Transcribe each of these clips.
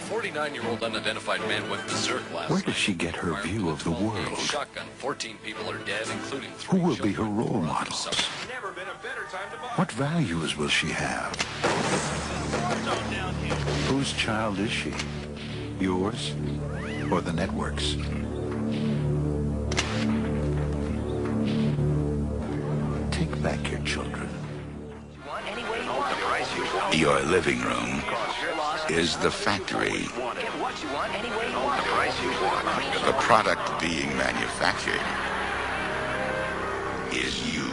49-year-old unidentified man went berserk last night. Where does she get her view of the world? Shotgun. 14 people are dead, including 3 Who will be her children. role model? Never been a better time to buy. What values will she have? Whose child is she? Yours or the network's? Take back your children. Your living room is the factory. The product being manufactured is you.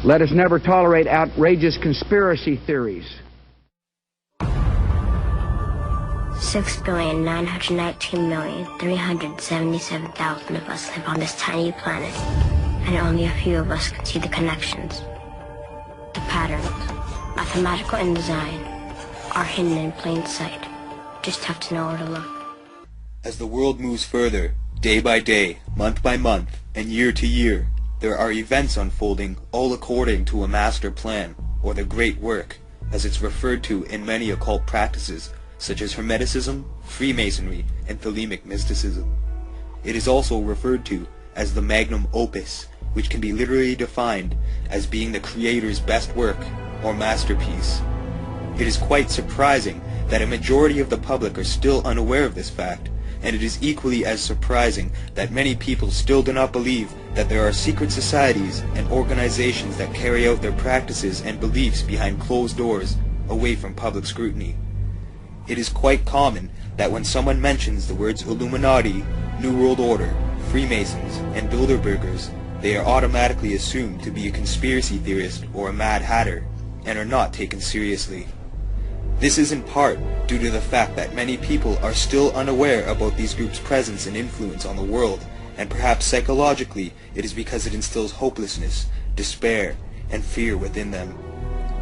Let us never tolerate outrageous conspiracy theories. 6,919,377,000 of us live on this tiny planet, and only a few of us can see the connections. The patterns, mathematical in design, are hidden in plain sight. Just have to know where to look. As the world moves further, day by day, month by month, and year to year, there are events unfolding all according to a master plan, or the Great Work, as it's referred to in many occult practices, such as Hermeticism, Freemasonry, and Thelemic mysticism. It is also referred to as the magnum opus, which can be literally defined as being the Creator's best work, or masterpiece. It is quite surprising that a majority of the public are still unaware of this fact, and it is equally as surprising that many people still do not believe that there are secret societies and organizations that carry out their practices and beliefs behind closed doors, away from public scrutiny. It is quite common that when someone mentions the words Illuminati, New World Order, Freemasons, and Bilderbergers, they are automatically assumed to be a conspiracy theorist or a Mad Hatter, and are not taken seriously. This is in part due to the fact that many people are still unaware about these groups' presence and influence on the world, and perhaps psychologically it is because it instills hopelessness, despair, and fear within them.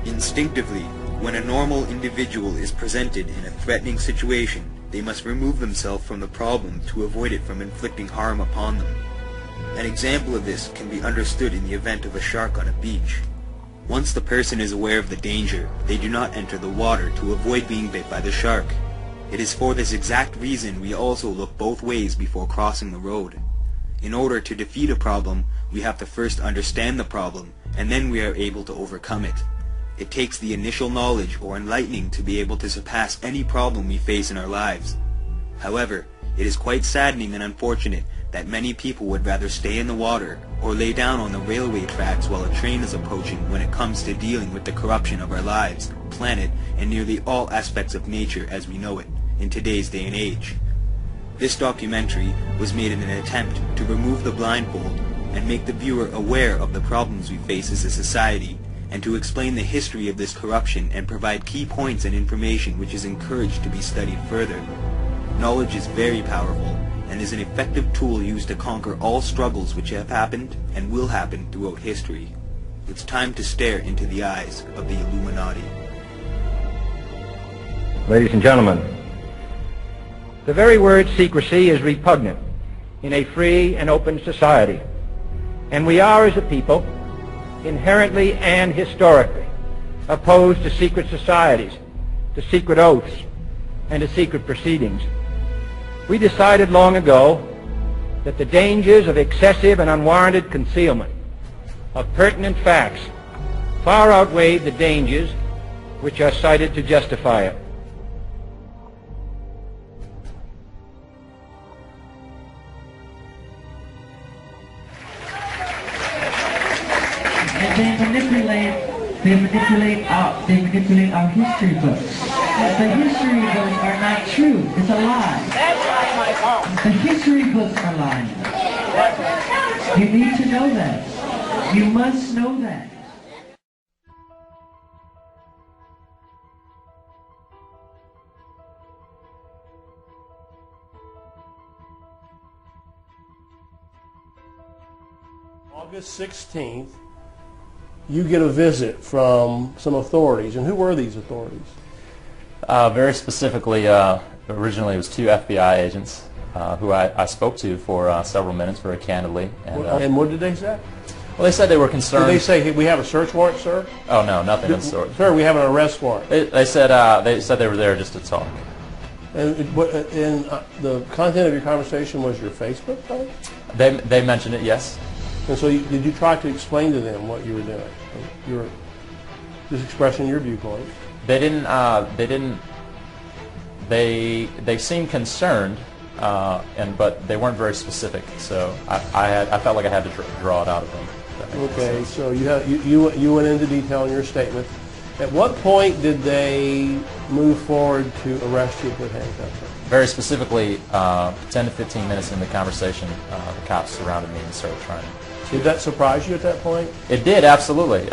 Instinctively, when a normal individual is presented in a threatening situation, they must remove themselves from the problem to avoid it from inflicting harm upon them. An example of this can be understood in the event of a shark on a beach. Once the person is aware of the danger, they do not enter the water to avoid being bit by the shark. It is for this exact reason we also look both ways before crossing the road. In order to defeat a problem, we have to first understand the problem, and then we are able to overcome it. It takes the initial knowledge or enlightening to be able to surpass any problem we face in our lives. However, it is quite saddening and unfortunate that many people would rather stay in the water or lay down on the railway tracks while a train is approaching when it comes to dealing with the corruption of our lives, planet, and nearly all aspects of nature as we know it in today's day and age. This documentary was made in an attempt to remove the blindfold and make the viewer aware of the problems we face as a society, and to explain the history of this corruption and provide key points and information which is encouraged to be studied further. Knowledge is very powerful, and is an effective tool used to conquer all struggles which have happened and will happen throughout history. It's time to stare into the eyes of the Illuminati. Ladies and gentlemen, the very word secrecy is repugnant in a free and open society, and we are, as a people, inherently and historically opposed to secret societies, to secret oaths, and to secret proceedings. We decided long ago that the dangers of excessive and unwarranted concealment of pertinent facts far outweighed the dangers which are cited to justify it. And they manipulate our history books. The history books are not true. It's a lie. The history books are lying. You need to know that. You must know that. August 16th, you get a visit from some authorities. And who were these authorities? Very specifically, originally it was 2 FBI agents who I spoke to for several minutes very candidly. And what did they say? Well, they said they were concerned. Did they say, hey, we have a search warrant, sir? Oh, no, nothing of the sort. Sir, we have an arrest warrant. They said they were there just to talk. And the content of your conversation was your Facebook page? They mentioned it, yes. And so did you try to explain to them what you were doing? Just expressing your viewpoint. They didn't. They seemed concerned, but they weren't very specific. So I felt like I had to draw it out of them. Okay, so you went into detail in your statement. At what point did they move forward to arrest you and put handcuffs on? Very specifically, 10 to 15 minutes into the conversation, the cops surrounded me and started trying to. Did that surprise you at that point? It did, absolutely.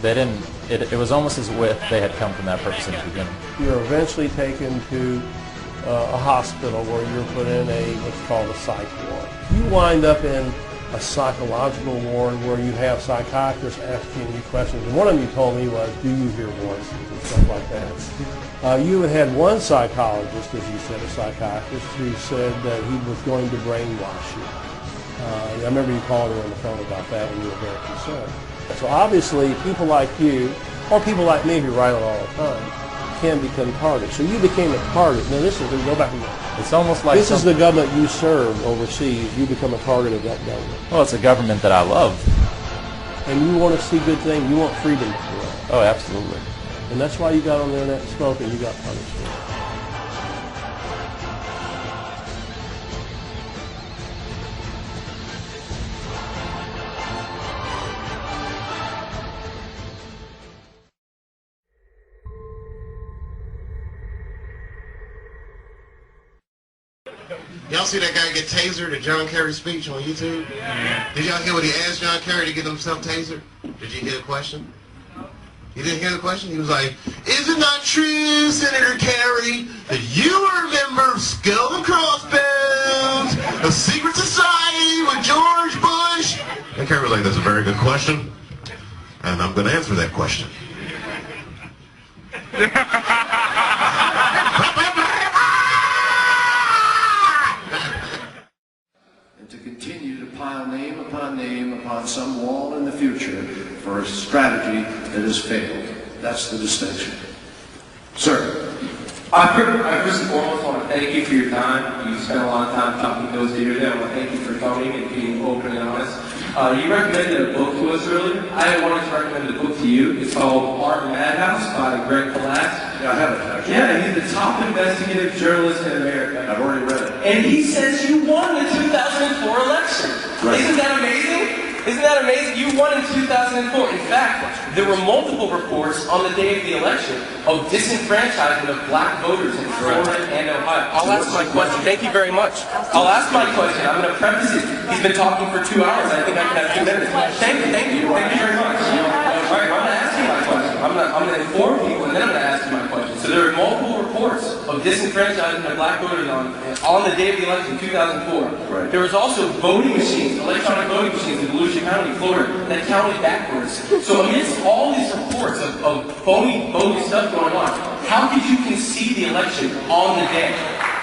They didn't. It was almost as if they had come from that purpose in the beginning. You're eventually taken to a hospital where you're put in what's called a psych ward. You wind up in a psychological ward where you have psychiatrists asking you questions. And one of them you told me was, do you hear voices and stuff like that? You had one psychologist, as you said, a psychiatrist, who said that he was going to brainwash you. I remember you calling me on the phone about that when you were very concerned. So obviously, people like you, or people like me who write it all the time, can become targets. So you became a target. Now this is, go back again. It's almost like this is the government you serve overseas. You become a target of that government. Well, it's a government that I love. And you want to see good things. You want freedom for it. Oh, absolutely. And that's why you got on the internet and spoke, and you got punished for it. Y'all see that guy get tasered at John Kerry's speech on YouTube? Yeah. Did y'all hear what he asked John Kerry to get himself tasered? Did you hear the question? You didn't hear the question? He was like, is it not true, Senator Kerry, that you are a member of Skull and Crossbones, a secret society with George Bush? And Kerry was like, that's a very good question, and I'm going to answer that question. To continue to pile name upon some wall in the future for a strategy that has failed. That's the distinction. Sir. I first and foremost want to thank you for your time. You spent a lot of time talking to those here today. I want to thank you for coming and being open and honest. You recommended a book to us earlier. I wanted to recommend a book to you. It's called Art Madhouse by Greg Collapse. Yeah, I have it actually. Yeah, he's the top investigative journalist in America. I've already read it. And he says you won the 2004 election. Right. Isn't that amazing? Isn't that amazing? You won in 2004. In fact, there were multiple reports on the day of the election of disenfranchisement of black voters in Florida and Ohio. I'll ask my question. Thank you very much. I'll ask my question. I'm going to preface it. He's been talking for 2 hours. I think I can have 2 minutes. Thank you. Thank you very much. All right, I'm going to ask you my question. I'm going to inform people, and then I'm going to ask you my question. So there are multiple reports of disenfranchisement of black voters on the day of the election in 2004. Right. There was also voting machines, electronic voting machines in Volusia County, Florida, that counted backwards. So amidst all these reports of phony stuff going on, how could you concede the election on the day?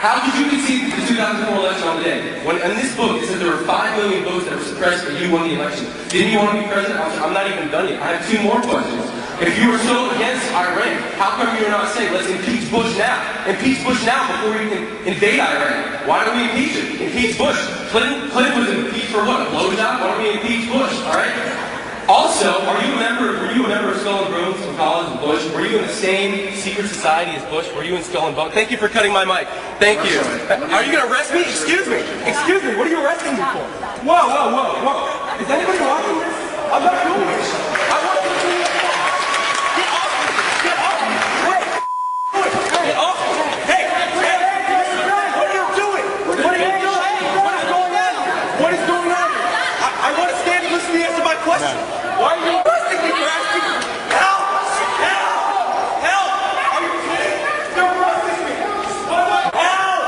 How could you concede the 2004 election on the day? When in this book, it says there were 5 million votes that were suppressed, but you won the election. Didn't you want to be president? I'm not even done yet. I have 2 more questions. If you were so against Iran, how come you're not saying, let's impeach Bush now? Impeach Bush now before you can invade Iran. Why don't we impeach him? Impeach Bush. Clinton was impeached for what? A blowjob? Why don't we impeach Bush? All right? Also, were you a member of Skull and Bones from college with Bush? Were you in the same secret society as Bush? Were you in Skull and Bones? Thank you for cutting my mic. Thank you. Are you going to arrest me? Excuse me. Excuse me. What are you arresting me for? Whoa. Is anybody watching this? I'm not doing this. I want to do this. Get off me. Get off me. Wait. Get off me. Hey. What are you doing? What are you doing? What is going on? What is going on? I want to stand and listen to you answer my question. Why are you arresting me for asking? Help! Help! Help! Are you kidding? You're arresting me. Help!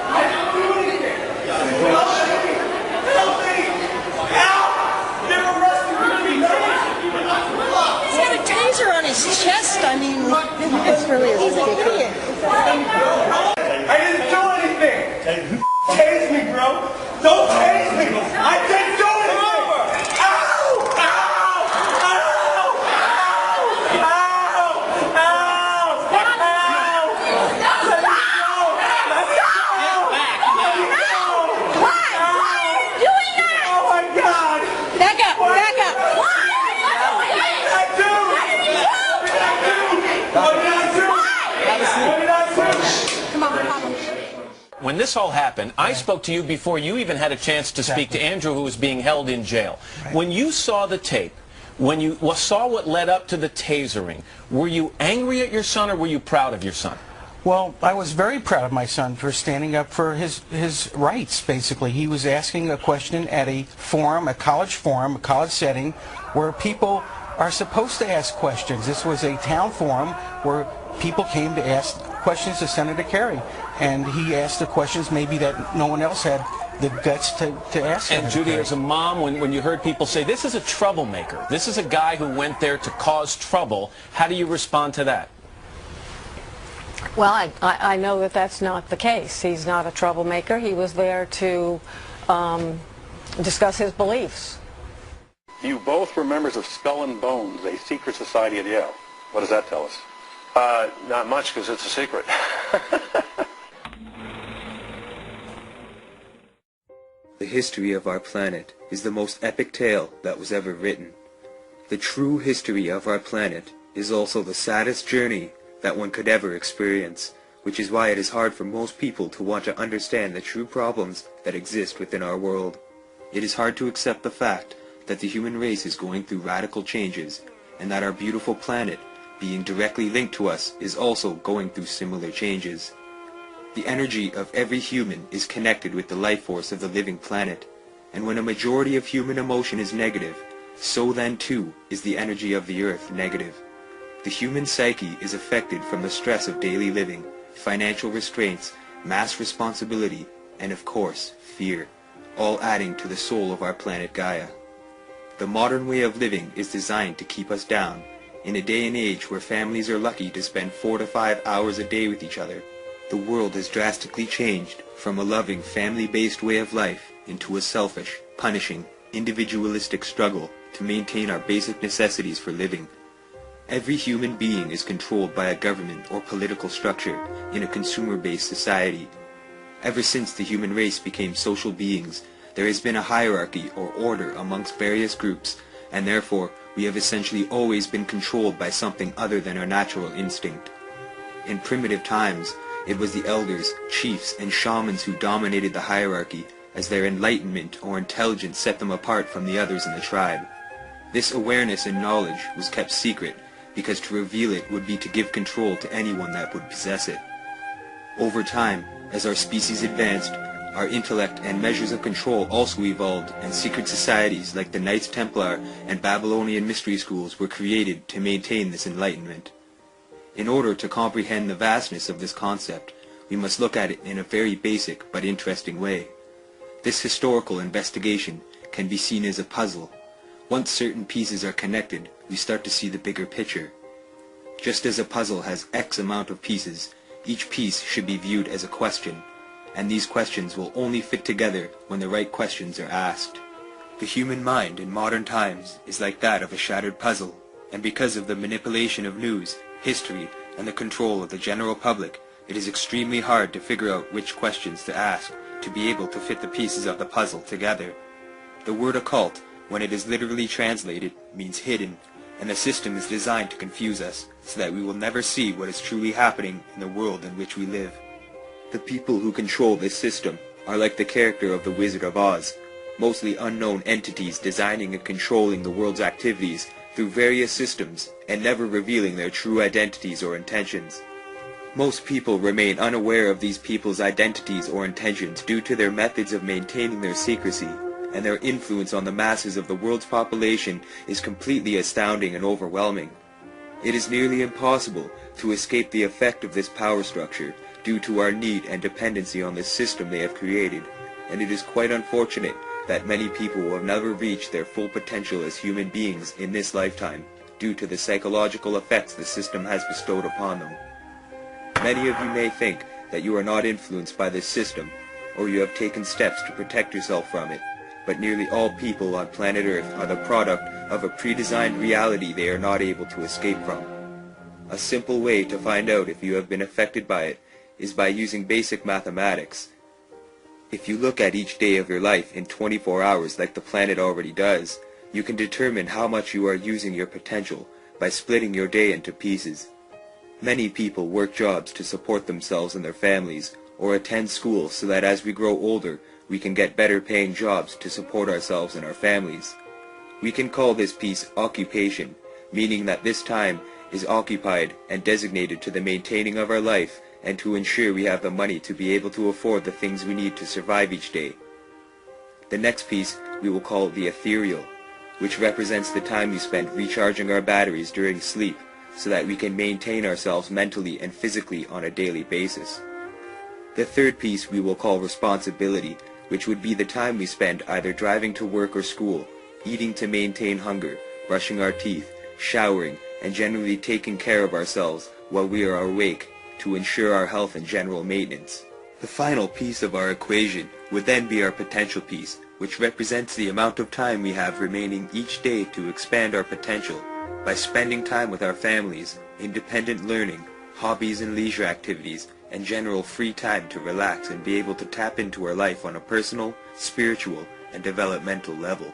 I didn't do anything. Help me! Help me! Help! They're arresting me. He's got a taser on his chest. I mean, this really is ridiculous. I didn't do anything. Tase me, bro. Don't tase me. I didn't do anything. Ow! Ow! Ow! Ow! Ow! Ow! Let me go. Let me go. Why are you doing that? Oh my God. Back up. Back up. Why? What did I do? Come on, When this all happened, I spoke to you before you even had a chance to speak to Andrew, who was being held in jail. When you saw the tape, when you saw what led up to the tasering, were you angry at your son or were you proud of your son? Well, I was very proud of my son for standing up for his rights, basically. He was asking a question at a forum, a college setting, where people are supposed to ask questions. This was a town forum where people came to ask questions to Senator Kerry, and he asked the questions maybe that no one else had the guts to ask. And Judy, as a mom, when you heard people say, this is a troublemaker, this is a guy who went there to cause trouble, how do you respond to that? Well, I know that that's not the case. He's not a troublemaker. He was there to discuss his beliefs. You both were members of Skull and Bones, a secret society at Yale. What does that tell us? Not much, because it's a secret. The history of our planet is the most epic tale that was ever written. The true history of our planet is also the saddest journey that one could ever experience, which is why it is hard for most people to want to understand the true problems that exist within our world. It is hard to accept the fact that the human race is going through radical changes, and that our beautiful planet, being directly linked to us, is also going through similar changes. The energy of every human is connected with the life force of the living planet, and when a majority of human emotion is negative, so then too is the energy of the earth negative. The human psyche is affected from the stress of daily living, financial restraints, mass responsibility, and of course, fear, all adding to the soul of our planet Gaia. The modern way of living is designed to keep us down. In a day and age where families are lucky to spend 4 to 5 hours a day with each other, the world has drastically changed from a loving, family-based way of life into a selfish, punishing, individualistic struggle to maintain our basic necessities for living. Every human being is controlled by a government or political structure in a consumer-based society. Ever since the human race became social beings, there has been a hierarchy or order amongst various groups, and therefore we have essentially always been controlled by something other than our natural instinct. In primitive times, it was the elders, chiefs, and shamans who dominated the hierarchy, as their enlightenment or intelligence set them apart from the others in the tribe. This awareness and knowledge was kept secret, because to reveal it would be to give control to anyone that would possess it. Over time, as our species advanced, our intellect and measures of control also evolved, and secret societies like the Knights Templar and Babylonian mystery schools were created to maintain this enlightenment. In order to comprehend the vastness of this concept, we must look at it in a very basic but interesting way. This historical investigation can be seen as a puzzle. Once certain pieces are connected, we start to see the bigger picture. Just as a puzzle has X amount of pieces, each piece should be viewed as a question, and these questions will only fit together when the right questions are asked. The human mind in modern times is like that of a shattered puzzle, and because of the manipulation of news, history, and the control of the general public, it is extremely hard to figure out which questions to ask to be able to fit the pieces of the puzzle together. The word occult, when it is literally translated, means hidden, and the system is designed to confuse us so that we will never see what is truly happening in the world in which we live. The people who control this system are like the character of the Wizard of Oz, mostly unknown entities designing and controlling the world's activities through various systems and never revealing their true identities or intentions. Most people remain unaware of these people's identities or intentions due to their methods of maintaining their secrecy, and their influence on the masses of the world's population is completely astounding and overwhelming. It is nearly impossible to escape the effect of this power structure due to our need and dependency on the system they have created, and it is quite unfortunate that many people will never reach their full potential as human beings in this lifetime due to the psychological effects the system has bestowed upon them. Many of you may think that you are not influenced by this system, or you have taken steps to protect yourself from it, but nearly all people on planet Earth are the product of a pre-designed reality they are not able to escape from. A simple way to find out if you have been affected by it is by using basic mathematics. If you look at each day of your life in 24 hours like the planet already does, you can determine how much you are using your potential by splitting your day into pieces. Many people work jobs to support themselves and their families, or attend school so that as we grow older, we can get better paying jobs to support ourselves and our families. We can call this piece occupation, meaning that this time is occupied and designated to the maintaining of our life and to ensure we have the money to be able to afford the things we need to survive each day. The next piece we will call the ethereal, which represents the time we spend recharging our batteries during sleep so that we can maintain ourselves mentally and physically on a daily basis. The third piece we will call responsibility, which would be the time we spend either driving to work or school, eating to maintain hunger, brushing our teeth, showering, and generally taking care of ourselves while we are awake to ensure our health and general maintenance. The final piece of our equation would then be our potential piece, which represents the amount of time we have remaining each day to expand our potential by spending time with our families, independent learning, hobbies and leisure activities, and general free time to relax and be able to tap into our life on a personal, spiritual, and developmental level.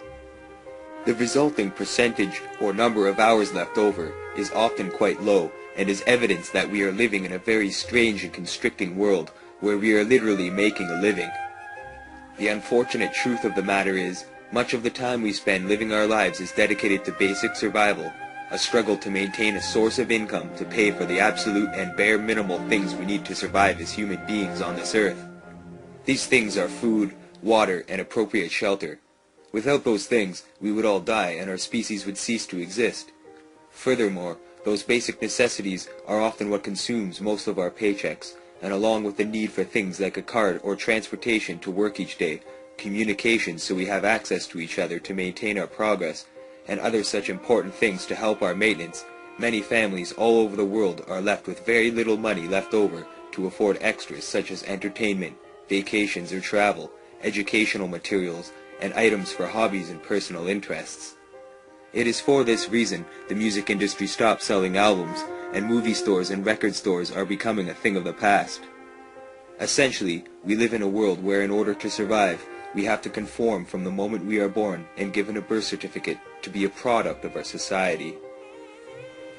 The resulting percentage or number of hours left over is often quite low and is evidence that we are living in a very strange and constricting world where we are literally making a living. The unfortunate truth of the matter is, much of the time we spend living our lives is dedicated to basic survival, a struggle to maintain a source of income to pay for the absolute and bare minimal things we need to survive as human beings on this earth. These things are food, water, and appropriate shelter. Without those things, we would all die and our species would cease to exist. Furthermore, those basic necessities are often what consumes most of our paychecks, and along with the need for things like a card or transportation to work each day, communication so we have access to each other to maintain our progress, and other such important things to help our maintenance, many families all over the world are left with very little money left over to afford extras such as entertainment, vacations or travel, educational materials, and items for hobbies and personal interests. It is for this reason the music industry stopped selling albums, and movie stores and record stores are becoming a thing of the past. Essentially, we live in a world where in order to survive, we have to conform from the moment we are born and given a birth certificate to be a product of our society.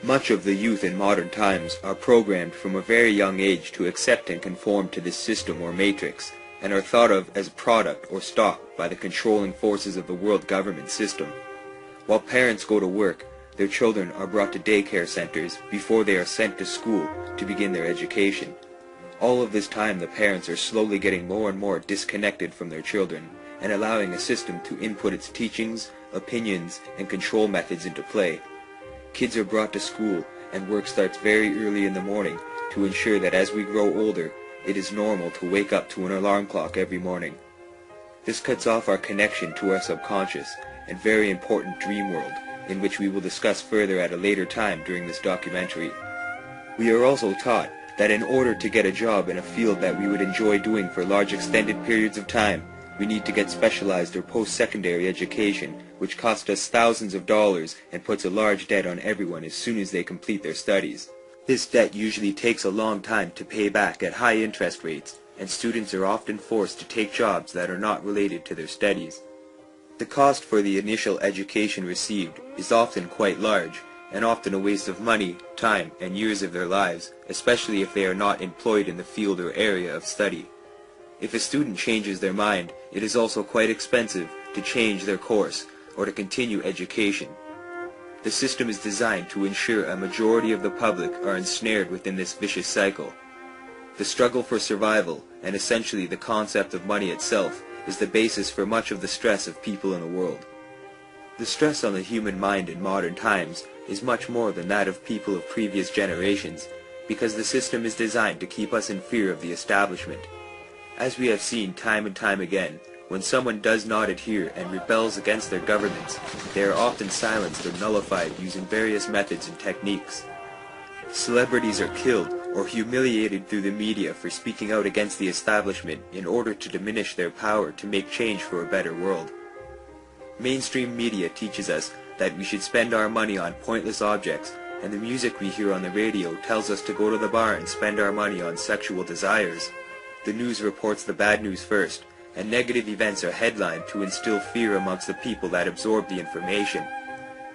Much of the youth in modern times are programmed from a very young age to accept and conform to this system or matrix, and are thought of as product or stock by the controlling forces of the world government system. While parents go to work, their children are brought to daycare centers before they are sent to school to begin their education. All of this time the parents are slowly getting more and more disconnected from their children and allowing a system to input its teachings, opinions, and control methods into play. Kids are brought to school and work starts very early in the morning to ensure that as we grow older, it is normal to wake up to an alarm clock every morning. This cuts off our connection to our subconscious and very important dream world, in which we will discuss further at a later time during this documentary. We are also taught that in order to get a job in a field that we would enjoy doing for large extended periods of time, we need to get specialized or post-secondary education, which costs us thousands of dollars and puts a large debt on everyone as soon as they complete their studies. This debt usually takes a long time to pay back at high interest rates, and students are often forced to take jobs that are not related to their studies. The cost for the initial education received is often quite large, and often a waste of money, time, and years of their lives, especially if they are not employed in the field or area of study. If a student changes their mind, it is also quite expensive to change their course or to continue education. The system is designed to ensure a majority of the public are ensnared within this vicious cycle. The struggle for survival, and essentially the concept of money itself, is the basis for much of the stress of people in the world. The stress on the human mind in modern times is much more than that of people of previous generations, because the system is designed to keep us in fear of the establishment. As we have seen time and time again, when someone does not adhere and rebels against their governments, they are often silenced or nullified using various methods and techniques. Celebrities are killed or humiliated through the media for speaking out against the establishment in order to diminish their power to make change for a better world. Mainstream media teaches us that we should spend our money on pointless objects, and the music we hear on the radio tells us to go to the bar and spend our money on sexual desires. The news reports the bad news first, and negative events are headlined to instill fear amongst the people that absorb the information.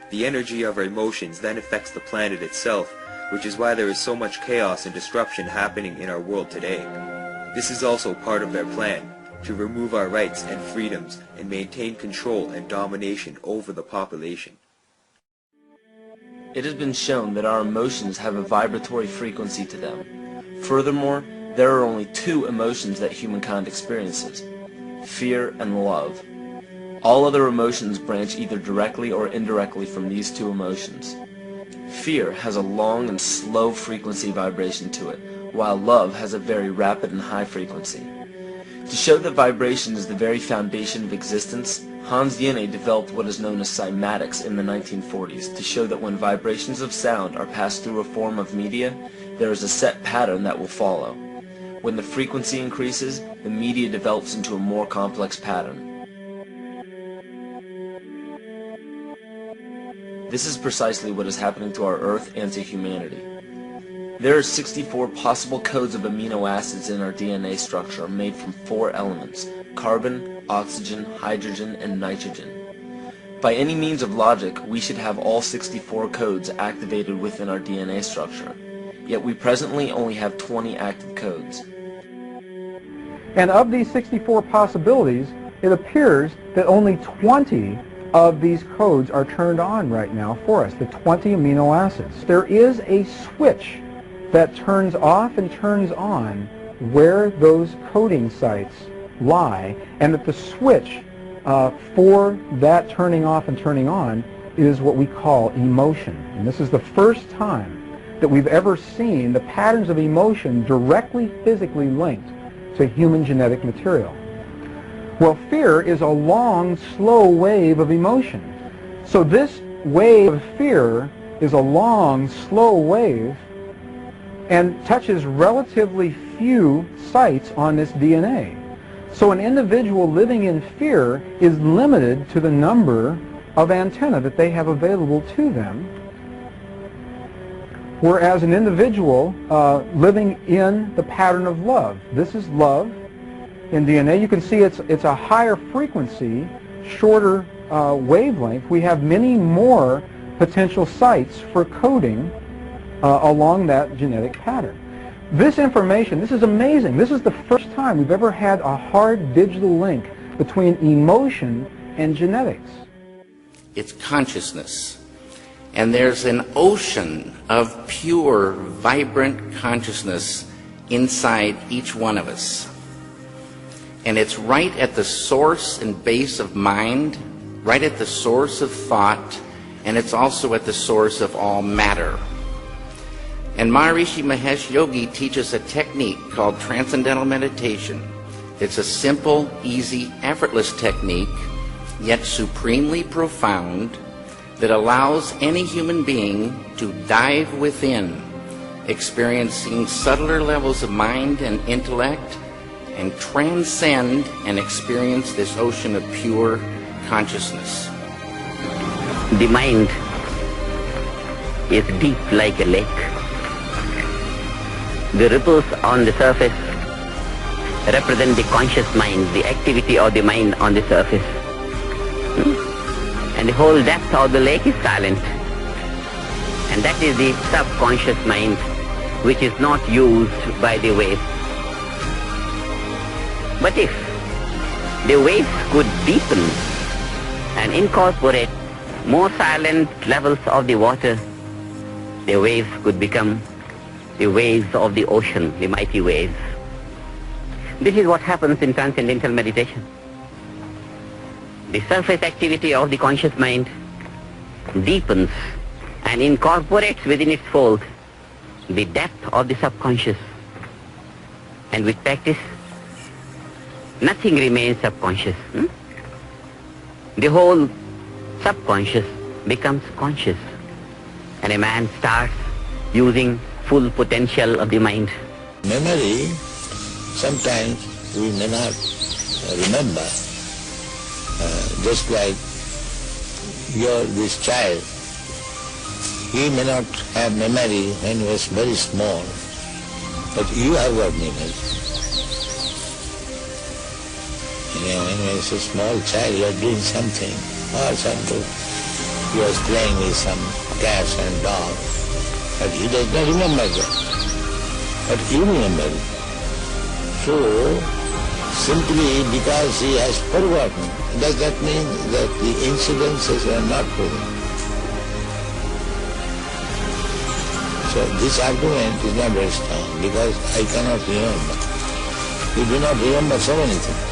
The energy of our emotions then affects the planet itself, which is why there is so much chaos and disruption happening in our world today. This is also part of their plan, to remove our rights and freedoms and maintain control and domination over the population. It has been shown that our emotions have a vibratory frequency to them. Furthermore, there are only two emotions that humankind experiences: fear and love. All other emotions branch either directly or indirectly from these two emotions. Fear has a long and slow frequency vibration to it, while love has a very rapid and high frequency. To show that vibration is the very foundation of existence, Hans Jenne developed what is known as cymatics in the 1940s to show that when vibrations of sound are passed through a form of media, there is a set pattern that will follow. When the frequency increases, the media develops into a more complex pattern. This is precisely what is happening to our Earth and to humanity. There are 64 possible codes of amino acids in our DNA structure made from 4 elements: carbon, oxygen, hydrogen, and nitrogen. By any means of logic, we should have all 64 codes activated within our DNA structure. Yet we presently only have 20 active codes. And of these 64 possibilities, it appears that only 20 of these codes are turned on right now for us, the 20 amino acids. There is a switch that turns off and turns on where those coding sites lie, and that the switch for that turning off and turning on is what we call emotion. And this is the first time that we've ever seen the patterns of emotion directly physically linked to human genetic material. Well, fear is a long, slow wave of emotion. So this wave of fear is a long, slow wave and touches relatively few sites on this DNA. So an individual living in fear is limited to the number of antenna that they have available to them, whereas an individual living in the pattern of love. This is love in DNA. You can see it's a higher frequency, shorter wavelength. We have many more potential sites for coding along that genetic pattern. This information, this is amazing. This is the first time we've ever had a hard digital link between emotion and genetics. It's consciousness. And there's an ocean of pure, vibrant consciousness inside each one of us. And it's right at the source and base of mind, right at the source of thought, and it's also at the source of all matter. And Maharishi Mahesh Yogi teaches a technique called transcendental meditation. It's a simple, easy, effortless technique, yet supremely profound, that allows any human being to dive within, experiencing subtler levels of mind and intellect, and transcend and experience this ocean of pure consciousness. The mind is deep like a lake. The ripples on the surface represent the conscious mind, the activity of the mind on the surface. And the whole depth of the lake is silent. And that is the subconscious mind, which is not used by the waves. But if the waves could deepen and incorporate more silent levels of the water, the waves could become the waves of the ocean, the mighty waves. This is what happens in transcendental meditation. The surface activity of the conscious mind deepens and incorporates within its fold the depth of the subconscious. And with practice, nothing remains subconscious. The whole subconscious becomes conscious, and a man starts using full potential of the mind. Memory, sometimes we may not remember. Just like this child, he may not have memory when he was very small, but you have got memory. When he was a small child, you are doing something, or something. He was playing with some cats and dogs, but he does not remember that. But you remember it. So, simply because he has forgotten, does that mean that the incidences are not present? So this argument is not very strong, because I cannot remember. You do not remember so many things.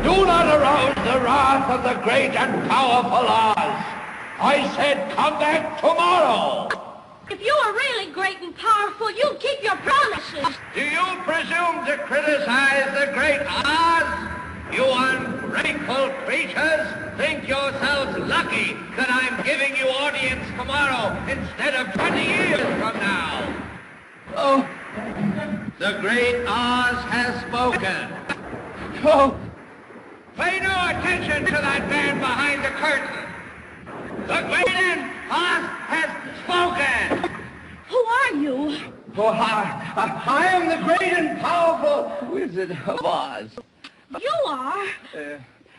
Do not arouse the wrath of the great and powerful Oz. I said come back tomorrow. If you are really great and powerful, you keep your promises. Do you presume to criticize the great Oz? You ungrateful creatures think yourselves lucky that I'm giving you audience tomorrow instead of 20 years from now. Oh, the great Oz has spoken. Oh, pay no attention to that man behind the curtain. The great Oz has spoken. Who are you? Oh, I am the great and powerful Wizard of Oz. You are?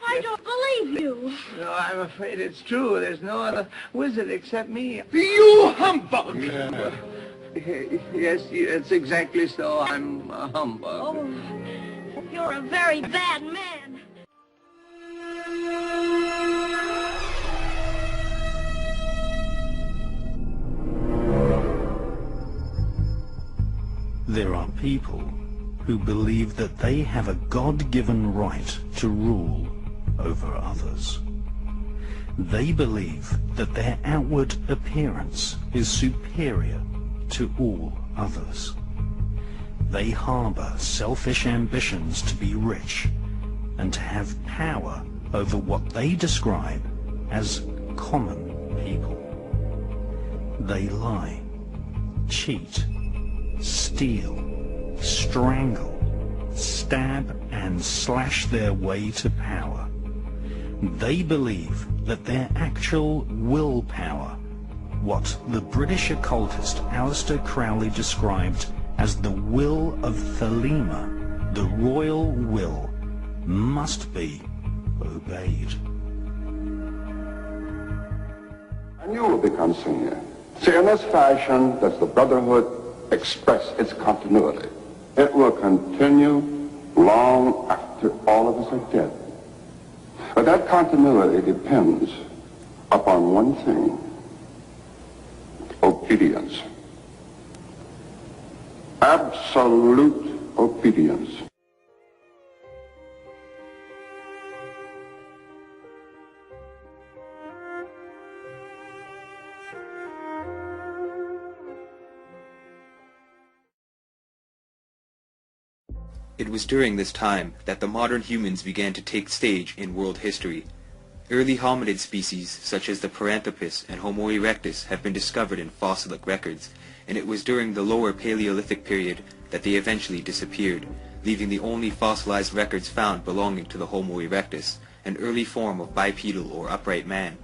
I don't believe you. No, I'm afraid it's true. There's no other wizard except me. You humbug! Yes, it's exactly so. I'm a humbug. Oh, you're a very bad man. There are people who believe that they have a God-given right to rule over others. They believe that their outward appearance is superior to all others. they harbor selfish ambitions to be rich and to have power over what they describe as common people. They lie, cheat, steal, strangle, stab and slash their way to power. They believe that their actual willpower, what the British occultist Aleister Crowley described as the will of Thelema, the royal will, must be obeyed. And you will become senior. See, in this fashion does the Brotherhood express its continuity. It will continue long after all of us are dead. But that continuity depends upon one thing: obedience. Absolute obedience. It was during this time that the modern humans began to take stage in world history. Early hominid species such as the Paranthropus and Homo erectus have been discovered in fossilic records, and it was during the lower Paleolithic period that they eventually disappeared, leaving the only fossilized records found belonging to the Homo erectus, an early form of bipedal or upright man.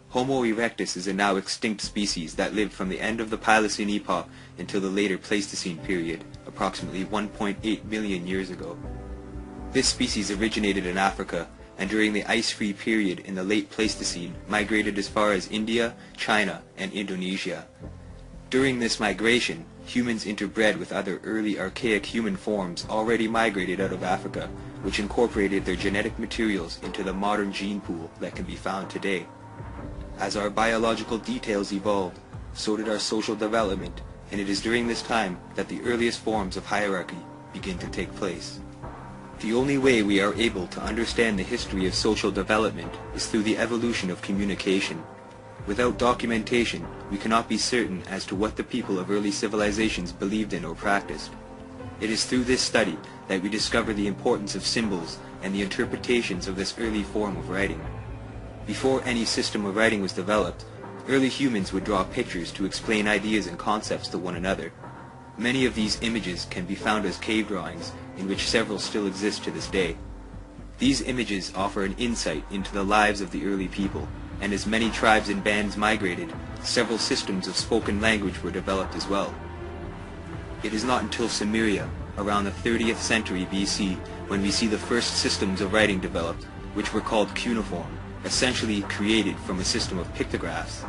Homo erectus is a now extinct species that lived from the end of the Pliocene epoch until the later Pleistocene period, approximately 1.8 million years ago. This species originated in Africa, and during the ice-free period in the late Pleistocene migrated as far as India, China, and Indonesia. During this migration, humans interbred with other early archaic human forms already migrated out of Africa, which incorporated their genetic materials into the modern gene pool that can be found today. As our biological details evolved, so did our social development, and it is during this time that the earliest forms of hierarchy begin to take place. The only way we are able to understand the history of social development is through the evolution of communication. Without documentation, we cannot be certain as to what the people of early civilizations believed in or practiced. It is through this study that we discover the importance of symbols and the interpretations of this early form of writing. Before any system of writing was developed, early humans would draw pictures to explain ideas and concepts to one another. Many of these images can be found as cave drawings, in which several still exist to this day. These images offer an insight into the lives of the early people, and as many tribes and bands migrated, several systems of spoken language were developed as well. It is not until Sumeria, around the 30th century BC, when we see the first systems of writing developed, which were called cuneiform, essentially created from a system of pictographs.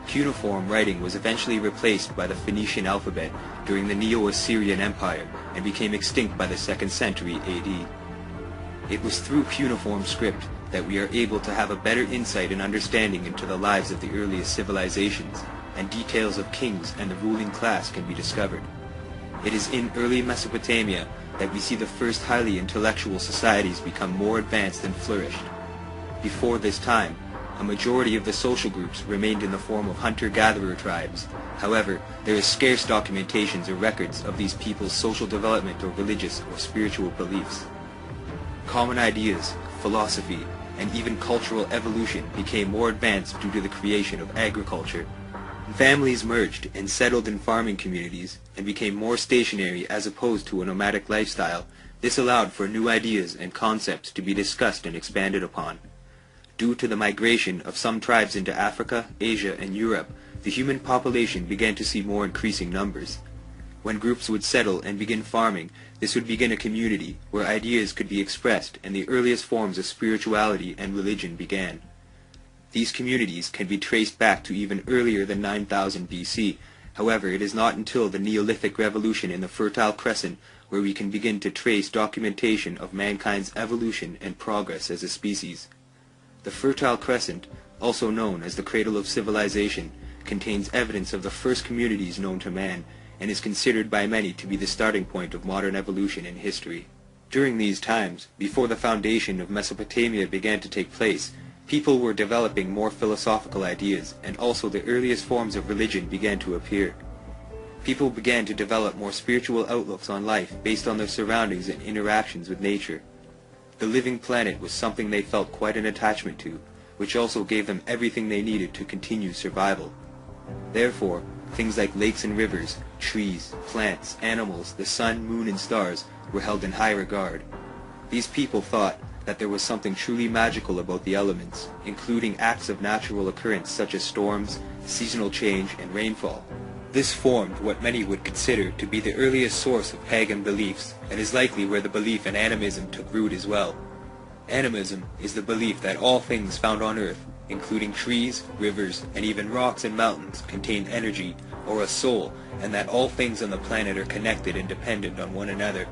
Cuneiform writing was eventually replaced by the Phoenician alphabet during the Neo-Assyrian Empire and became extinct by the 2nd century AD. It was through cuneiform script that we are able to have a better insight and understanding into the lives of the earliest civilizations, and details of kings and the ruling class can be discovered. It is in early Mesopotamia that we see the first highly intellectual societies become more advanced and flourished. Before this time, a majority of the social groups remained in the form of hunter-gatherer tribes. However, there is scarce documentations or records of these people's social development or religious or spiritual beliefs. Common ideas, philosophy, and even cultural evolution became more advanced due to the creation of agriculture. Families merged and settled in farming communities and became more stationary as opposed to a nomadic lifestyle. This allowed for new ideas and concepts to be discussed and expanded upon. Due to the migration of some tribes into Africa, Asia, and Europe, the human population began to see more increasing numbers. When groups would settle and begin farming, this would begin a community where ideas could be expressed and the earliest forms of spirituality and religion began. These communities can be traced back to even earlier than 9000 BC. However, it is not until the Neolithic Revolution in the Fertile Crescent where we can begin to trace documentation of mankind's evolution and progress as a species. The Fertile Crescent, also known as the Cradle of Civilization, contains evidence of the first communities known to man, and is considered by many to be the starting point of modern evolution in history. During these times, before the foundation of Mesopotamia began to take place, people were developing more philosophical ideas, and also the earliest forms of religion began to appear. People began to develop more spiritual outlooks on life based on their surroundings and interactions with nature. The living planet was something they felt quite an attachment to, which also gave them everything they needed to continue survival. Therefore, things like lakes and rivers, trees, plants, animals, the sun, moon, and stars were held in high regard. These people thought that there was something truly magical about the elements, including acts of natural occurrence such as storms, seasonal change, and rainfall. This formed what many would consider to be the earliest source of pagan beliefs, and is likely where the belief in animism took root as well. Animism is the belief that all things found on Earth, including trees, rivers, and even rocks and mountains, contain energy, or a soul, and that all things on the planet are connected and dependent on one another.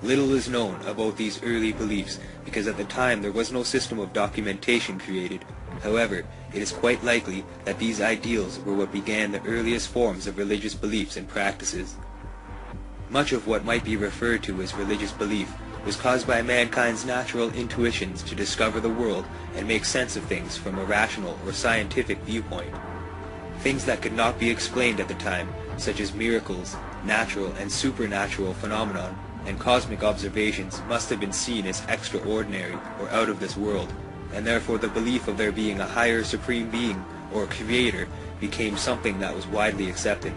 Little is known about these early beliefs because at the time there was no system of documentation created. However, it is quite likely that these ideals were what began the earliest forms of religious beliefs and practices. Much of what might be referred to as religious belief was caused by mankind's natural intuitions to discover the world and make sense of things from a rational or scientific viewpoint. Things that could not be explained at the time, such as miracles, natural and supernatural phenomenon, and cosmic observations must have been seen as extraordinary or out of this world, and therefore the belief of there being a higher supreme being or creator became something that was widely accepted.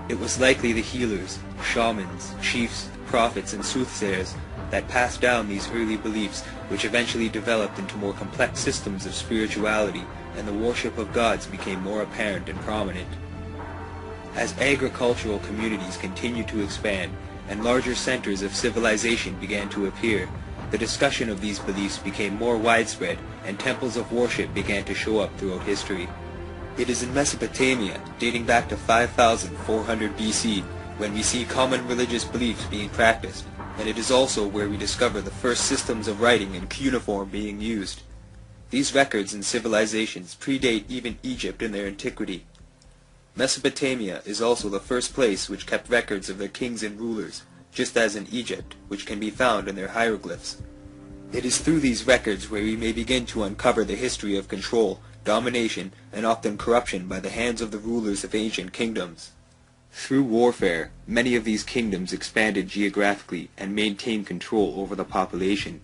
It was likely the healers, shamans, chiefs, prophets, and soothsayers that passed down these early beliefs, which eventually developed into more complex systems of spirituality, and the worship of gods became more apparent and prominent. As agricultural communities continued to expand, and larger centers of civilization began to appear, the discussion of these beliefs became more widespread, and temples of worship began to show up throughout history. It is in Mesopotamia, dating back to 5400 BC, when we see common religious beliefs being practiced, and it is also where we discover the first systems of writing and cuneiform being used. These records and civilizations predate even Egypt in their antiquity. Mesopotamia is also the first place which kept records of their kings and rulers, just as in Egypt, which can be found in their hieroglyphs. It is through these records where we may begin to uncover the history of control, domination, and often corruption by the hands of the rulers of ancient kingdoms. Through warfare, many of these kingdoms expanded geographically and maintained control over the population.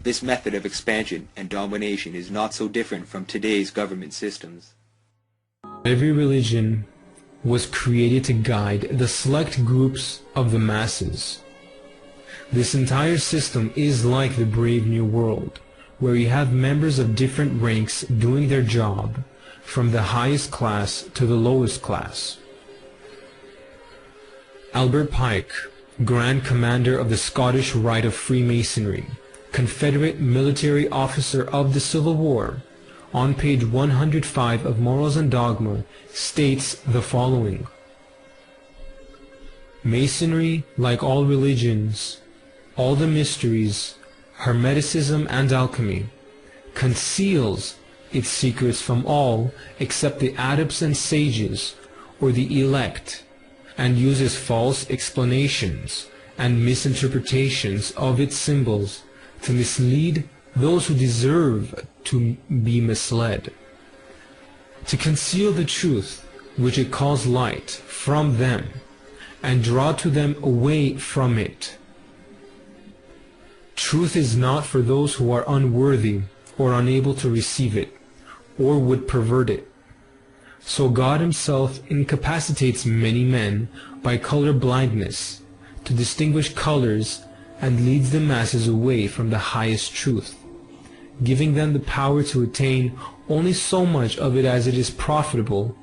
This method of expansion and domination is not so different from today's government systems. Every religion was created to guide the select groups of the masses. This entire system is like the Brave New World, where you have members of different ranks doing their job, from the highest class to the lowest class. Albert Pike, Grand Commander of the Scottish Rite of Freemasonry, Confederate military officer of the Civil War, on page 105 of Morals and Dogma, states the following: Masonry, like all religions, all the mysteries, Hermeticism and alchemy, conceals its secrets from all except the adepts and sages, or the elect, and uses false explanations and misinterpretations of its symbols to mislead those who deserve to be misled, to conceal the truth which it calls light from them, and draw to them away from it. Truth is not for those who are unworthy or unable to receive it, or would pervert it. So God himself incapacitates many men by color blindness to distinguish colors, and leads the masses away from the highest truth, giving them the power to attain only so much of it as it is profitable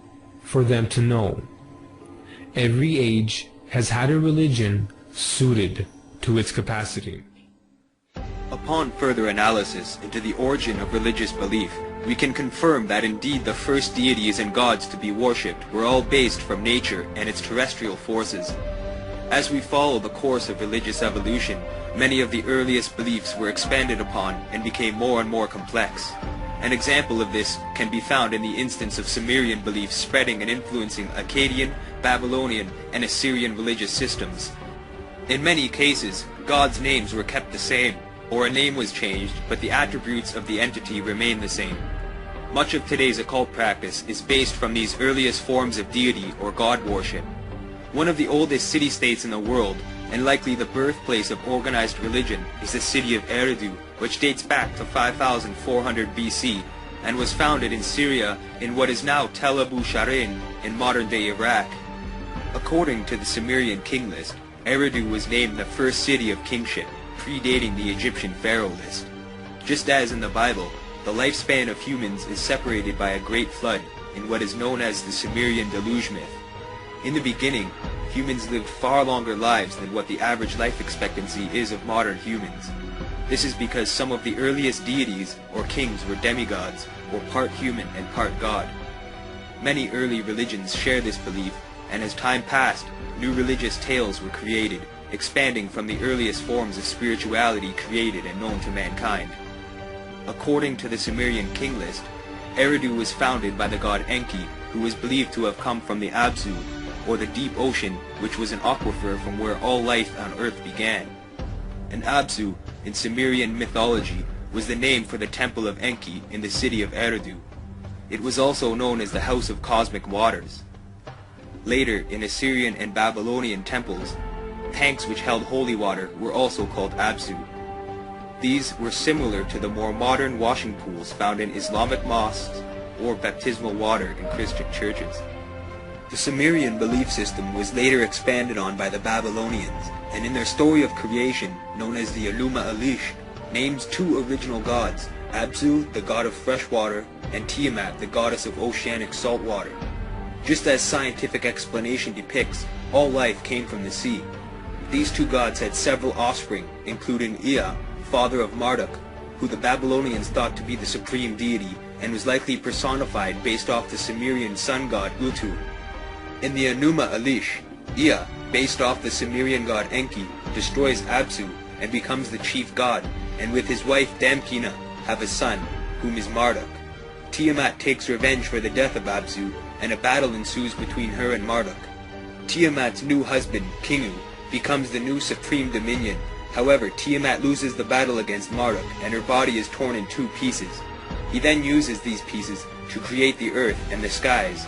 for them to know. Every age has had a religion suited to its capacity. Upon further analysis into the origin of religious belief, we can confirm that indeed the first deities and gods to be worshipped were all based from nature and its terrestrial forces. As we follow the course of religious evolution, many of the earliest beliefs were expanded upon and became more and more complex. An example of this can be found in the instance of Sumerian beliefs spreading and influencing Akkadian, Babylonian, and Assyrian religious systems. In many cases, gods' names were kept the same, or a name was changed, but the attributes of the entity remained the same. Much of today's occult practice is based from these earliest forms of deity or god worship. One of the oldest city-states in the world, and likely the birthplace of organized religion, is the city of Eridu, which dates back to 5400 BC, and was founded in Syria in what is now Tel Abu Sharin in modern-day Iraq. According to the Sumerian king list, Eridu was named the first city of kingship, predating the Egyptian pharaoh list. Just as in the Bible, the lifespan of humans is separated by a great flood in what is known as the Sumerian deluge myth. In the beginning, humans lived far longer lives than what the average life expectancy is of modern humans. This is because some of the earliest deities or kings were demigods, or part human and part god. Many early religions share this belief, and as time passed, new religious tales were created, expanding from the earliest forms of spirituality created and known to mankind. According to the Sumerian king list, Eridu was founded by the god Enki, who was believed to have come from the Abzu, or the deep ocean, which was an aquifer from where all life on earth began. An Abzu, in Sumerian mythology, was the name for the temple of Enki in the city of Eridu. It was also known as the House of Cosmic Waters. Later, in Assyrian and Babylonian temples, tanks which held holy water were also called Abzu. These were similar to the more modern washing pools found in Islamic mosques or baptismal water in Christian churches. The Sumerian belief system was later expanded on by the Babylonians, and in their story of creation, known as the ILLUMINATI, names two original gods, Abzu, the god of fresh water, and Tiamat, the goddess of oceanic salt water. Just as scientific explanation depicts, all life came from the sea. These two gods had several offspring, including Ea, father of Marduk, who the Babylonians thought to be the supreme deity, and was likely personified based off the Sumerian sun god Utu. In the Enuma Elish, Ea, based off the Sumerian god Enki, destroys Abzu and becomes the chief god, and with his wife Damkina have a son, whom is Marduk. Tiamat takes revenge for the death of Abzu, and a battle ensues between her and Marduk. Tiamat's new husband, Kingu, becomes the new supreme dominion. However, Tiamat loses the battle against Marduk, and her body is torn in two pieces. He then uses these pieces to create the earth and the skies.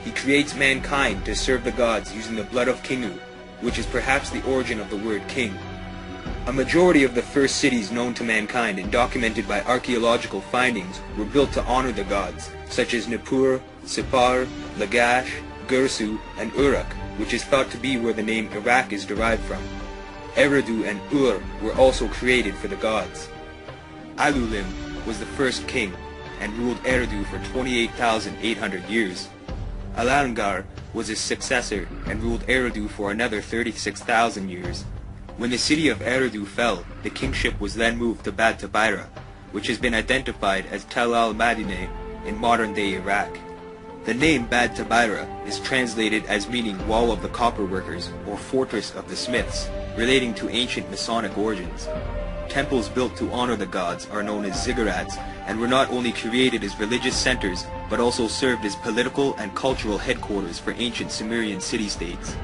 He creates mankind to serve the gods using the blood of Kingu, which is perhaps the origin of the word king. A majority of the first cities known to mankind and documented by archaeological findings were built to honor the gods, such as Nippur, Sippar, Lagash, Gursu, and Uruk, which is thought to be where the name Iraq is derived from. Eridu and Ur were also created for the gods. Alulim was the first king and ruled Eridu for 28,800 years. Alangar was his successor and ruled Eridu for another 36,000 years. When the city of Eridu fell, the kingship was then moved to Bad Tabaira, which has been identified as Tel al-Madineh in modern-day Iraq. The name Bad Tabaira is translated as meaning Wall of the Copper Workers or Fortress of the Smiths, relating to ancient Masonic origins. Temples built to honor the gods are known as ziggurats and were not only created as religious centers but also served as political and cultural headquarters for ancient Sumerian city-states.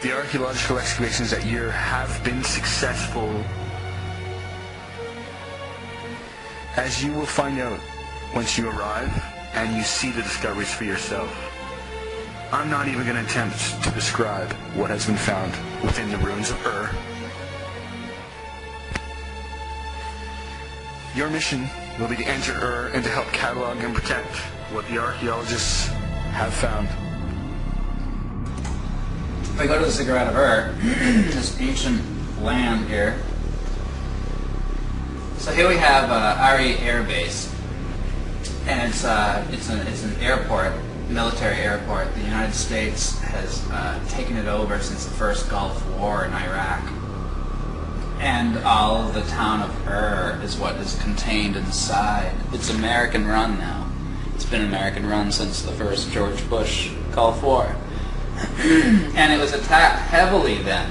The archaeological excavations that year have been successful, as you will find out once you arrive and you see the discoveries for yourself. I'm not even going to attempt to describe what has been found within the ruins of Ur. Your mission will be to enter Ur and to help catalog and protect what the archaeologists have found. If I go to the ziggurat of Ur, this ancient land here. So here we have Ari Air Base, and it's an airport, military airport. The United States has taken it over since the first Gulf War in Iraq, and all of the town of Ur is what is contained inside. It's American run now. It's been American run since the first George Bush Gulf War. And it was attacked heavily then.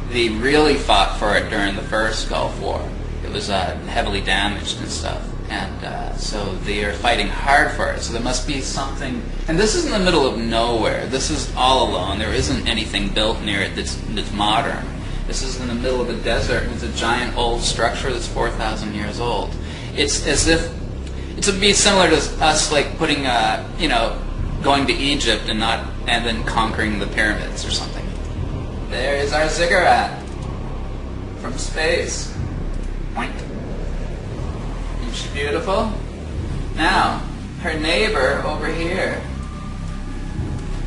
They really fought for it during the first Gulf War. It was heavily damaged and stuff. And so they are fighting hard for it. So there must be something. And this is in the middle of nowhere. This is all alone. There isn't anything built near it that's modern. This is in the middle of a desert. It's a giant old structure that's 4,000 years old. It's as if it would be similar to us like putting, going to Egypt and then conquering the pyramids or something. There is our ziggurat from space. Point. Isn't she beautiful? Now, her neighbor over here.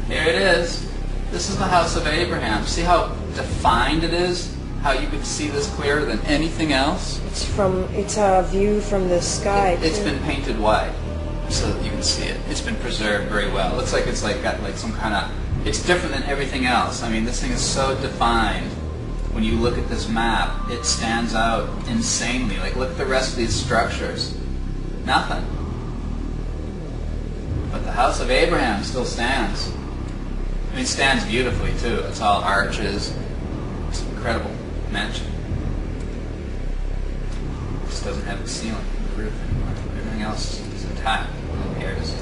Here it is. This is the house of Abraham. See how defined it is? How you could see this clearer than anything else? It's a view from the sky. It's been painted white so that you can see it. It's been preserved very well. It looks like it's got some kind of. It's different than everything else. I mean, this thing is so defined. When you look at this map, it stands out insanely. Like, look at the rest of these structures. Nothing. But the house of Abraham still stands. I mean, it stands beautifully, too. It's all arches. It's an incredible mansion. It just doesn't have a ceiling, the roof anymore. Everything else is intact. Who cares?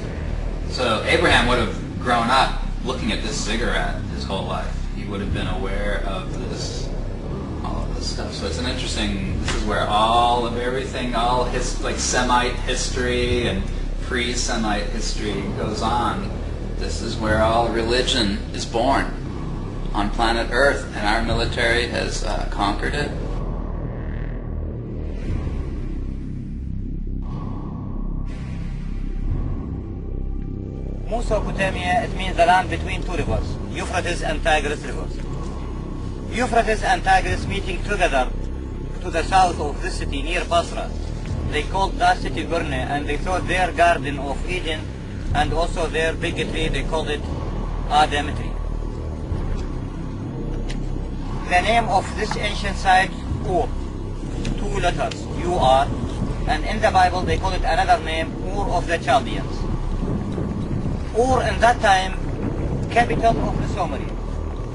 So Abraham would have grown up looking at this ziggurat his whole life. He would have been aware of this, all of this stuff. So it's an interesting, this is where all of everything, like Semite history and pre-Semite history goes on. This is where all religion is born on planet Earth, and our military has conquered it. Mesopotamia, it means the land between two rivers, Euphrates and Tigris rivers. Euphrates and Tigris meeting together to the south of this city near Basra. They called that city Gurne, and they thought their garden of Eden and also their big tree, they called it Adam tree. The name of this ancient site, Ur, 2 letters, U-R, and in the Bible they call it another name, Ur of the Chaldeans. Ur in that time, capital of the Sumerian.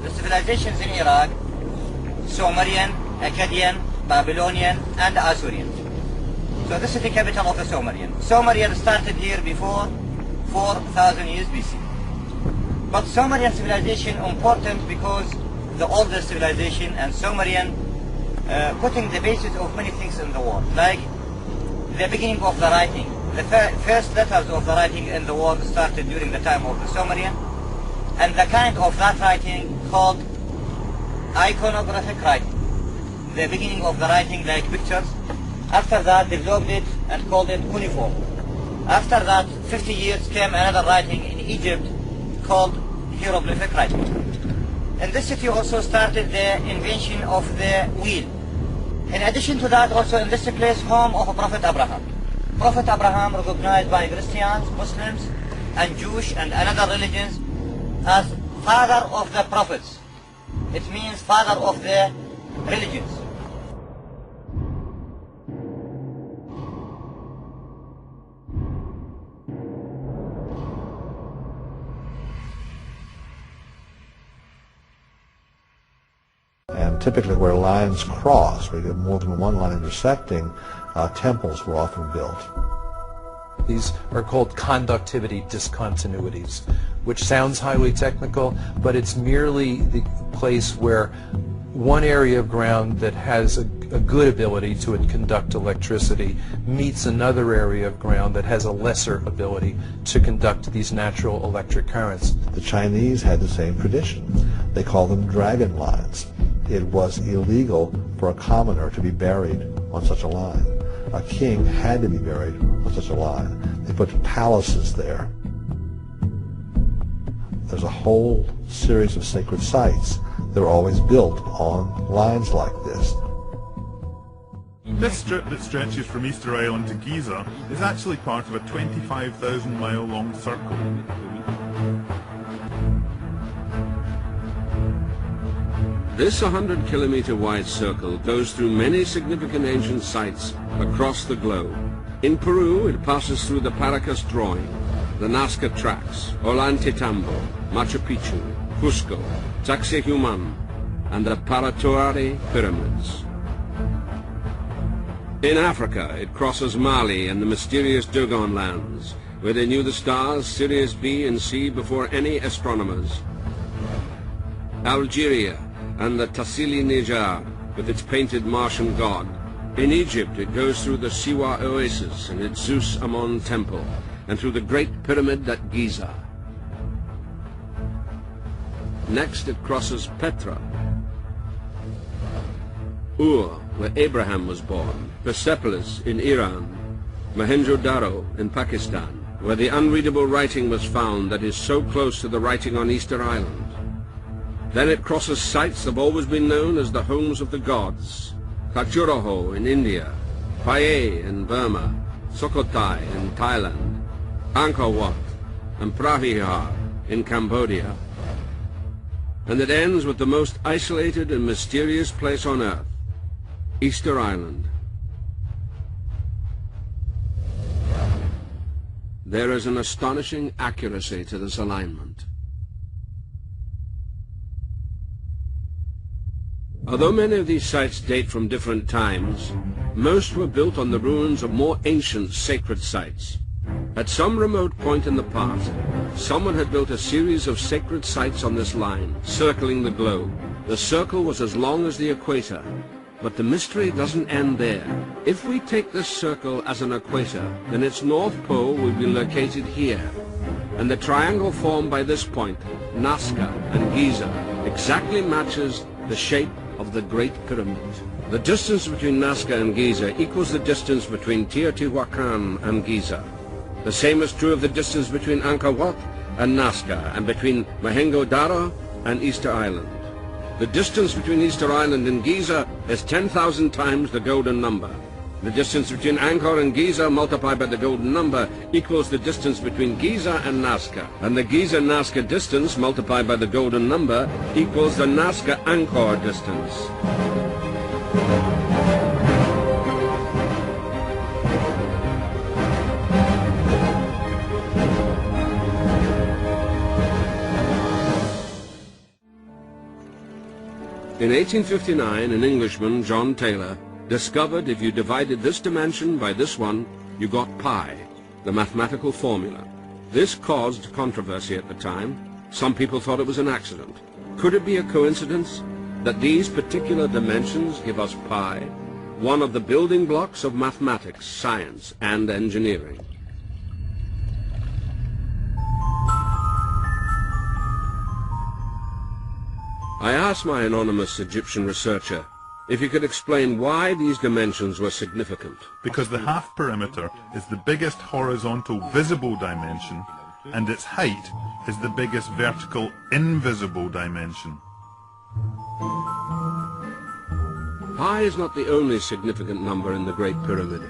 The civilizations in Iraq, Sumerian, Akkadian, Babylonian, and Assyrian. So this is the capital of the Sumerian. Sumerian started here before 4,000 years BC. But Sumerian civilization important because the oldest civilization, and Sumerian putting the basis of many things in the world, like the beginning of the writing. The first letters of the writing in the world started during the time of the Sumerian, and the kind of that writing called iconographic writing. The beginning of the writing like pictures. After that developed it and called it cuneiform. After that 50 years came another writing in Egypt called hieroglyphic writing. And this city also started the invention of the wheel. In addition to that, also in this place, home of Prophet Abraham. Prophet Abraham recognized by Christians, Muslims, and Jewish and other religions as father of the prophets. It means father of the religions. And typically where lines cross, where you have more than one line intersecting, temples were often built. These are called conductivity discontinuities, which sounds highly technical, but it's merely the place where one area of ground that has a good ability to conduct electricity meets another area of ground that has a lesser ability to conduct these natural electric currents. The Chinese had the same tradition. They called them dragon lines. It was illegal for a commoner to be buried on such a line. A king had to be buried on such a line. They put palaces there. There's a whole series of sacred sites that are always built on lines like this. This strip that stretches from Easter Island to Giza is actually part of a 25,000-mile long circle. This 100-kilometer wide circle goes through many significant ancient sites across the globe. In Peru, it passes through the Paracas Drawing, the Nazca Tracks, Ollantaytambo, Machu Picchu, Cusco, Sacsayhuaman, and the Parachoare Pyramids. In Africa, it crosses Mali and the mysterious Dogon lands, where they knew the stars Sirius B and C before any astronomers. Algeria and the Tassili Nijar, with its painted Martian god. In Egypt, it goes through the Siwa Oasis and its Zeus Ammon temple, and through the Great Pyramid at Giza. Next, it crosses Petra, Ur, where Abraham was born, Persepolis in Iran, Mohenjo-Daro in Pakistan, where the unreadable writing was found that is so close to the writing on Easter Island. Then it crosses sites that have always been known as the homes of the gods, Khajuraho in India, Phayay in Burma, Sukhothai in Thailand, Angkor Wat and Praha in Cambodia. And it ends with the most isolated and mysterious place on Earth, Easter Island. There is an astonishing accuracy to this alignment. Although many of these sites date from different times, most were built on the ruins of more ancient sacred sites. At some remote point in the past, someone had built a series of sacred sites on this line, circling the globe. The circle was as long as the equator, but the mystery doesn't end there. If we take this circle as an equator, then its north pole will be located here, and the triangle formed by this point, Nazca and Giza, exactly matches the shape of the Great Pyramid. The distance between Nazca and Giza equals the distance between Teotihuacan and Giza. The same is true of the distance between Angkor Wat and Nazca, and between Mohenjo-Daro and Easter Island. The distance between Easter Island and Giza is 10,000 times the golden number. The distance between Angkor and Giza multiplied by the golden number equals the distance between Giza and Nazca. And the Giza-Nazca distance multiplied by the golden number equals the Nazca-Angkor distance. In 1859, an Englishman, John Taylor, discovered if you divided this dimension by this one, you got pi, the mathematical formula. This caused controversy at the time. Some people thought it was an accident. Could it be a coincidence that these particular dimensions give us pi, one of the building blocks of mathematics, science, and engineering? I asked my anonymous Egyptian researcher if he could explain why these dimensions were significant. Because the half perimeter is the biggest horizontal visible dimension, and its height is the biggest vertical invisible dimension. Pi is not the only significant number in the Great Pyramid.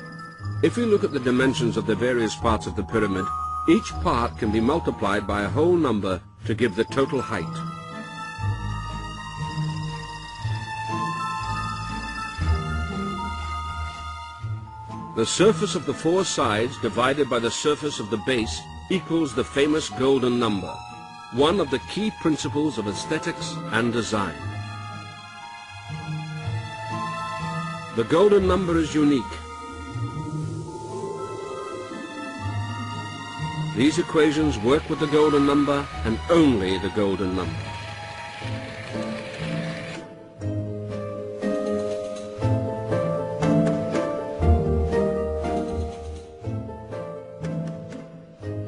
If we look at the dimensions of the various parts of the pyramid, each part can be multiplied by a whole number to give the total height. The surface of the four sides divided by the surface of the base equals the famous golden number, one of the key principles of aesthetics and design. The golden number is unique. These equations work with the golden number and only the golden number.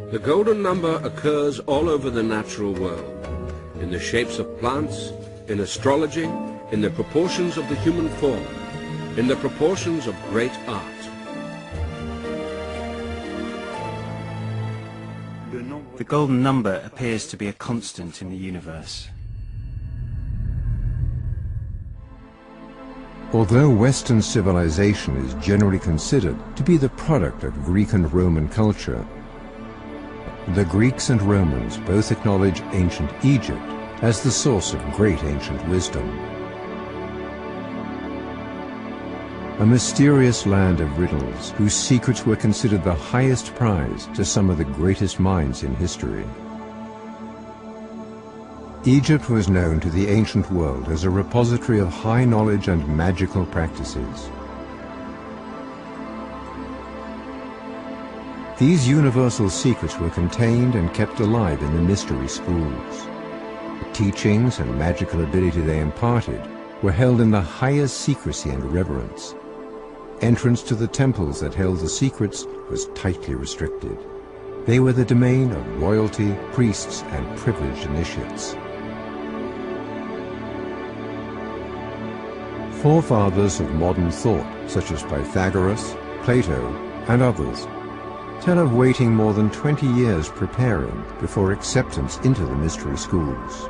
The golden number occurs all over the natural world, in the shapes of plants, in astrology, in the proportions of the human form, in the proportions of great art. The golden number appears to be a constant in the universe. Although Western civilization is generally considered to be the product of Greek and Roman culture, the Greeks and Romans both acknowledge ancient Egypt as the source of great ancient wisdom. A mysterious land of riddles whose secrets were considered the highest prize to some of the greatest minds in history. Egypt was known to the ancient world as a repository of high knowledge and magical practices. These universal secrets were contained and kept alive in the mystery schools. The teachings and magical ability they imparted were held in the highest secrecy and reverence. Entrance to the temples that held the secrets was tightly restricted. They were the domain of royalty, priests, and privileged initiates. Forefathers of modern thought, such as Pythagoras, Plato, and others, tell of waiting more than 20 years preparing before acceptance into the mystery schools.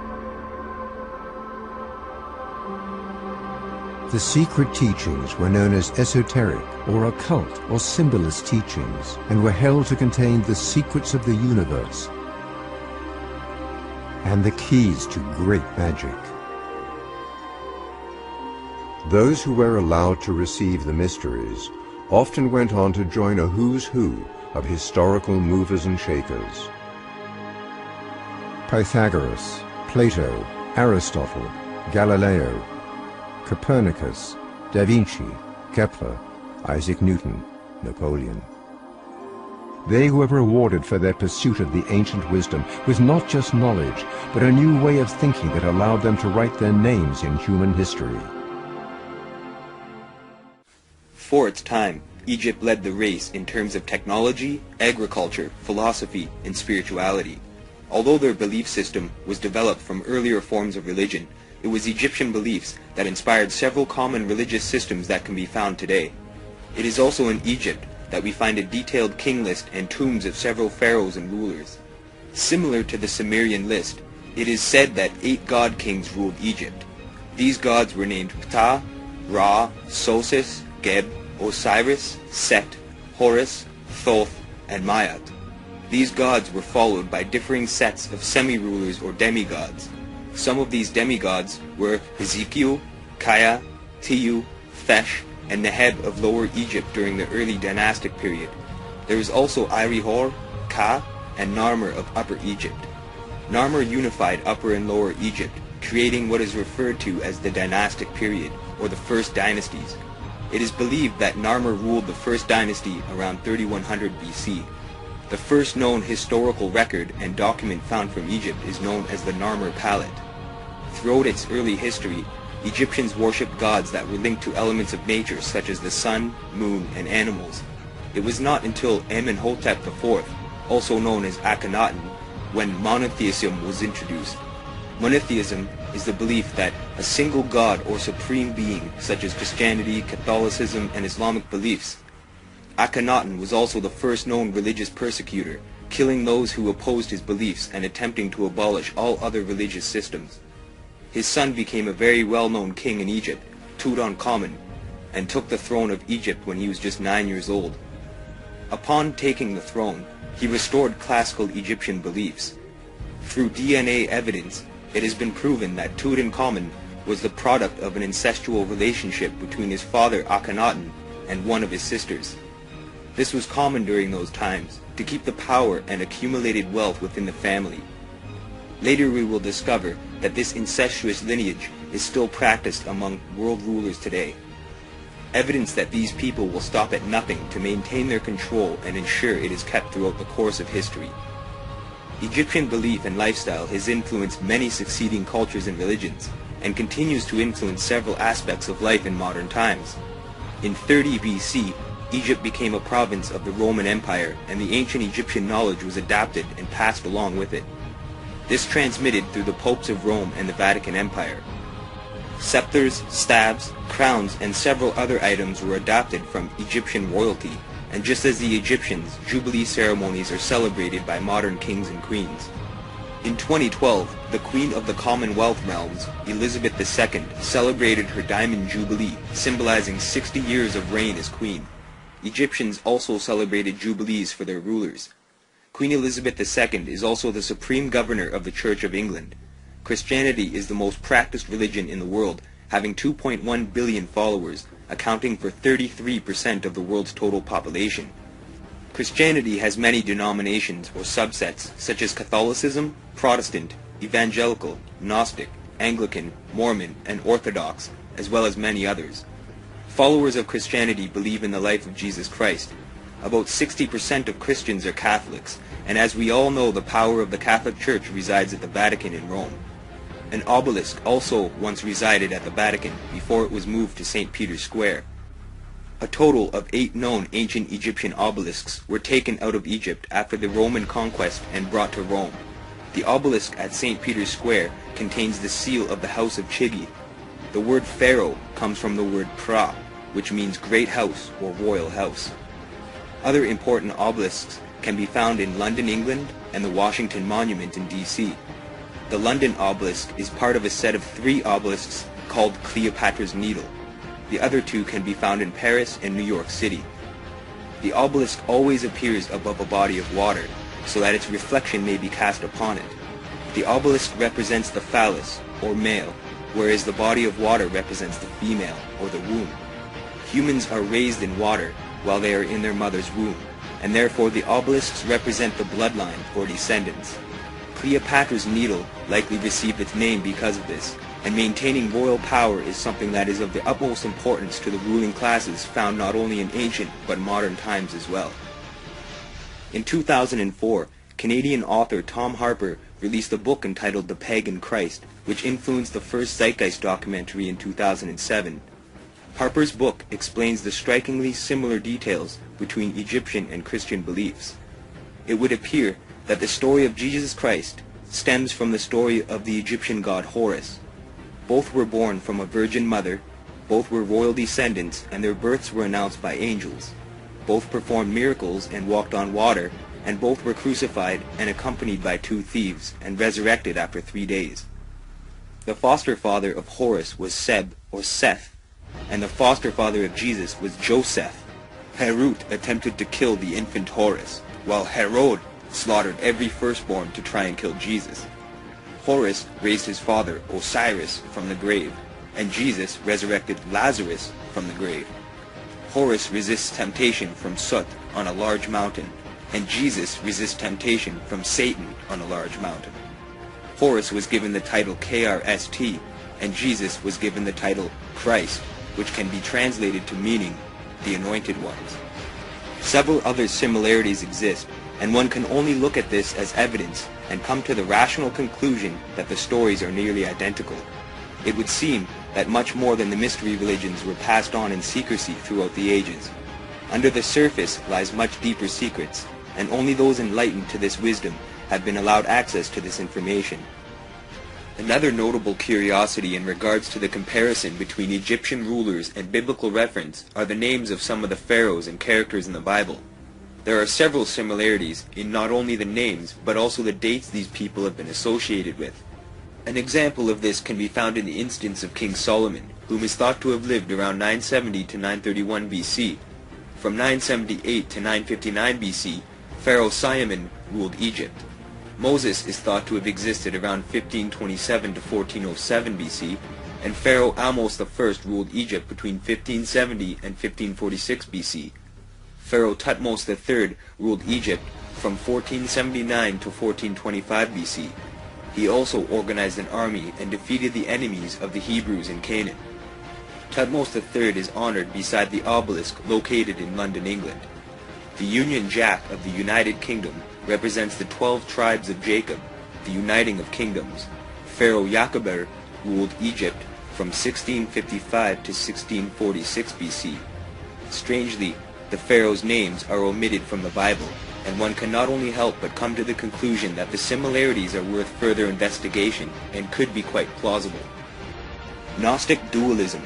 The secret teachings were known as esoteric or occult or symbolist teachings and were held to contain the secrets of the universe and the keys to great magic. Those who were allowed to receive the mysteries often went on to join a who's who of historical movers and shakers. Pythagoras, Plato, Aristotle, Galileo, Copernicus, Da Vinci, Kepler, Isaac Newton, Napoleon. They were rewarded for their pursuit of the ancient wisdom with not just knowledge, but a new way of thinking that allowed them to write their names in human history. For its time, Egypt led the race in terms of technology, agriculture, philosophy, and spirituality. Although their belief system was developed from earlier forms of religion, it was Egyptian beliefs that inspired several common religious systems that can be found today. It is also in Egypt that we find a detailed king list and tombs of several pharaohs and rulers. Similar to the Sumerian list, it is said that 8 god kings ruled Egypt. These gods were named Ptah, Ra, Sosis, Geb, Osiris, Set, Horus, Thoth, and Maat. These gods were followed by differing sets of semi-rulers or demigods. Some of these demigods were Ezekiel, Kaya, Tiyu, Fesh, and Neheb of Lower Egypt during the early dynastic period. There is also Irihor, Ka, and Narmer of Upper Egypt. Narmer unified Upper and Lower Egypt, creating what is referred to as the dynastic period, or the first dynasties. It is believed that Narmer ruled the first dynasty around 3100 BC. The first known historical record and document found from Egypt is known as the Narmer Palette. Throughout its early history, Egyptians worshipped gods that were linked to elements of nature such as the sun, moon, and animals. It was not until Amenhotep IV, also known as Akhenaten, when monotheism was introduced. Monotheism is the belief that a single god or supreme being, such as Christianity, Catholicism, and Islamic beliefs. Akhenaten was also the first known religious persecutor, killing those who opposed his beliefs and attempting to abolish all other religious systems. His son became a very well-known king in Egypt, Tutankhamun, and took the throne of Egypt when he was just 9 years old. Upon taking the throne, he restored classical Egyptian beliefs. Through DNA evidence, it has been proven that Tutankhamun was the product of an incestual relationship between his father Akhenaten and one of his sisters. This was common during those times, to keep the power and accumulated wealth within the family. Later we will discover that this incestuous lineage is still practiced among world rulers today. Evidence that these people will stop at nothing to maintain their control and ensure it is kept throughout the course of history. Egyptian belief and lifestyle has influenced many succeeding cultures and religions, and continues to influence several aspects of life in modern times. In 30 BC, Egypt became a province of the Roman Empire, and the ancient Egyptian knowledge was adapted and passed along with it. This transmitted through the popes of Rome and the Vatican Empire. Scepters, staves, crowns, and several other items were adapted from Egyptian royalty, and just as the Egyptians, Jubilee ceremonies are celebrated by modern kings and queens. In 2012, the Queen of the Commonwealth realms, Elizabeth II, celebrated her Diamond Jubilee, symbolizing 60 years of reign as queen. Egyptians also celebrated jubilees for their rulers. Queen Elizabeth II is also the supreme governor of the Church of England. Christianity is the most practiced religion in the world, having 2.1 billion followers, accounting for 33% of the world's total population. Christianity has many denominations or subsets, such as Catholicism, Protestant, Evangelical, Gnostic, Anglican, Mormon, and Orthodox, as well as many others. Followers of Christianity believe in the life of Jesus Christ. About 60% of Christians are Catholics, and as we all know, the power of the Catholic Church resides at the Vatican in Rome. An obelisk also once resided at the Vatican before it was moved to St. Peter's Square. A total of 8 known ancient Egyptian obelisks were taken out of Egypt after the Roman conquest and brought to Rome. The obelisk at St. Peter's Square contains the seal of the House of Chigi. The word pharaoh comes from the word pra, which means great house or royal house. Other important obelisks can be found in London, England, and the Washington Monument in D.C. The London obelisk is part of a set of 3 obelisks called Cleopatra's Needle. The other 2 can be found in Paris and New York City. The obelisk always appears above a body of water, so that its reflection may be cast upon it. The obelisk represents the phallus, or male, whereas the body of water represents the female, or the womb. Humans are raised in water while they are in their mother's womb, and therefore the obelisks represent the bloodline or descendants. Cleopatra's Needle likely received its name because of this, and maintaining royal power is something that is of the utmost importance to the ruling classes found not only in ancient but modern times as well. In 2004, Canadian author Tom Harper released a book entitled The Pagan Christ, which influenced the first Zeitgeist documentary in 2007. Harper's book explains the strikingly similar details between Egyptian and Christian beliefs. It would appear that the story of Jesus Christ stems from the story of the Egyptian god Horus. Both were born from a virgin mother, both were royal descendants, and their births were announced by angels. Both performed miracles and walked on water, and both were crucified and accompanied by 2 thieves, and resurrected after 3 days. The foster father of Horus was Seb, or Seth, and the foster father of Jesus was Joseph. Herod attempted to kill the infant Horus, while Herod slaughtered every firstborn to try and kill Jesus. Horus raised his father Osiris from the grave, and Jesus resurrected Lazarus from the grave. Horus resists temptation from Sut on a large mountain, and Jesus resists temptation from Satan on a large mountain. Horus was given the title KRST, and Jesus was given the title Christ, which can be translated to meaning the Anointed Ones. Several other similarities exist, and one can only look at this as evidence and come to the rational conclusion that the stories are nearly identical. It would seem that much more than the mystery religions were passed on in secrecy throughout the ages. Under the surface lies much deeper secrets, and only those enlightened to this wisdom have been allowed access to this information. Another notable curiosity in regards to the comparison between Egyptian rulers and biblical reference are the names of some of the pharaohs and characters in the Bible. There are several similarities in not only the names, but also the dates these people have been associated with. An example of this can be found in the instance of King Solomon, whom is thought to have lived around 970 to 931 BC. From 978 to 959 BC, Pharaoh Simon ruled Egypt. Moses is thought to have existed around 1527 to 1407 BC, and Pharaoh Ahmose I ruled Egypt between 1570 and 1546 BC. Pharaoh Thutmose III ruled Egypt from 1479 to 1425 BC. He also organized an army and defeated the enemies of the Hebrews in Canaan. Thutmose III is honored beside the obelisk located in London, England. The Union Jack of the United Kingdom represents the 12 tribes of Jacob, the uniting of kingdoms. Pharaoh Yaqueber ruled Egypt from 1655 to 1646 BC. Strangely, the pharaohs' names are omitted from the Bible, and one can not only help but come to the conclusion that the similarities are worth further investigation and could be quite plausible. Gnostic dualism,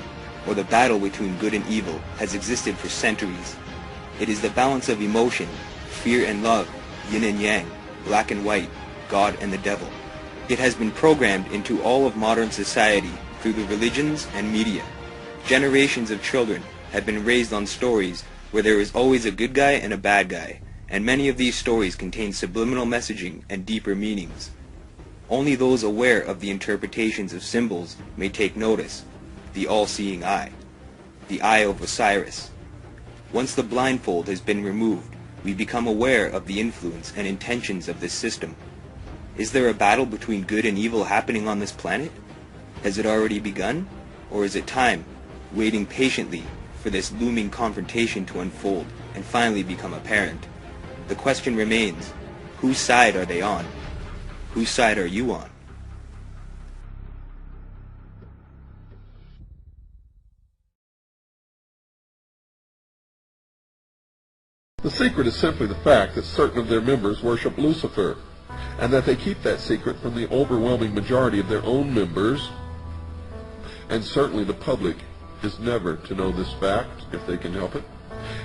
or the battle between good and evil, has existed for centuries. It is the balance of emotion, fear and love, yin and yang, black and white, God and the devil. It has been programmed into all of modern society through the religions and media. Generations of children have been raised on stories where there is always a good guy and a bad guy, and many of these stories contain subliminal messaging and deeper meanings. Only those aware of the interpretations of symbols may take notice. The all-seeing eye. The eye of Osiris. Once the blindfold has been removed, we become aware of the influence and intentions of this system. Is there a battle between good and evil happening on this planet? Has it already begun? Or is it time, waiting patiently for this looming confrontation to unfold and finally become apparent. The question remains, whose side are they on? Whose side are you on? The secret is simply the fact that certain of their members worship Lucifer, and that they keep that secret from the overwhelming majority of their own members, and certainly the public is never to know this fact if they can help it.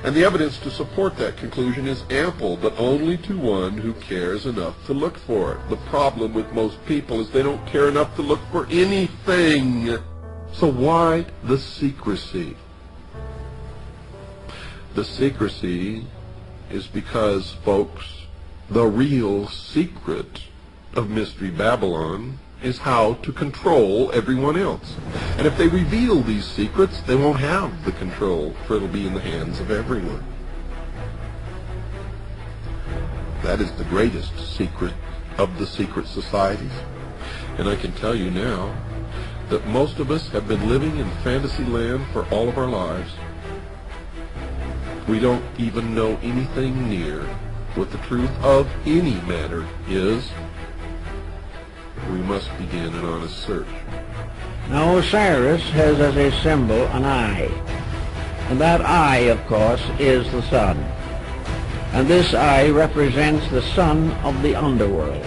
And the evidence to support that conclusion is ample, but only to one who cares enough to look for it. The problem with most people is they don't care enough to look for anything. So why the secrecy? The secrecy is because, folks, the real secret of Mystery Babylon is how to control everyone else. And if they reveal these secrets, they won't have the control, for it'll be in the hands of everyone. That is the greatest secret of the secret societies. And I can tell you now that most of us have been living in fantasy land for all of our lives. We don't even know anything near what the truth of any matter is. We must begin an honest search. Now Osiris has as a symbol an eye. And that eye, of course, is the sun. And this eye represents the son of the underworld.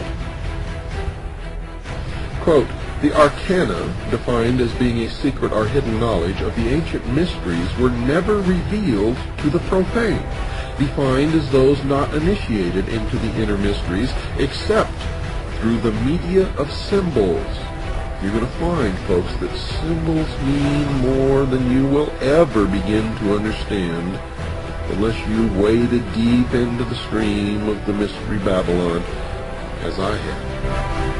Quote, the arcana, defined as being a secret or hidden knowledge of the ancient mysteries, were never revealed to the profane, defined as those not initiated into the inner mysteries, except through the media of symbols. You're going to find, folks, that symbols mean more than you will ever begin to understand unless you waded deep into the stream of the Mystery Babylon, as I have.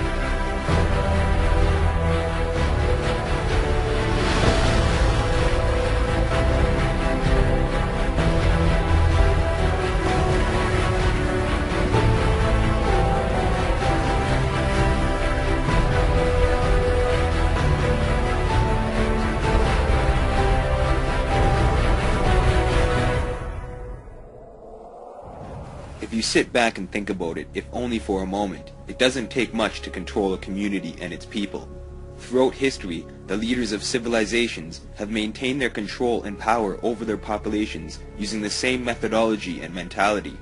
If you sit back and think about it, if only for a moment, it doesn't take much to control a community and its people. Throughout history, the leaders of civilizations have maintained their control and power over their populations using the same methodology and mentality.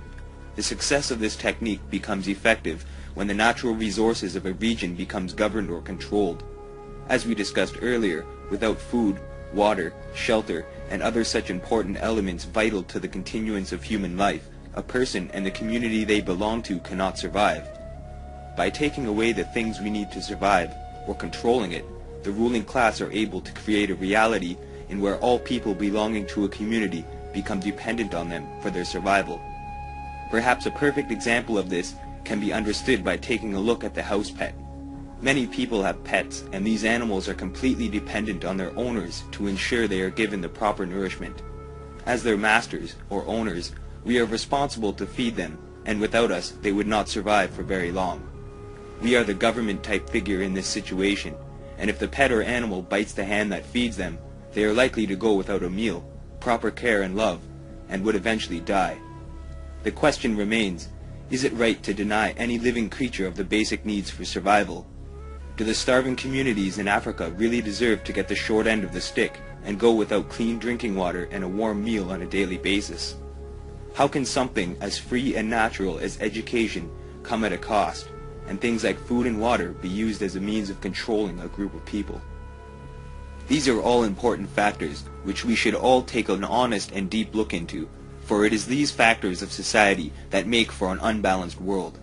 The success of this technique becomes effective when the natural resources of a region becomes governed or controlled. As we discussed earlier, without food, water, shelter, and other such important elements vital to the continuance of human life, a person and the community they belong to cannot survive. By taking away the things we need to survive, or controlling it, the ruling class are able to create a reality in where all people belonging to a community become dependent on them for their survival. Perhaps a perfect example of this can be understood by taking a look at the house pet. Many people have pets, and these animals are completely dependent on their owners to ensure they are given the proper nourishment. As their masters, or owners, we are responsible to feed them, and without us, they would not survive for very long. We are the government-type figure in this situation, and if the pet or animal bites the hand that feeds them, they are likely to go without a meal, proper care and love, and would eventually die. The question remains, is it right to deny any living creature of the basic needs for survival? Do the starving communities in Africa really deserve to get the short end of the stick and go without clean drinking water and a warm meal on a daily basis? How can something as free and natural as education come at a cost, and things like food and water be used as a means of controlling a group of people? These are all important factors which we should all take an honest and deep look into, for it is these factors of society that make for an unbalanced world.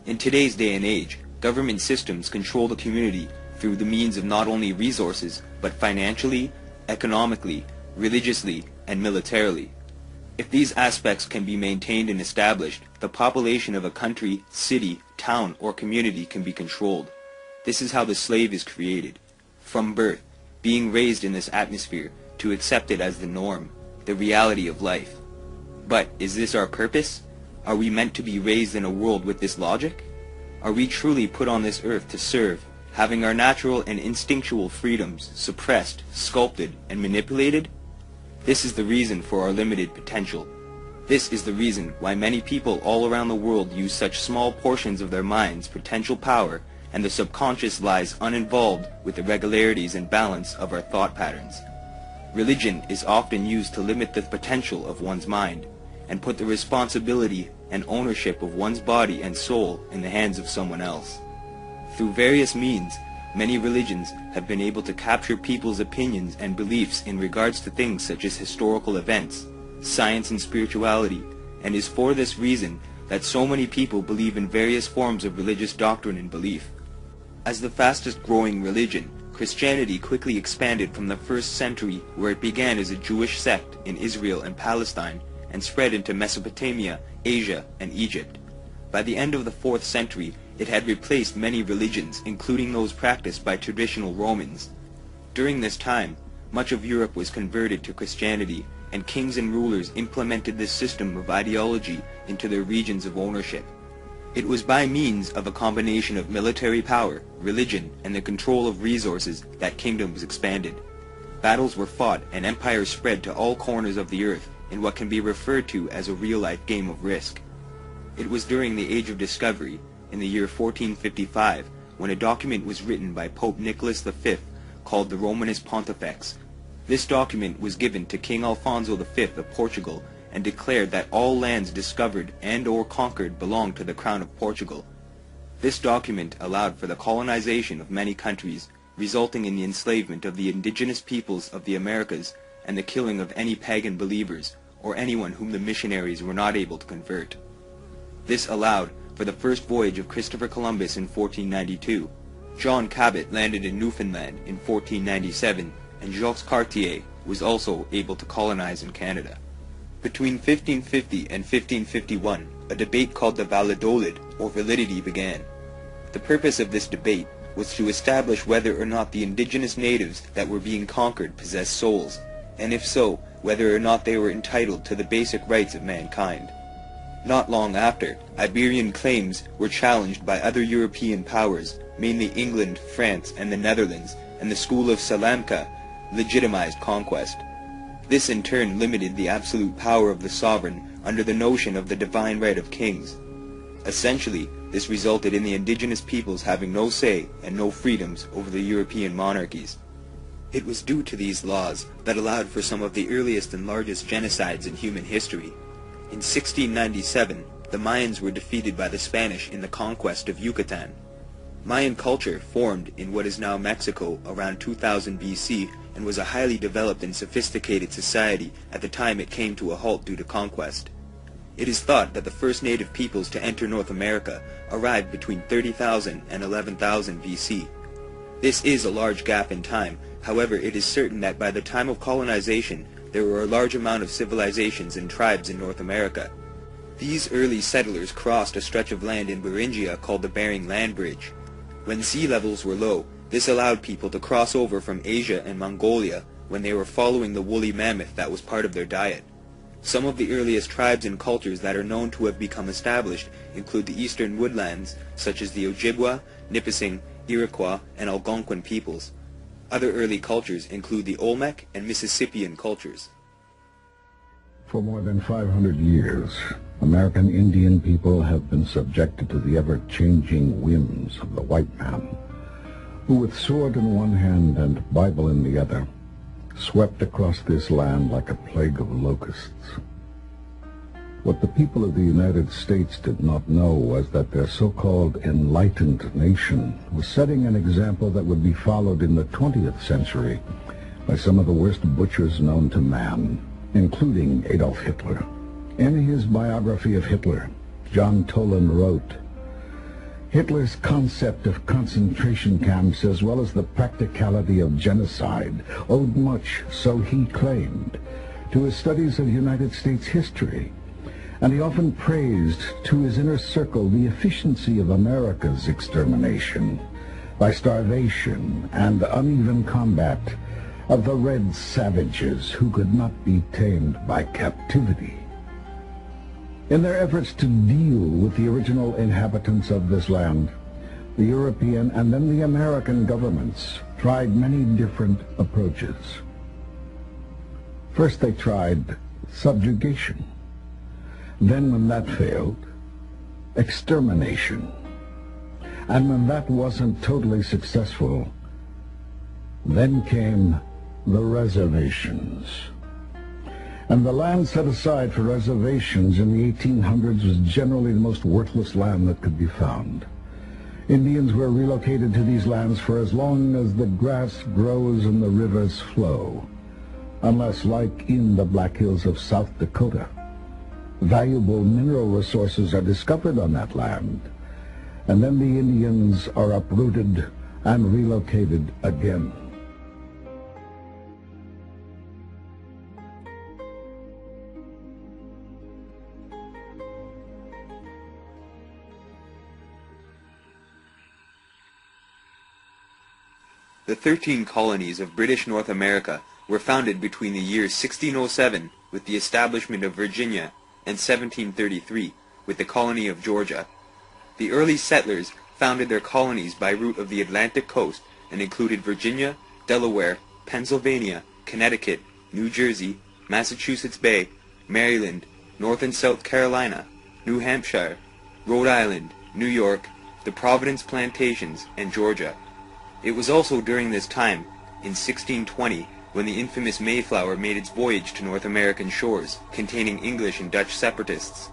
In today's day and age, government systems control the community through the means of not only resources, but financially, economically, religiously, and militarily. If these aspects can be maintained and established, the population of a country, city, town, or community can be controlled. This is how the slave is created. From birth, being raised in this atmosphere to accept it as the norm, the reality of life. But is this our purpose? Are we meant to be raised in a world with this logic? Are we truly put on this earth to serve, having our natural and instinctual freedoms suppressed, sculpted, and manipulated? This is the reason for our limited potential. This is the reason why many people all around the world use such small portions of their mind's potential power, and the subconscious lies uninvolved with the regularities and balance of our thought patterns. Religion is often used to limit the potential of one's mind, and put the responsibility and ownership of one's body and soul in the hands of someone else. Through various means, many religions have been able to capture people's opinions and beliefs in regards to things such as historical events, science and spirituality, and is for this reason that so many people believe in various forms of religious doctrine and belief. As the fastest growing religion, Christianity quickly expanded from the 1st century, where it began as a Jewish sect in Israel and Palestine, and spread into Mesopotamia, Asia, and Egypt. By the end of the 4th century, it had replaced many religions, including those practiced by traditional Romans. During this time, much of Europe was converted to Christianity, and kings and rulers implemented this system of ideology into their regions of ownership. It was by means of a combination of military power, religion, and the control of resources that kingdoms expanded. Battles were fought and empires spread to all corners of the earth in what can be referred to as a real-life game of risk. It was during the Age of Discovery, in the year 1455, when a document was written by Pope Nicholas V called the Romanus Pontifex. This document was given to King Alfonso V of Portugal and declared that all lands discovered and or conquered belonged to the Crown of Portugal. This document allowed for the colonization of many countries, resulting in the enslavement of the indigenous peoples of the Americas and the killing of any pagan believers or anyone whom the missionaries were not able to convert. This allowed for the first voyage of Christopher Columbus in 1492. John Cabot landed in Newfoundland in 1497, and Jacques Cartier was also able to colonize in Canada. Between 1550 and 1551, a debate called the Valladolid, or validity, began. The purpose of this debate was to establish whether or not the indigenous natives that were being conquered possessed souls, and if so, whether or not they were entitled to the basic rights of mankind. Not long after, Iberian claims were challenged by other European powers, mainly England, France, and the Netherlands, and the school of Salamanca legitimized conquest. This in turn limited the absolute power of the sovereign under the notion of the divine right of kings. Essentially, this resulted in the indigenous peoples having no say and no freedoms over the European monarchies. It was due to these laws that allowed for some of the earliest and largest genocides in human history. In 1697, the Mayans were defeated by the Spanish in the conquest of Yucatan. Mayan culture formed in what is now Mexico around 2000 BC and was a highly developed and sophisticated society at the time it came to a halt due to conquest. It is thought that the first native peoples to enter North America arrived between 30,000 and 11,000 BC. This is a large gap in time, however it is certain that by the time of colonization there were a large amount of civilizations and tribes in North America. These early settlers crossed a stretch of land in Beringia called the Bering Land Bridge. When sea levels were low, this allowed people to cross over from Asia and Mongolia when they were following the woolly mammoth that was part of their diet. Some of the earliest tribes and cultures that are known to have become established include the eastern woodlands, such as the Ojibwa, Nipissing, Iroquois, and Algonquin peoples. Other early cultures include the Olmec and Mississippian cultures. For more than 500 years, American Indian people have been subjected to the ever-changing whims of the white man, who with sword in one hand and Bible in the other, swept across this land like a plague of locusts. What the people of the United States did not know was that their so-called enlightened nation was setting an example that would be followed in the 20th century by some of the worst butchers known to man, including Adolf Hitler. In his biography of Hitler, John Toland wrote, Hitler's concept of concentration camps as well as the practicality of genocide owed much, so he claimed, to his studies of United States history, and he often praised to his inner circle the efficiency of America's extermination by starvation and uneven combat of the red savages who could not be tamed by captivity. In their efforts to deal with the original inhabitants of this land, the European and then the American governments tried many different approaches. First they tried subjugation. Then when that failed, extermination. And when that wasn't totally successful, then came the reservations. And the land set aside for reservations in the 1800s was generally the most worthless land that could be found. Indians were relocated to these lands for as long as the grass grows and the rivers flow, unless, like in the Black Hills of South Dakota, valuable mineral resources are discovered on that land, and then the Indians are uprooted and relocated again. The 13 colonies of British North America were founded between the years 1607 with the establishment of Virginia and 1733 with the colony of Georgia. The early settlers founded their colonies by route of the Atlantic coast and included Virginia, Delaware, Pennsylvania, Connecticut, New Jersey, Massachusetts Bay, Maryland, North and South Carolina, New Hampshire, Rhode Island, New York, the Providence Plantations, and Georgia. It was also during this time, in 1620, when the infamous Mayflower made its voyage to North American shores, containing English and Dutch separatists.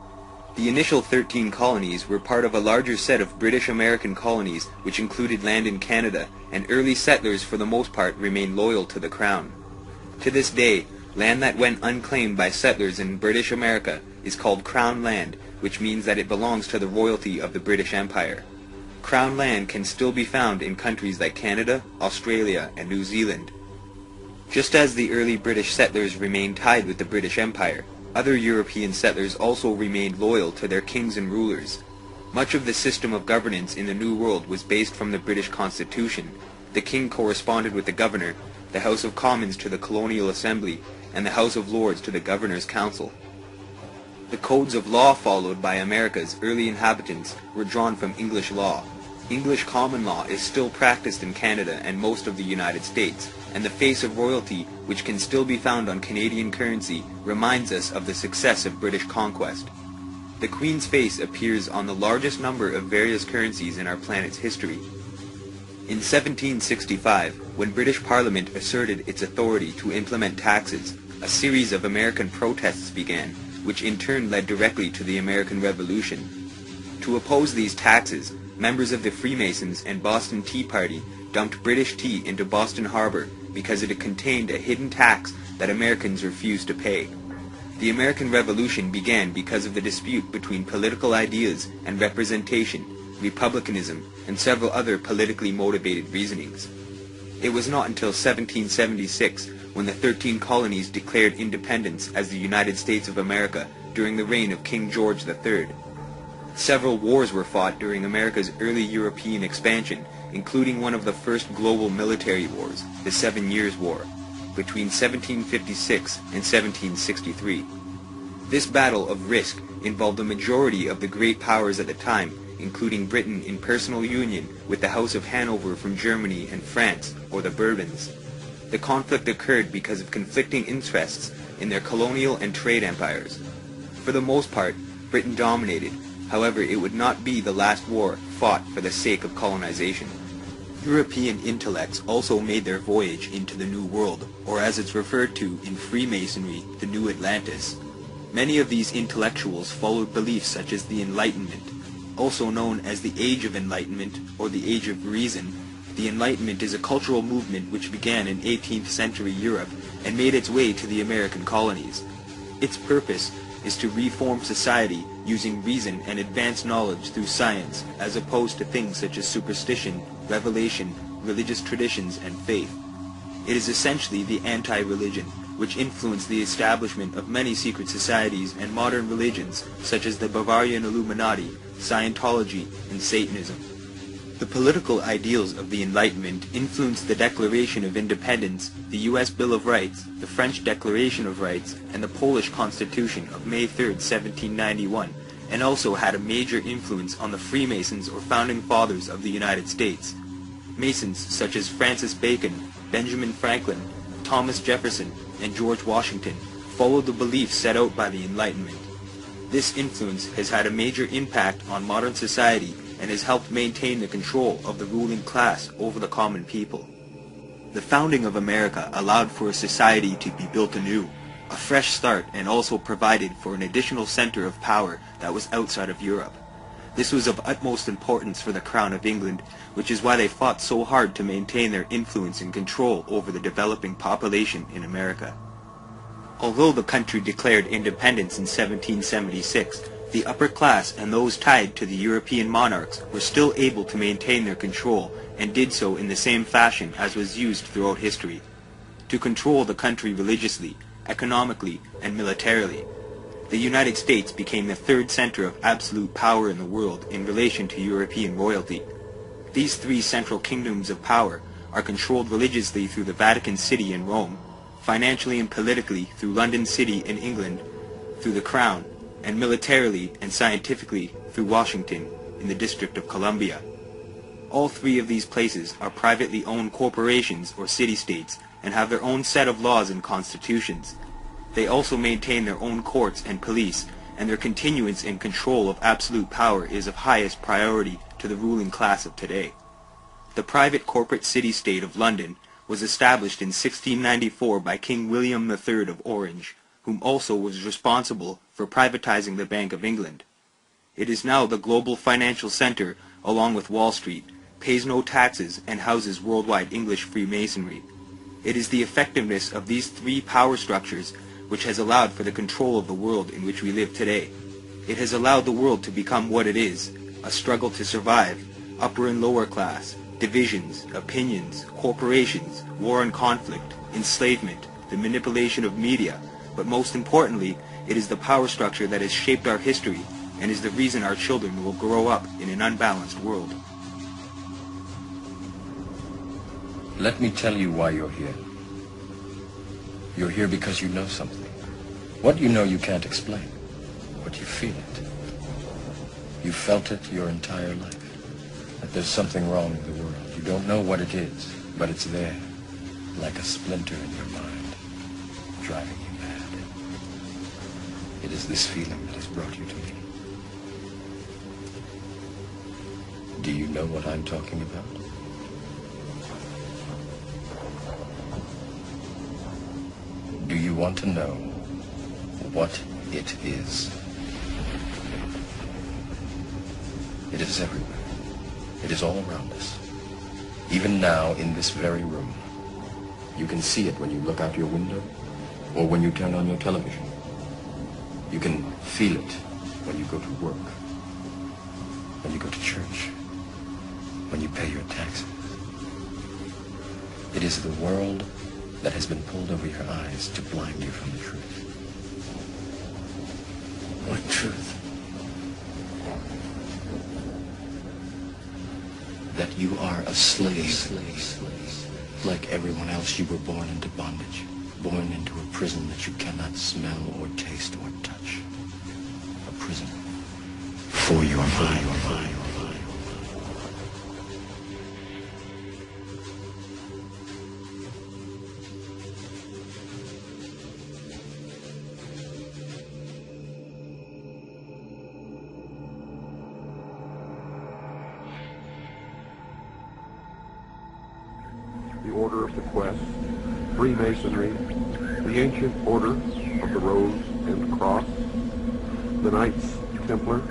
The initial 13 colonies were part of a larger set of British American colonies which included land in Canada, and early settlers for the most part remained loyal to the Crown. To this day, land that went unclaimed by settlers in British America is called Crown land, which means that it belongs to the royalty of the British Empire. Crown land can still be found in countries like Canada, Australia, and New Zealand. Just as the early British settlers remained tied with the British Empire, other European settlers also remained loyal to their kings and rulers. Much of the system of governance in the New World was based from the British Constitution. The king corresponded with the governor, the House of Commons to the Colonial Assembly, and the House of Lords to the Governor's Council. The codes of law followed by America's early inhabitants were drawn from English law. English common law is still practiced in Canada and most of the United States, and the face of royalty, which can still be found on Canadian currency, reminds us of the success of British conquest. The Queen's face appears on the largest number of various currencies in our planet's history. In 1765, when British Parliament asserted its authority to implement taxes, a series of American protests began, which in turn led directly to the American Revolution. To oppose these taxes, members of the Freemasons and Boston Tea Party dumped British tea into Boston Harbor because it contained a hidden tax that Americans refused to pay. The American Revolution began because of the dispute between political ideas and representation, republicanism, and several other politically motivated reasonings. It was not until 1776 when the 13 colonies declared independence as the United States of America during the reign of King George III. Several wars were fought during America's early European expansion, including one of the first global military wars, the 7 Years' War, between 1756 and 1763. This battle of risk involved the majority of the great powers at the time, including Britain in personal union with the House of Hanover from Germany and France, or the Bourbons. The conflict occurred because of conflicting interests in their colonial and trade empires. For the most part, Britain dominated. However, it would not be the last war fought for the sake of colonization. European intellects also made their voyage into the New World, or as it's referred to in Freemasonry, the New Atlantis. Many of these intellectuals followed beliefs such as the Enlightenment, also known as the Age of Enlightenment or the Age of Reason. The Enlightenment is a cultural movement which began in 18th century Europe and made its way to the American colonies. Its purpose is to reform society using reason and advanced knowledge through science, as opposed to things such as superstition, revelation, religious traditions, and faith. It is essentially the anti-religion, which influenced the establishment of many secret societies and modern religions, such as the Bavarian Illuminati, Scientology, and Satanism. The political ideals of the Enlightenment influenced the Declaration of Independence, the U.S. Bill of Rights, the French Declaration of Rights, and the Polish Constitution of May 3, 1791, and also had a major influence on the Freemasons or Founding Fathers of the United States. Masons such as Francis Bacon, Benjamin Franklin, Thomas Jefferson, and George Washington followed the beliefs set out by the Enlightenment. This influence has had a major impact on modern society and has helped maintain the control of the ruling class over the common people. The founding of America allowed for a society to be built anew, a fresh start, and also provided for an additional center of power that was outside of Europe. This was of utmost importance for the Crown of England, which is why they fought so hard to maintain their influence and control over the developing population in America. Although the country declared independence in 1776, the upper class and those tied to the European monarchs were still able to maintain their control and did so in the same fashion as was used throughout history, to control the country religiously, economically, and militarily. The United States became the third center of absolute power in the world in relation to European royalty. These three central kingdoms of power are controlled religiously through the Vatican City in Rome, financially and politically through London City in England, through the Crown, and militarily and scientifically through Washington in the District of Columbia. All three of these places are privately owned corporations or city-states and have their own set of laws and constitutions. They also maintain their own courts and police, and their continuance and control of absolute power is of highest priority to the ruling class of today. The private corporate city-state of London was established in 1694 by King William III of Orange, whom also was responsible for privatizing the Bank of England. It is now the global financial center, along with Wall Street, pays no taxes, and houses worldwide English Freemasonry. It is the effectiveness of these three power structures which has allowed for the control of the world in which we live today. It has allowed the world to become what it is, a struggle to survive, upper and lower class, divisions, opinions, corporations, war and conflict, enslavement, the manipulation of media, but most importantly, it is the power structure that has shaped our history and is the reason our children will grow up in an unbalanced world. Let me tell you why you're here. You're here because you know something. What you know you can't explain, but you feel it. You felt it your entire life, that there's something wrong in the world. You don't know what it is, but it's there, like a splinter in your mind, driving you mad. It is this feeling that has brought you to me. Do you know what I'm talking about? Do you want to know what it is? It is everywhere. It is all around us. Even now, in this very room. You can see it when you look out your window or when you turn on your television. You can feel it when you go to work, when you go to church, when you pay your taxes. It is the world that has been pulled over your eyes to blind you from the truth. What truth? That you are a slave. Like everyone else, you were born into bondage, born into a prison that you cannot smell or taste or touch. A prison for your mind. The Order of the Quest, Freemasonry, the Ancient Order of the Rose and Cross, the Knights Templar,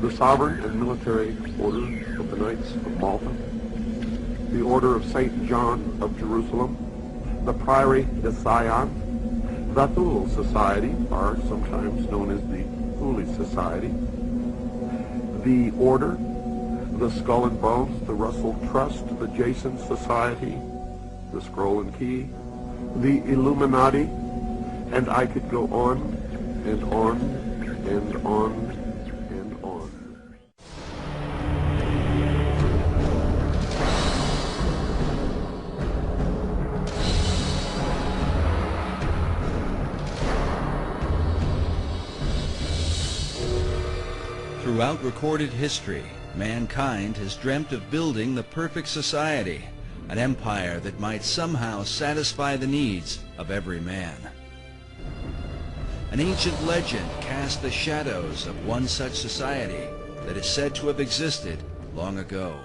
the Sovereign and Military Order of the Knights of Malta, the Order of St. John of Jerusalem, the Priory de Sion, the Thule Society, or sometimes known as the Thule Society, the Order, the Skull and Bones, the Russell Trust, the Jason Society, the Scroll and Key, the Illuminati, and I could go on and on and on and on. Throughout recorded history, mankind has dreamt of building the perfect society, an empire that might somehow satisfy the needs of every man. An ancient legend cast the shadows of one such society that is said to have existed long ago.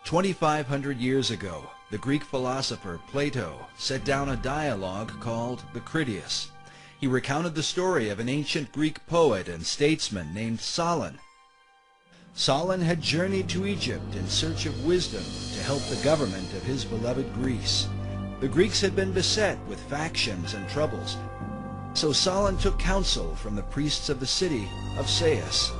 2,500 years ago, the Greek philosopher Plato set down a dialogue called the Critias. He recounted the story of an ancient Greek poet and statesman named Solon. Solon had journeyed to Egypt in search of wisdom to help the government of his beloved Greece. The Greeks had been beset with factions and troubles, so Solon took counsel from the priests of the city of Sais.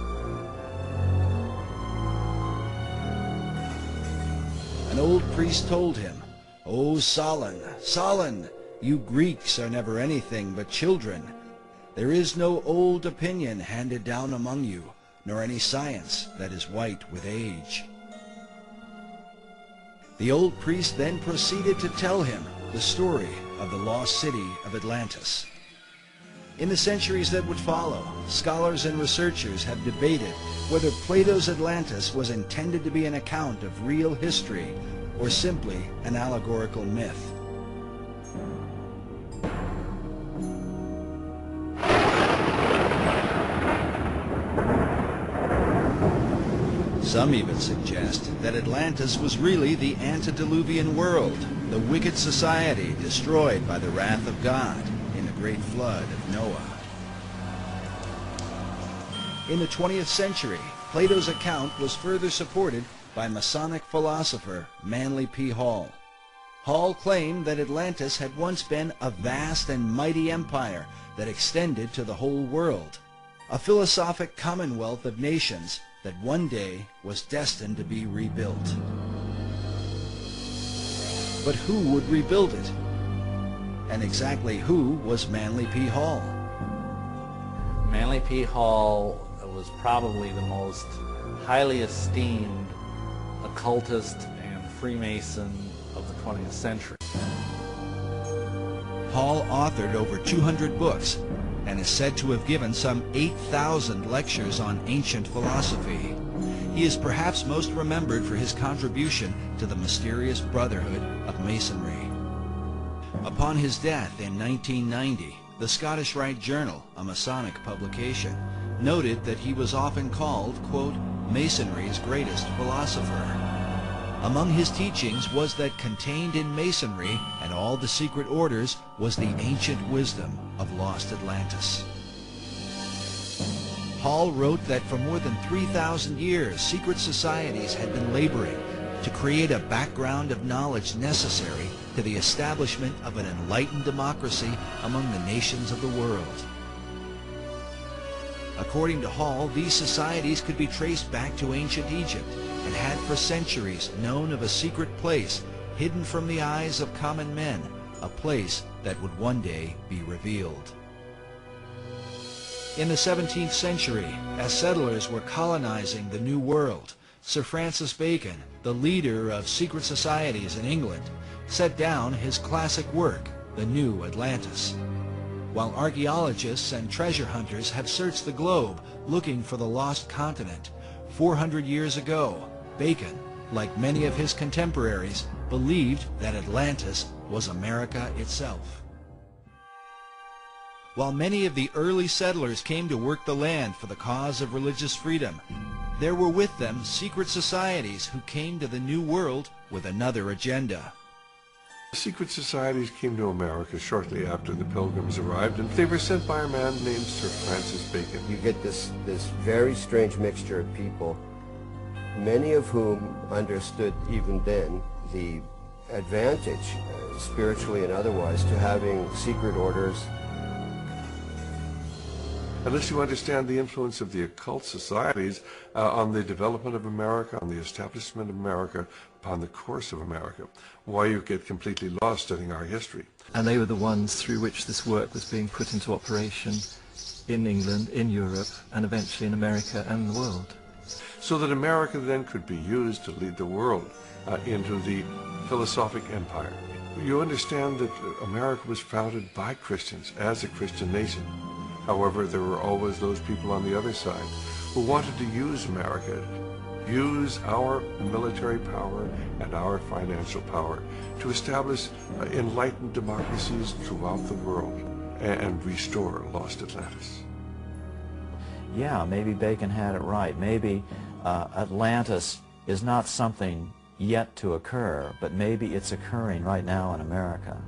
An old priest told him, "O Solon, Solon, you Greeks are never anything but children. There is no old opinion handed down among you, nor any science that is white with age." The old priest then proceeded to tell him the story of the lost city of Atlantis. In the centuries that would follow, scholars and researchers have debated whether Plato's Atlantis was intended to be an account of real history or simply an allegorical myth. Some even suggest that Atlantis was really the antediluvian world, the wicked society destroyed by the wrath of God in the great flood of Noah. In the 20th century, Plato's account was further supported by Masonic philosopher Manly P. Hall. Hall claimed that Atlantis had once been a vast and mighty empire that extended to the whole world, a philosophic commonwealth of nations that one day was destined to be rebuilt. But who would rebuild it? And exactly who was Manly P. Hall? Manly P. Hall was probably the most highly esteemed occultist and Freemason of the 20th century. Hall authored over 200 books and is said to have given some 8,000 lectures on ancient philosophy. He is perhaps most remembered for his contribution to the mysterious Brotherhood of Masonry. Upon his death in 1990, the Scottish Rite Journal, a Masonic publication, noted that he was often called, quote, Masonry's greatest philosopher. Among his teachings was that contained in Masonry and all the secret orders was the ancient wisdom of lost Atlantis. Hall wrote that for more than 3,000 years, secret societies had been laboring to create a background of knowledge necessary to the establishment of an enlightened democracy among the nations of the world. According to Hall, these societies could be traced back to ancient Egypt and had for centuries known of a secret place hidden from the eyes of common men, a place that would one day be revealed. In the 17th century, as settlers were colonizing the New World, Sir Francis Bacon, the leader of secret societies in England, set down his classic work, The New Atlantis. While archaeologists and treasure hunters have searched the globe looking for the lost continent, 400 years ago, Bacon, like many of his contemporaries, believed that Atlantis was America itself. While many of the early settlers came to work the land for the cause of religious freedom, there were with them secret societies who came to the New World with another agenda. Secret societies came to America shortly after the Pilgrims arrived, and they were sent by a man named Sir Francis Bacon. You get this very strange mixture of people, many of whom understood even then the advantage, spiritually and otherwise, to having secret orders. Unless you understand the influence of the occult societies on the development of America, on the establishment of America, upon the course of America, why you get completely lost studying our history. And they were the ones through which this work was being put into operation in England, in Europe, and eventually in America and the world. So that America then could be used to lead the world into the philosophic empire. You understand that America was founded by Christians as a Christian nation. However, there were always those people on the other side who wanted to use America use our military power and our financial power to establish enlightened democracies throughout the world and restore lost Atlantis. Yeah, maybe Bacon had it right. Maybe Atlantis is not something yet to occur, but maybe it's occurring right now in America.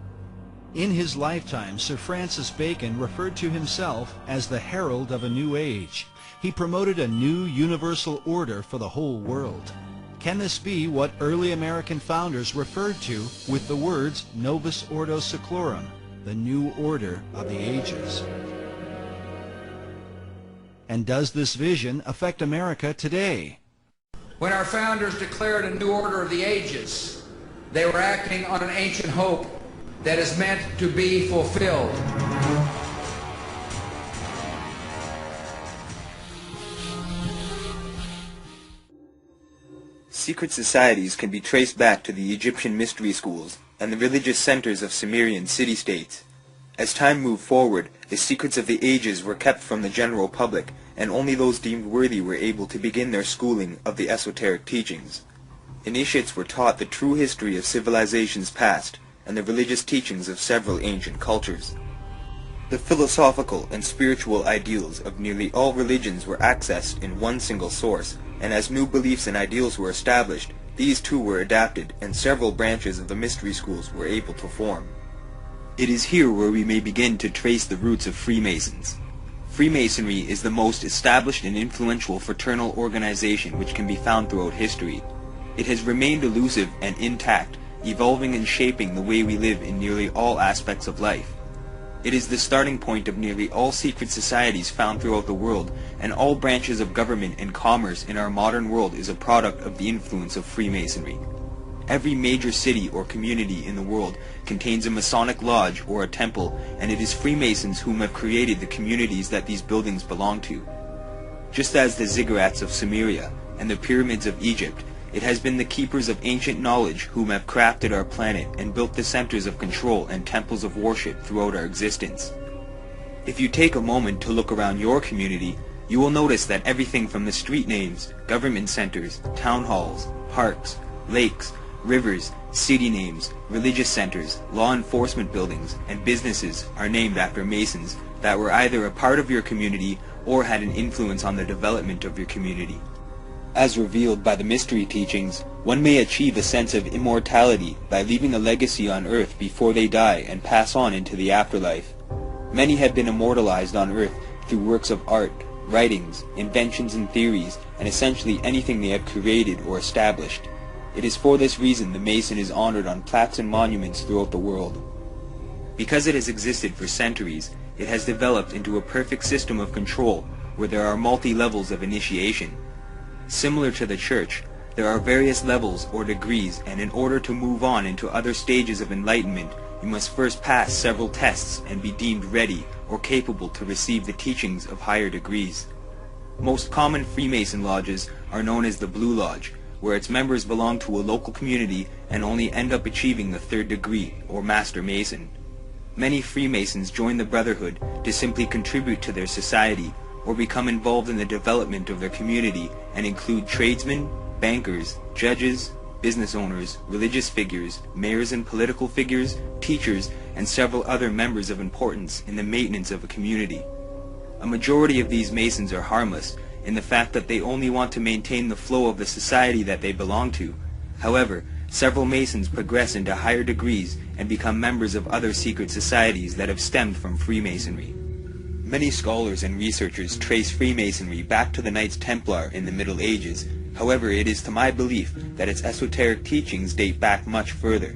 In his lifetime, Sir Francis Bacon referred to himself as the herald of a new age. He promoted a new universal order for the whole world. Can this be what early American founders referred to with the words Novus Ordo Seclorum, the new order of the ages? And does this vision affect America today? When our founders declared a new order of the ages, they were acting on an ancient hope that is meant to be fulfilled. Secret societies can be traced back to the Egyptian mystery schools and the religious centers of Sumerian city-states. As time moved forward, the secrets of the ages were kept from the general public, and only those deemed worthy were able to begin their schooling of the esoteric teachings. Initiates were taught the true history of civilizations past and the religious teachings of several ancient cultures. The philosophical and spiritual ideals of nearly all religions were accessed in one single source, and as new beliefs and ideals were established, these too were adapted, and several branches of the mystery schools were able to form. It is here where we may begin to trace the roots of Freemasons. Freemasonry is the most established and influential fraternal organization which can be found throughout history. It has remained elusive and intact, evolving and shaping the way we live in nearly all aspects of life. It is the starting point of nearly all secret societies found throughout the world, and all branches of government and commerce in our modern world is a product of the influence of Freemasonry. Every major city or community in the world contains a Masonic lodge or a temple, and it is Freemasons whom have created the communities that these buildings belong to. Just as the ziggurats of Sumeria and the pyramids of Egypt, it has been the keepers of ancient knowledge whom have crafted our planet and built the centers of control and temples of worship throughout our existence. If you take a moment to look around your community, you will notice that everything from the street names, government centers, town halls, parks, lakes, rivers, city names, religious centers, law enforcement buildings, and businesses are named after Masons that were either a part of your community or had an influence on the development of your community. As revealed by the mystery teachings, one may achieve a sense of immortality by leaving a legacy on Earth before they die and pass on into the afterlife. Many have been immortalized on Earth through works of art, writings, inventions and theories, and essentially anything they have created or established. It is for this reason the Mason is honored on plaques and monuments throughout the world. Because it has existed for centuries, it has developed into a perfect system of control where there are multi-levels of initiation. Similar to the Church, there are various levels or degrees, and in order to move on into other stages of enlightenment, you must first pass several tests and be deemed ready or capable to receive the teachings of higher degrees. Most common Freemason lodges are known as the Blue Lodge, where its members belong to a local community and only end up achieving the 3rd degree, or Master Mason. Many Freemasons join the Brotherhood to simply contribute to their society, or become involved in the development of their community, and include tradesmen, bankers, judges, business owners, religious figures, mayors and political figures, teachers, and several other members of importance in the maintenance of a community. A majority of these Masons are harmless, in the fact that they only want to maintain the flow of the society that they belong to. However, several Masons progress into higher degrees and become members of other secret societies that have stemmed from Freemasonry. Many scholars and researchers trace Freemasonry back to the Knights Templar in the Middle Ages. However, it is to my belief that its esoteric teachings date back much further.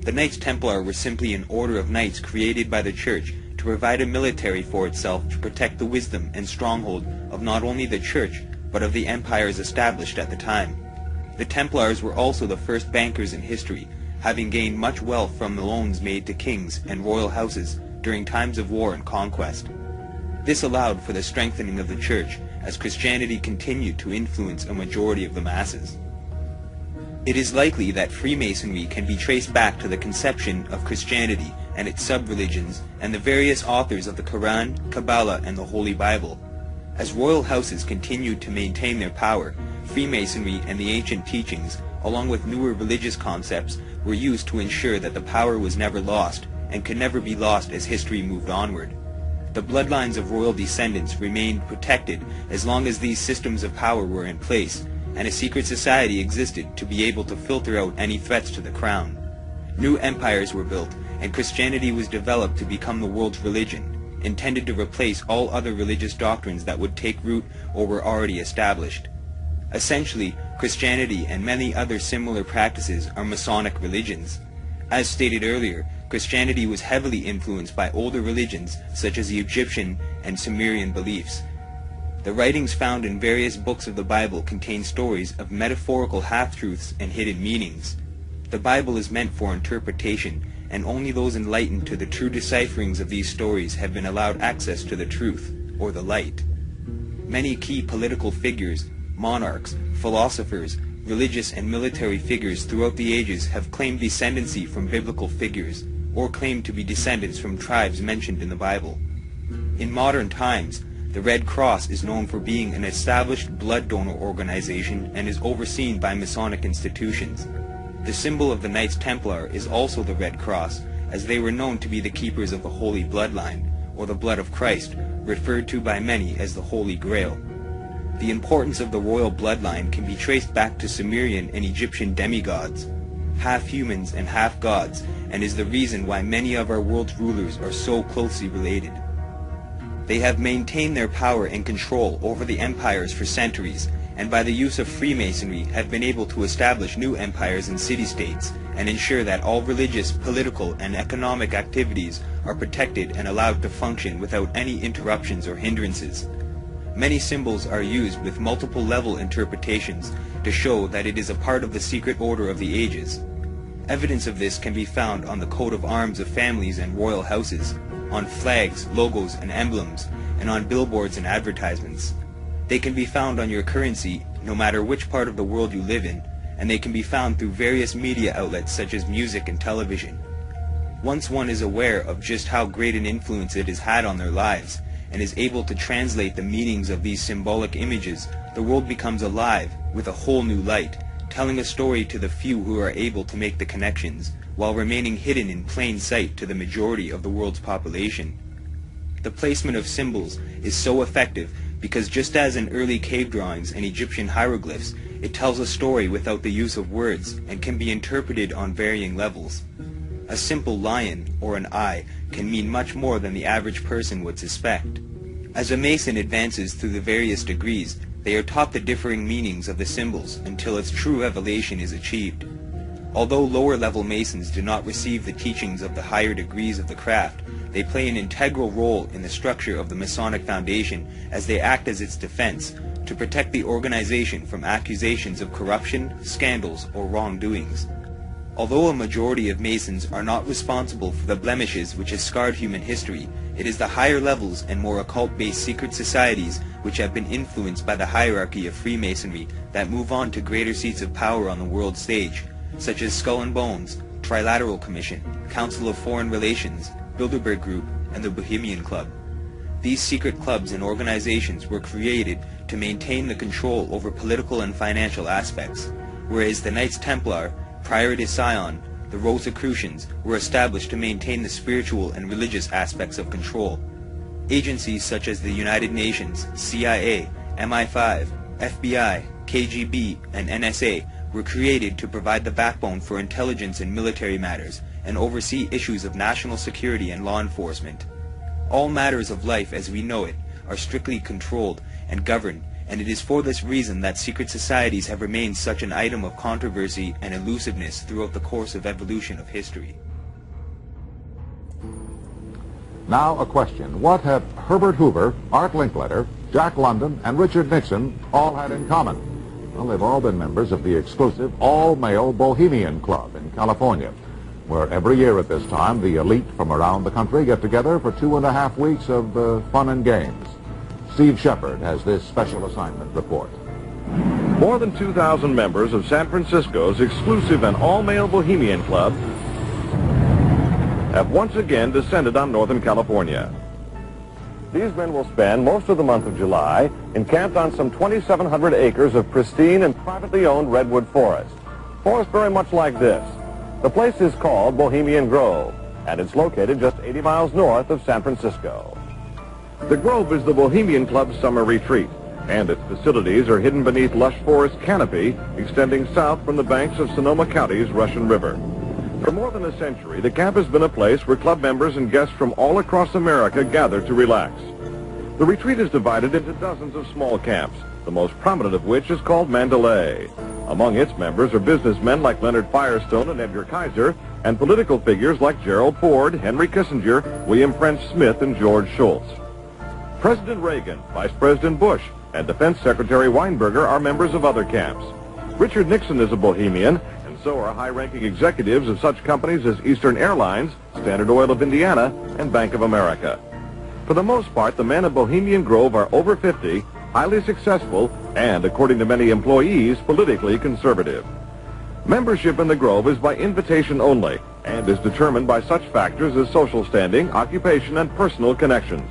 The Knights Templar were simply an order of knights created by the Church to provide a military for itself to protect the wisdom and stronghold of not only the Church, but of the empires established at the time. The Templars were also the first bankers in history, having gained much wealth from the loans made to kings and royal houses during times of war and conquest. This allowed for the strengthening of the Church as Christianity continued to influence a majority of the masses. It is likely that Freemasonry can be traced back to the conception of Christianity and its sub-religions and the various authors of the Quran, Kabbalah, and the Holy Bible. As royal houses continued to maintain their power, Freemasonry and the ancient teachings, along with newer religious concepts, were used to ensure that the power was never lost, and could never be lost as history moved onward. The bloodlines of royal descendants remained protected as long as these systems of power were in place, and a secret society existed to be able to filter out any threats to the crown. New empires were built, and Christianity was developed to become the world's religion, intended to replace all other religious doctrines that would take root or were already established. Essentially, Christianity and many other similar practices are Masonic religions. As stated earlier, Christianity was heavily influenced by older religions such as the Egyptian and Sumerian beliefs. The writings found in various books of the Bible contain stories of metaphorical half-truths and hidden meanings. The Bible is meant for interpretation, and only those enlightened to the true decipherings of these stories have been allowed access to the truth, or the light. Many key political figures, monarchs, philosophers, religious and military figures throughout the ages have claimed descendancy from biblical figures, or claimed to be descendants from tribes mentioned in the Bible. In modern times, the Red Cross is known for being an established blood donor organization and is overseen by Masonic institutions. The symbol of the Knights Templar is also the Red Cross, as they were known to be the keepers of the Holy Bloodline, or the blood of Christ, referred to by many as the Holy Grail. The importance of the royal bloodline can be traced back to Sumerian and Egyptian demigods, half humans and half gods, and is the reason why many of our world's rulers are so closely related. They have maintained their power and control over the empires for centuries, and by the use of Freemasonry have been able to establish new empires and city-states, and ensure that all religious, political, and economic activities are protected and allowed to function without any interruptions or hindrances. Many symbols are used with multiple level interpretations to show that it is a part of the secret order of the ages. Evidence of this can be found on the coat of arms of families and royal houses, on flags, logos, and emblems, and on billboards and advertisements. They can be found on your currency, no matter which part of the world you live in, and they can be found through various media outlets such as music and television. Once one is aware of just how great an influence it has had on their lives, and is able to translate the meanings of these symbolic images, the world becomes alive with a whole new light, telling a story to the few who are able to make the connections, while remaining hidden in plain sight to the majority of the world's population. The placement of symbols is so effective because just as in early cave drawings and Egyptian hieroglyphs, it tells a story without the use of words and can be interpreted on varying levels. A simple lion or an eye can mean much more than the average person would suspect. As a Mason advances through the various degrees, they are taught the differing meanings of the symbols until its true revelation is achieved. Although lower-level Masons do not receive the teachings of the higher degrees of the craft, they play an integral role in the structure of the Masonic Foundation as they act as its defense to protect the organization from accusations of corruption, scandals, or wrongdoings. Although a majority of Masons are not responsible for the blemishes which have scarred human history, it is the higher levels and more occult-based secret societies which have been influenced by the hierarchy of Freemasonry that move on to greater seats of power on the world stage, such as Skull and Bones, Trilateral Commission, Council of Foreign Relations, Bilderberg Group, and the Bohemian Club. These secret clubs and organizations were created to maintain the control over political and financial aspects, whereas the Knights Templar, prior to Sion, the Rosicrucians, were established to maintain the spiritual and religious aspects of control. Agencies such as the United Nations, CIA, MI5, FBI, KGB, and NSA were created to provide the backbone for intelligence and military matters and oversee issues of national security and law enforcement. All matters of life as we know it are strictly controlled and governed, and it is for this reason that secret societies have remained such an item of controversy and elusiveness throughout the course of evolution of history. Now a question. What have Herbert Hoover, Art Linkletter, Jack London, and Richard Nixon all had in common? Well, they've all been members of the exclusive all-male Bohemian Club in California, where every year at this time the elite from around the country get together for 2.5 weeks of fun and games. Steve Shepard has this special assignment report. More than 2,000 members of San Francisco's exclusive and all-male Bohemian Club have once again descended on Northern California. These men will spend most of the month of July encamped on some 2,700 acres of pristine and privately owned redwood forest. Forest very much like this. The place is called Bohemian Grove, and it's located just 80 miles north of San Francisco. The Grove is the Bohemian Club's summer retreat, and its facilities are hidden beneath lush forest canopy extending south from the banks of Sonoma County's Russian River. For more than a century, the camp has been a place where club members and guests from all across America gather to relax. The retreat is divided into dozens of small camps, the most prominent of which is called Mandalay. Among its members are businessmen like Leonard Firestone and Edgar Kaiser, and political figures like Gerald Ford, Henry Kissinger, William French Smith, and George Shultz. President Reagan, Vice President Bush, and Defense Secretary Weinberger are members of other camps. Richard Nixon is a Bohemian, and so are high-ranking executives of such companies as Eastern Airlines, Standard Oil of Indiana, and Bank of America. For the most part, the men of Bohemian Grove are over 50, highly successful, and, according to many employees, politically conservative. Membership in the Grove is by invitation only, and is determined by such factors as social standing, occupation, and personal connections.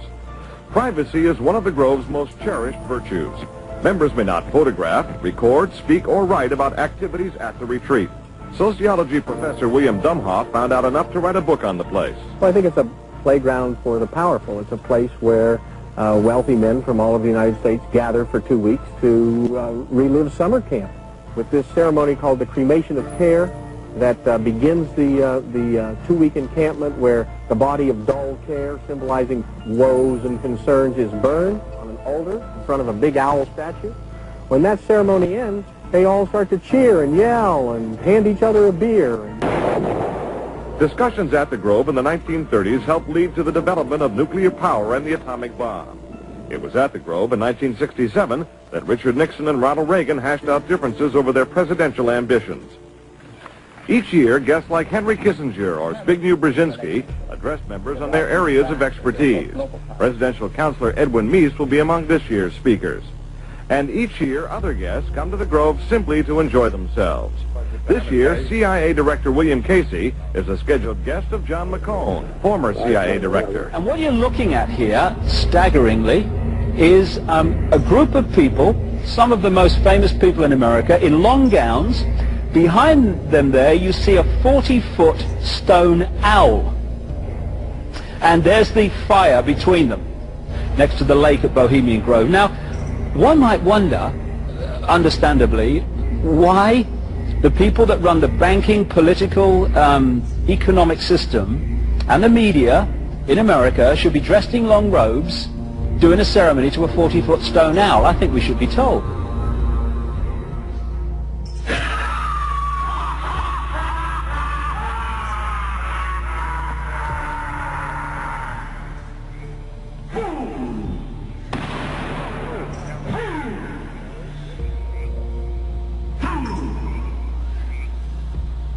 Privacy is one of the Grove's most cherished virtues. Members may not photograph, record, speak, or write about activities at the retreat. Sociology professor William Dumhoff found out enough to write a book on the place. Well, I think it's a playground for the powerful. It's a place where wealthy men from all of the United States gather for 2 weeks to relive summer camp with this ceremony called the cremation of care that begins the 2-week encampment where the body of dull care, symbolizing woes and concerns, is burned on an altar in front of a big owl statue. When that ceremony ends, they all start to cheer and yell and hand each other a beer. Discussions at the Grove in the 1930s helped lead to the development of nuclear power and the atomic bomb. It was at the Grove in 1967 that Richard Nixon and Ronald Reagan hashed out differences over their presidential ambitions. Each year, guests like Henry Kissinger or Zbigniew Brzezinski address members on their areas of expertise. Presidential counselor Edwin Meese will be among this year's speakers. And each year, other guests come to the Grove simply to enjoy themselves. This year, CIA Director William Casey is a scheduled guest of John McCone, former CIA Director. And what you're looking at here, staggeringly, is a group of people, some of the most famous people in America, in long gowns. Behind them there, you see a 40-foot stone owl. And there's the fire between them, next to the lake at Bohemian Grove. Now, one might wonder, understandably, why the people that run the banking, political, economic system and the media in America should be dressed in long robes doing a ceremony to a 40-foot stone owl. I think we should be told.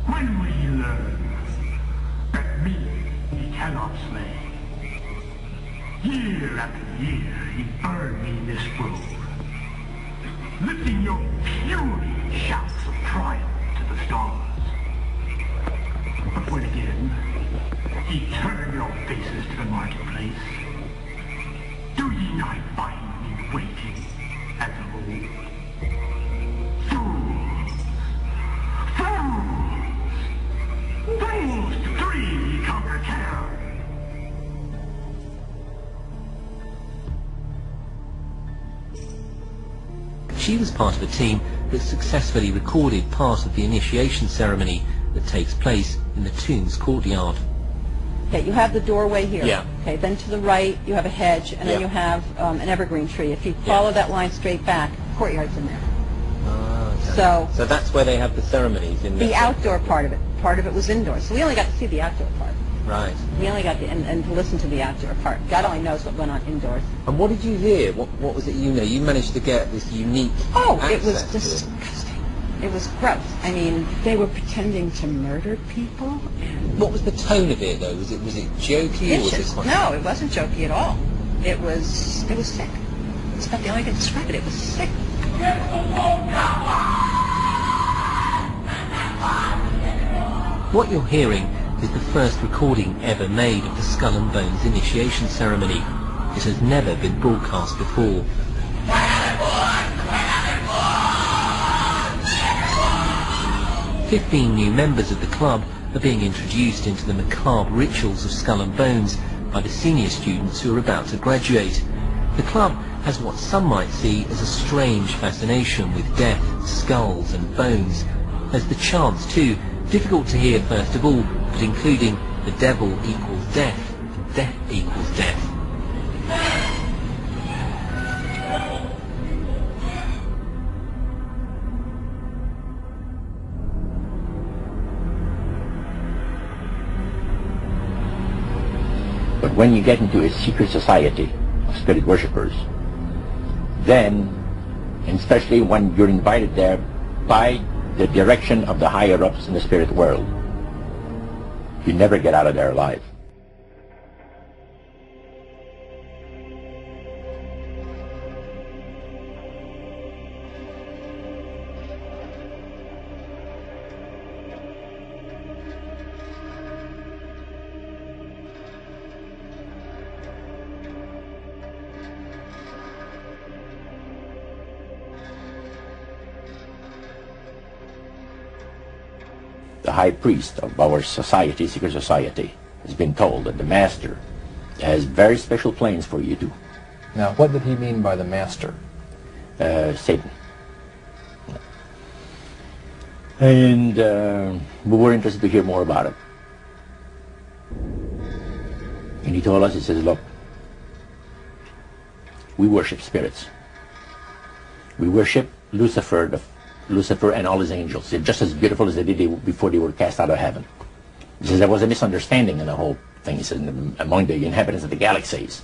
When will he learn that me he cannot slay? Year after year he burned me in this grove, lifting your puny shouts of triumph to the stars. But when again he turned your faces to the marketplace, do ye not find me waiting as of old? Fools to dream ye conquer terror. She was part of a team that successfully recorded part of the initiation ceremony that takes place in the tomb's courtyard. Okay, you have the doorway here. Yeah. Okay, then to the right you have a hedge, and then you have an evergreen tree. If you follow that line straight back, courtyard's in there. Okay. So that's where they have the ceremonies in the outdoor part of it. Part of it was indoors, so we only got to see the outdoor part. Right. We only got to, and to listen to the outdoor part. God only knows what went on indoors. And what did you hear? What was it you know? You managed to get this unique it was access disgusting. It was gross. I mean, they were pretending to murder people. What was the tone of it, though? Was it jokey or was it quite... No, it wasn't jokey at all. It was sick. It's about the only way I can describe it. It was sick. What you're hearing is the first recording ever made of the Skull and Bones initiation ceremony. it has never been broadcast before. 15 new members of the club are being introduced into the macabre rituals of Skull and Bones by the senior students who are about to graduate. The club has what some might see as a strange fascination with death, skulls and bones. There's the chants too, difficult to hear first of all, but including the devil equals death, and death equals death. But when you get into a secret society of spirit worshippers, then, and especially when you're invited there by the direction of the higher-ups in the spirit world, you never get out of there alive. The high priest of our society, secret society, has been told that the master has very special plans for you too. Now, what did he mean by the master? Satan. And we were interested to hear more about it. And he told us, he says, look, we worship spirits. We worship Lucifer and all his angels. They're just as beautiful as they did before they were cast out of heaven. He says there was a misunderstanding in the whole thing, he says, among the inhabitants of the galaxies.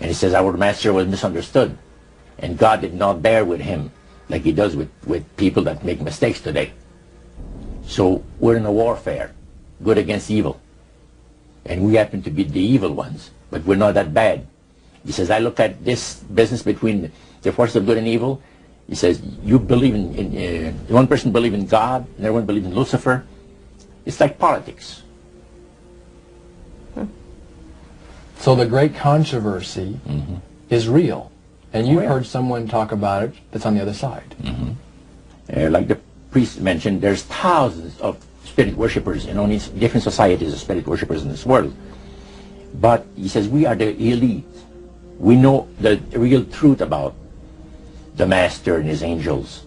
And he says our master was misunderstood, and God did not bear with him like he does with people that make mistakes today. So we're in a warfare, good against evil. And we happen to be the evil ones, but we're not that bad. He says, I look at this business between the forces of good and evil. He says, you believe in one person believes in God, and everyone believes in Lucifer. It's like politics. So the great controversy is real. And you've heard someone talk about it that's on the other side. Like the priest mentioned, there's thousands of spirit worshippers in only different societies of spirit worshippers in this world. But he says, we are the elite. We know the real truth about the master and his angels.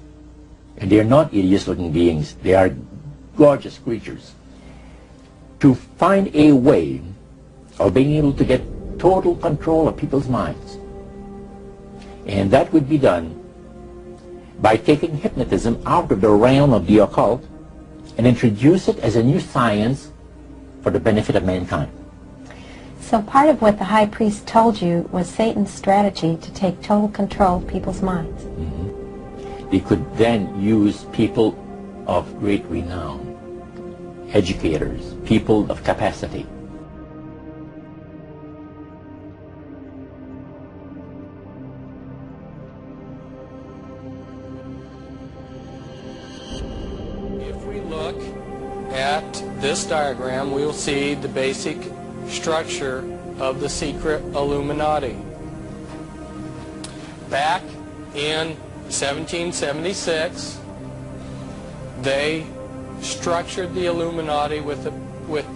And they are not hideous-looking beings. They are gorgeous creatures. To find a way of being able to get total control of people's minds. And that would be done by taking hypnotism out of the realm of the occult and introduce it as a new science for the benefit of mankind. So part of what the high priest told you was Satan's strategy to take total control of people's minds. They could then use people of great renown, educators, people of capacity. If we look at this diagram, we will see the basic structure of the secret Illuminati. Back in 1776, they structured the Illuminati with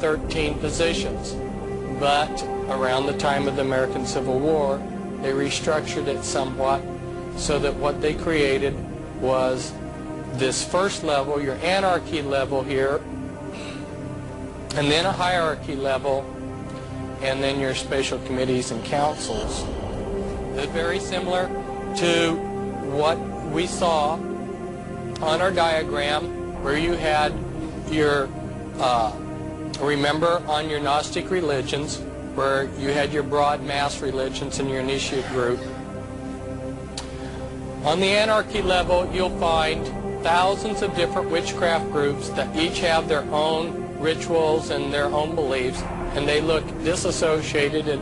13 positions. But around the time of the American Civil War, they restructured it somewhat so that what they created was this first level, your anarchy level here, and then a hierarchy level, and then your special committees and councils. It's very similar to what we saw on our diagram, where you had your, remember on your Gnostic religions, where you had your broad mass religions and your initiate group. On the anarchy level, you'll find thousands of different witchcraft groups that each have their own rituals and their own beliefs, and they look disassociated and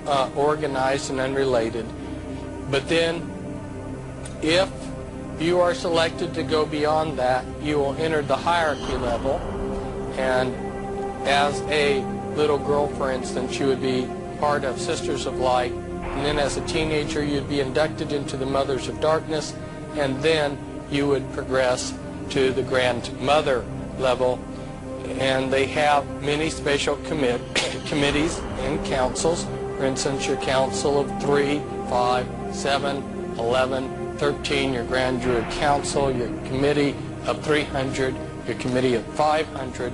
unorganized and unrelated. But then, if you are selected to go beyond that, you will enter the hierarchy level, and as a little girl, for instance, you would be part of Sisters of Light, and then as a teenager you'd be inducted into the Mothers of Darkness, and then you would progress to the Grandmother level. And they have many special committees and councils. For instance, your council of 3, 5, 7, 11, 13, your Grand Druid Council, your committee of 300, your committee of 500.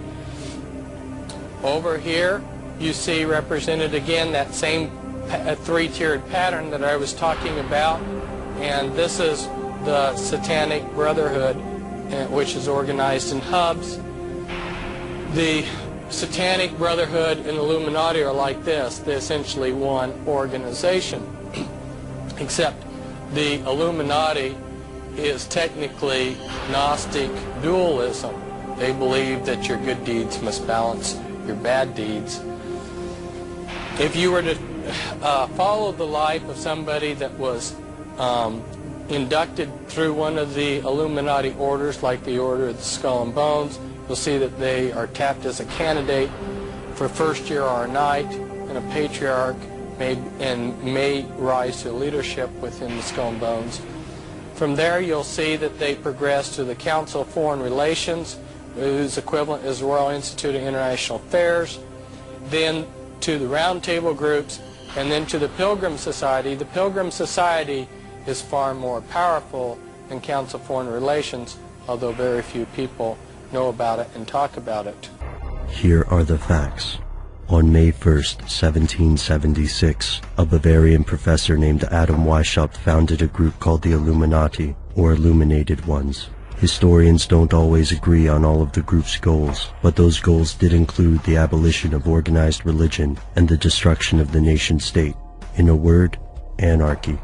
Over here, you see represented again that same three-tiered pattern that I was talking about, and this is the Satanic Brotherhood, which is organized in hubs. The Satanic Brotherhood and Illuminati are like this. They're essentially one organization, except the Illuminati is technically Gnostic dualism. They believe that your good deeds must balance your bad deeds. If you were to follow the life of somebody that was inducted through one of the Illuminati orders, like the Order of the Skull and Bones, you'll see that they are tapped as a candidate for first year or a knight and a patriarch, may rise to leadership within the Skull and Bones. From there, you'll see that they progress to the Council of Foreign Relations, whose equivalent is the Royal Institute of International Affairs, then to the Round Table groups, and then to the Pilgrim Society. The Pilgrim Society is far more powerful than Council of Foreign Relations, although very few people know about it and talk about it. Here are the facts. On May 1st, 1776, a Bavarian professor named Adam Weishaupt founded a group called the Illuminati, or Illuminated Ones. Historians don't always agree on all of the group's goals, but those goals did include the abolition of organized religion and the destruction of the nation-state. In a word, anarchy.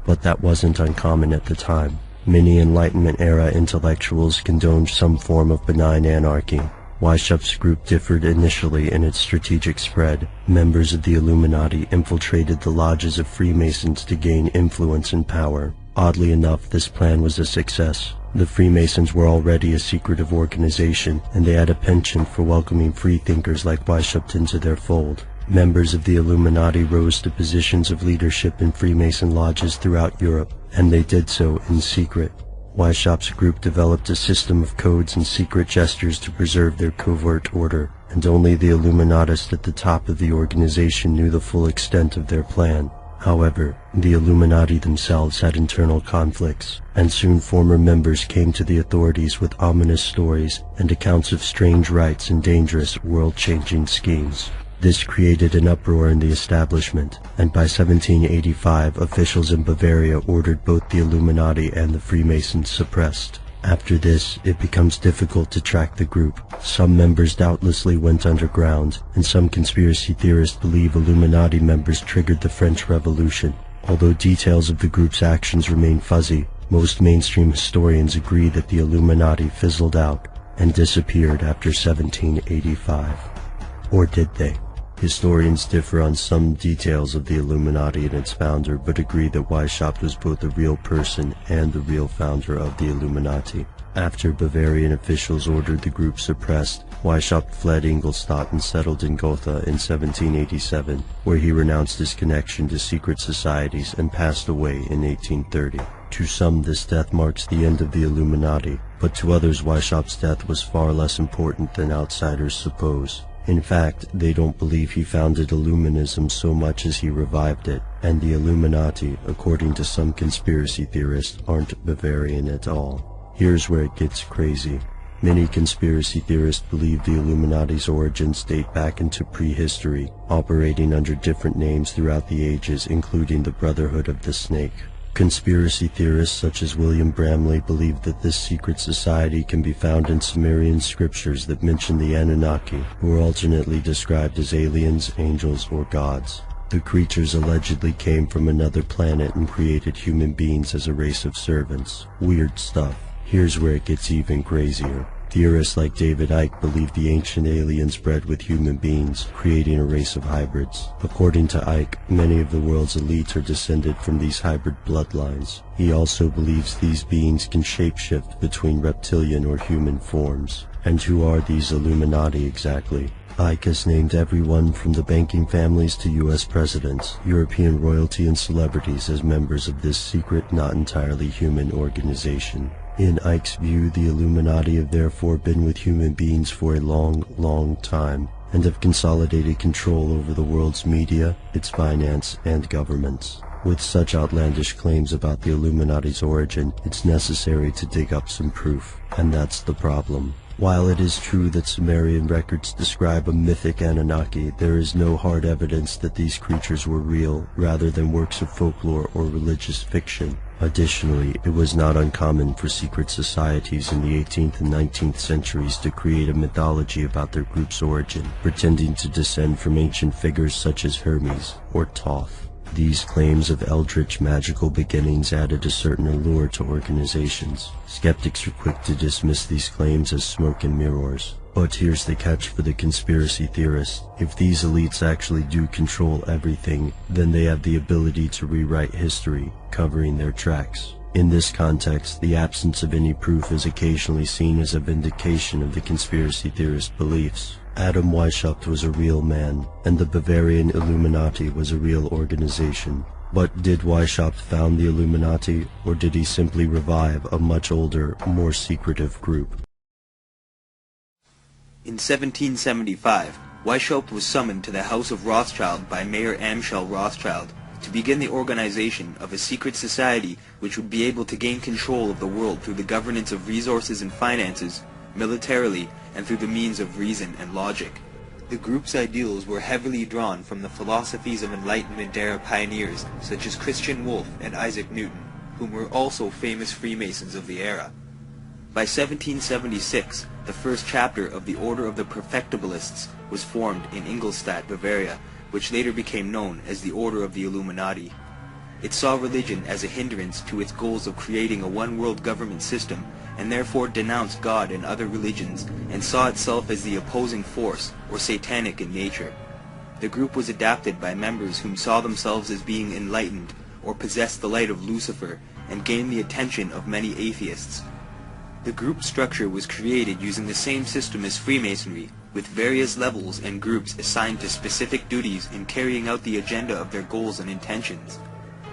But that wasn't uncommon at the time. Many Enlightenment-era intellectuals condoned some form of benign anarchy. Weishaupt's group differed initially in its strategic spread. Members of the Illuminati infiltrated the lodges of Freemasons to gain influence and power. Oddly enough, this plan was a success. The Freemasons were already a secretive organization, and they had a penchant for welcoming freethinkers like Weishaupt into their fold. Members of the Illuminati rose to positions of leadership in Freemason lodges throughout Europe, and they did so in secret. Weishaupt's group developed a system of codes and secret gestures to preserve their covert order, and only the Illuminatists at the top of the organization knew the full extent of their plan. However, the Illuminati themselves had internal conflicts, and soon former members came to the authorities with ominous stories and accounts of strange rites and dangerous, world-changing schemes. This created an uproar in the establishment, and by 1785 officials in Bavaria ordered both the Illuminati and the Freemasons suppressed. After this, it becomes difficult to track the group. Some members doubtlessly went underground, and some conspiracy theorists believe Illuminati members triggered the French Revolution. Although details of the group's actions remain fuzzy, most mainstream historians agree that the Illuminati fizzled out and disappeared after 1785. Or did they? Historians differ on some details of the Illuminati and its founder, but agree that Weishaupt was both a real person and the real founder of the Illuminati. After Bavarian officials ordered the group suppressed, Weishaupt fled Ingolstadt and settled in Gotha in 1787, where he renounced his connection to secret societies and passed away in 1830. To some, this death marks the end of the Illuminati, but to others, Weishaupt's death was far less important than outsiders suppose. In fact, they don't believe he founded Illuminism so much as he revived it, and the Illuminati, according to some conspiracy theorists, aren't Bavarian at all. Here's where it gets crazy. Many conspiracy theorists believe the Illuminati's origins date back into prehistory, operating under different names throughout the ages, including the Brotherhood of the Snake. Conspiracy theorists such as William Bramley believe that this secret society can be found in Sumerian scriptures that mention the Anunnaki, who are alternately described as aliens, angels, or gods. The creatures allegedly came from another planet and created human beings as a race of servants. Weird stuff. Here's where it gets even crazier. Theorists like David Icke believe the ancient aliens bred with human beings, creating a race of hybrids. According to Icke, many of the world's elites are descended from these hybrid bloodlines. He also believes these beings can shapeshift between reptilian or human forms. And who are these Illuminati exactly? Ike has named everyone from the banking families to U.S. presidents, European royalty and celebrities as members of this secret, not entirely human organization. In Ike's view, the Illuminati have therefore been with human beings for a long, long time, and have consolidated control over the world's media, its finance, and governments. With such outlandish claims about the Illuminati's origin, it's necessary to dig up some proof, and that's the problem. While it is true that Sumerian records describe a mythic Anunnaki, there is no hard evidence that these creatures were real, rather than works of folklore or religious fiction. Additionally, it was not uncommon for secret societies in the 18th and 19th centuries to create a mythology about their group's origin, pretending to descend from ancient figures such as Hermes or Thoth. These claims of eldritch magical beginnings added a certain allure to organizations. Skeptics are quick to dismiss these claims as smoke and mirrors. But here's the catch for the conspiracy theorists. If these elites actually do control everything, then they have the ability to rewrite history, covering their tracks. In this context, the absence of any proof is occasionally seen as a vindication of the conspiracy theorist beliefs. Adam Weishaupt was a real man, and the Bavarian Illuminati was a real organization. But did Weishaupt found the Illuminati, or did he simply revive a much older, more secretive group? In 1775, Weishaupt was summoned to the House of Rothschild by Mayor Amschel Rothschild to begin the organization of a secret society which would be able to gain control of the world through the governance of resources and finances, militarily, and through the means of reason and logic. The group's ideals were heavily drawn from the philosophies of Enlightenment-era pioneers such as Christian Wolff and Isaac Newton, whom were also famous Freemasons of the era. By 1776, the first chapter of the Order of the Perfectibilists was formed in Ingolstadt, Bavaria, which later became known as the Order of the Illuminati. It saw religion as a hindrance to its goals of creating a one-world government system, and therefore denounced God and other religions, and saw itself as the opposing force, or satanic in nature. The group was adapted by members whom saw themselves as being enlightened, or possessed the light of Lucifer, and gained the attention of many atheists. The group structure was created using the same system as Freemasonry, with various levels and groups assigned to specific duties in carrying out the agenda of their goals and intentions.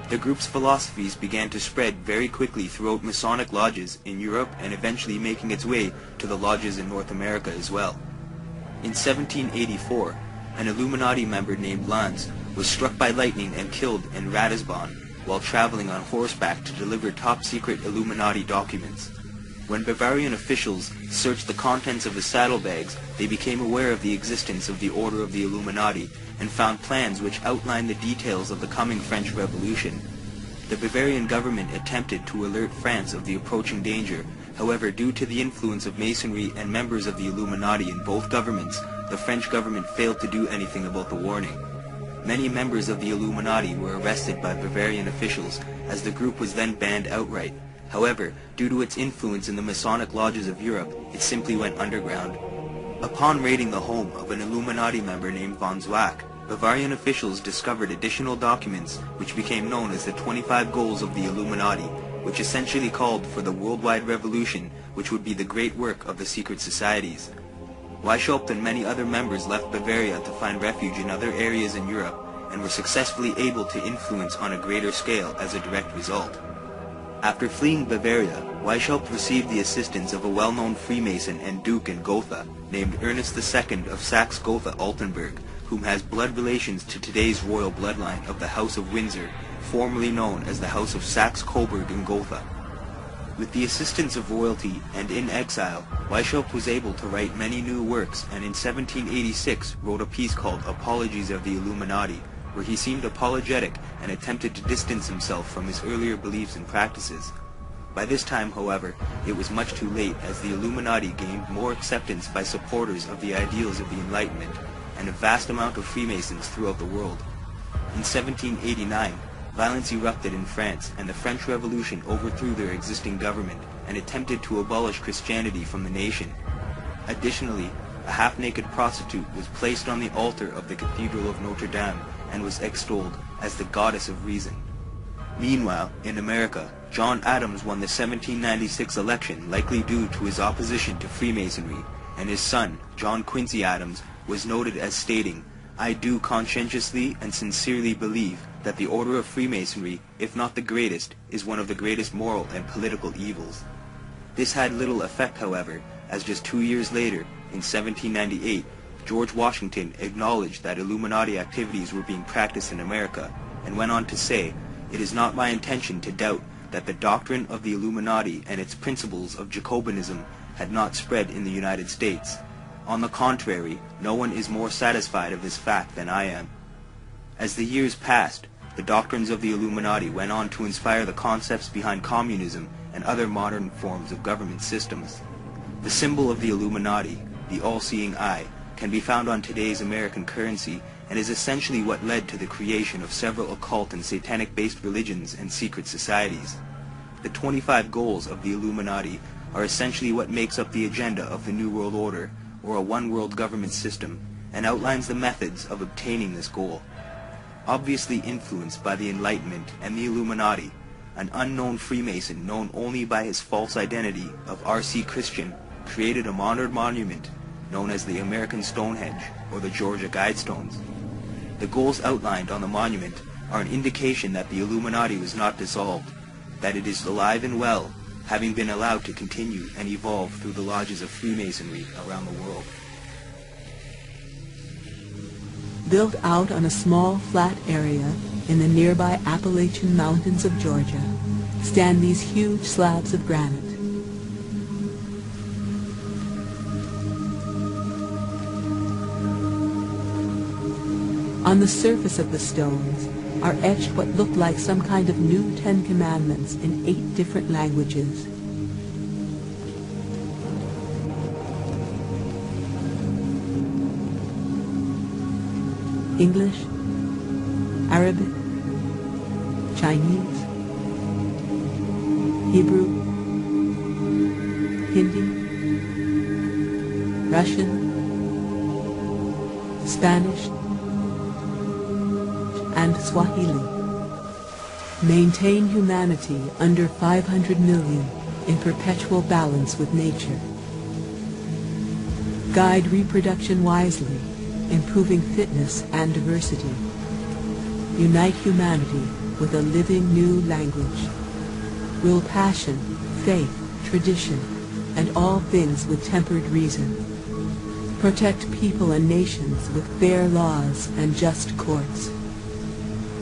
The group's philosophies began to spread very quickly throughout Masonic lodges in Europe and eventually making its way to the lodges in North America as well. In 1784, an Illuminati member named Lanz was struck by lightning and killed in Ratisbon while traveling on horseback to deliver top-secret Illuminati documents. When Bavarian officials searched the contents of his saddlebags, they became aware of the existence of the Order of the Illuminati and found plans which outlined the details of the coming French Revolution. The Bavarian government attempted to alert France of the approaching danger. However, due to the influence of Masonry and members of the Illuminati in both governments, the French government failed to do anything about the warning. Many members of the Illuminati were arrested by Bavarian officials, as the group was then banned outright. However, due to its influence in the Masonic lodges of Europe, it simply went underground. Upon raiding the home of an Illuminati member named von Zwack, Bavarian officials discovered additional documents which became known as the 25 Goals of the Illuminati, which essentially called for the worldwide revolution which would be the great work of the secret societies. Weishaupt and many other members left Bavaria to find refuge in other areas in Europe and were successfully able to influence on a greater scale as a direct result. After fleeing Bavaria, Weishaupt received the assistance of a well-known Freemason and Duke in Gotha, named Ernest II of Saxe-Gotha-Altenburg, whom has blood relations to today's royal bloodline of the House of Windsor, formerly known as the House of Saxe-Coburg in Gotha. With the assistance of royalty and in exile, Weishaupt was able to write many new works, and in 1786 wrote a piece called Apologies of the Illuminati, where he seemed apologetic and attempted to distance himself from his earlier beliefs and practices. By this time, however, it was much too late, as the Illuminati gained more acceptance by supporters of the ideals of the Enlightenment, and a vast amount of Freemasons throughout the world. In 1789, violence erupted in France, and the French Revolution overthrew their existing government and attempted to abolish Christianity from the nation. Additionally, a half-naked prostitute was placed on the altar of the Cathedral of Notre Dame and was extolled as the goddess of reason. Meanwhile, in America, John Adams won the 1796 election, likely due to his opposition to Freemasonry, and his son, John Quincy Adams, was noted as stating, "I do conscientiously and sincerely believe that the order of Freemasonry, if not the greatest, is one of the greatest moral and political evils." This had little effect, however, as just 2 years later, in 1798, George Washington acknowledged that Illuminati activities were being practiced in America, and went on to say, "It is not my intention to doubt that the doctrine of the Illuminati and its principles of Jacobinism had not spread in the United States. On the contrary, no one is more satisfied of this fact than I am." As the years passed, the doctrines of the Illuminati went on to inspire the concepts behind communism and other modern forms of government systems. The symbol of the Illuminati, the all-seeing eye, can be found on today's American currency and is essentially what led to the creation of several occult and satanic-based religions and secret societies. The 25 goals of the Illuminati are essentially what makes up the agenda of the New World Order, or a one-world government system, and outlines the methods of obtaining this goal. Obviously influenced by the Enlightenment and the Illuminati, an unknown Freemason known only by his false identity of R.C. Christian created a modern monument known as the American Stonehenge, or the Georgia Guidestones. The goals outlined on the monument are an indication that the Illuminati was not dissolved, that it is alive and well, having been allowed to continue and evolve through the lodges of Freemasonry around the world. Built out on a small flat area in the nearby Appalachian Mountains of Georgia stand these huge slabs of granite. On the surface of the stones are etched what look like some kind of new 10 Commandments in 8 different languages. English, Arabic, Chinese, Hebrew, Hindi, Russian, Spanish, and Swahili. Maintain humanity under 500 million in perpetual balance with nature. Guide reproduction wisely, improving fitness and diversity. Unite humanity with a living new language. Rule passion, faith, tradition, and all things with tempered reason. Protect people and nations with fair laws and just courts.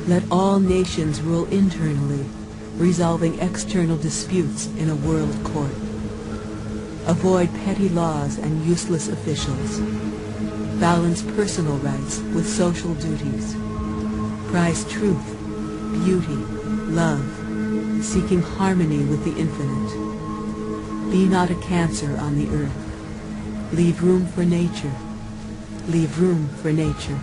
Let all nations rule internally, resolving external disputes in a world court. Avoid petty laws and useless officials. Balance personal rights with social duties. Prize truth, beauty, love, seeking harmony with the infinite. Be not a cancer on the earth. Leave room for nature. Leave room for nature.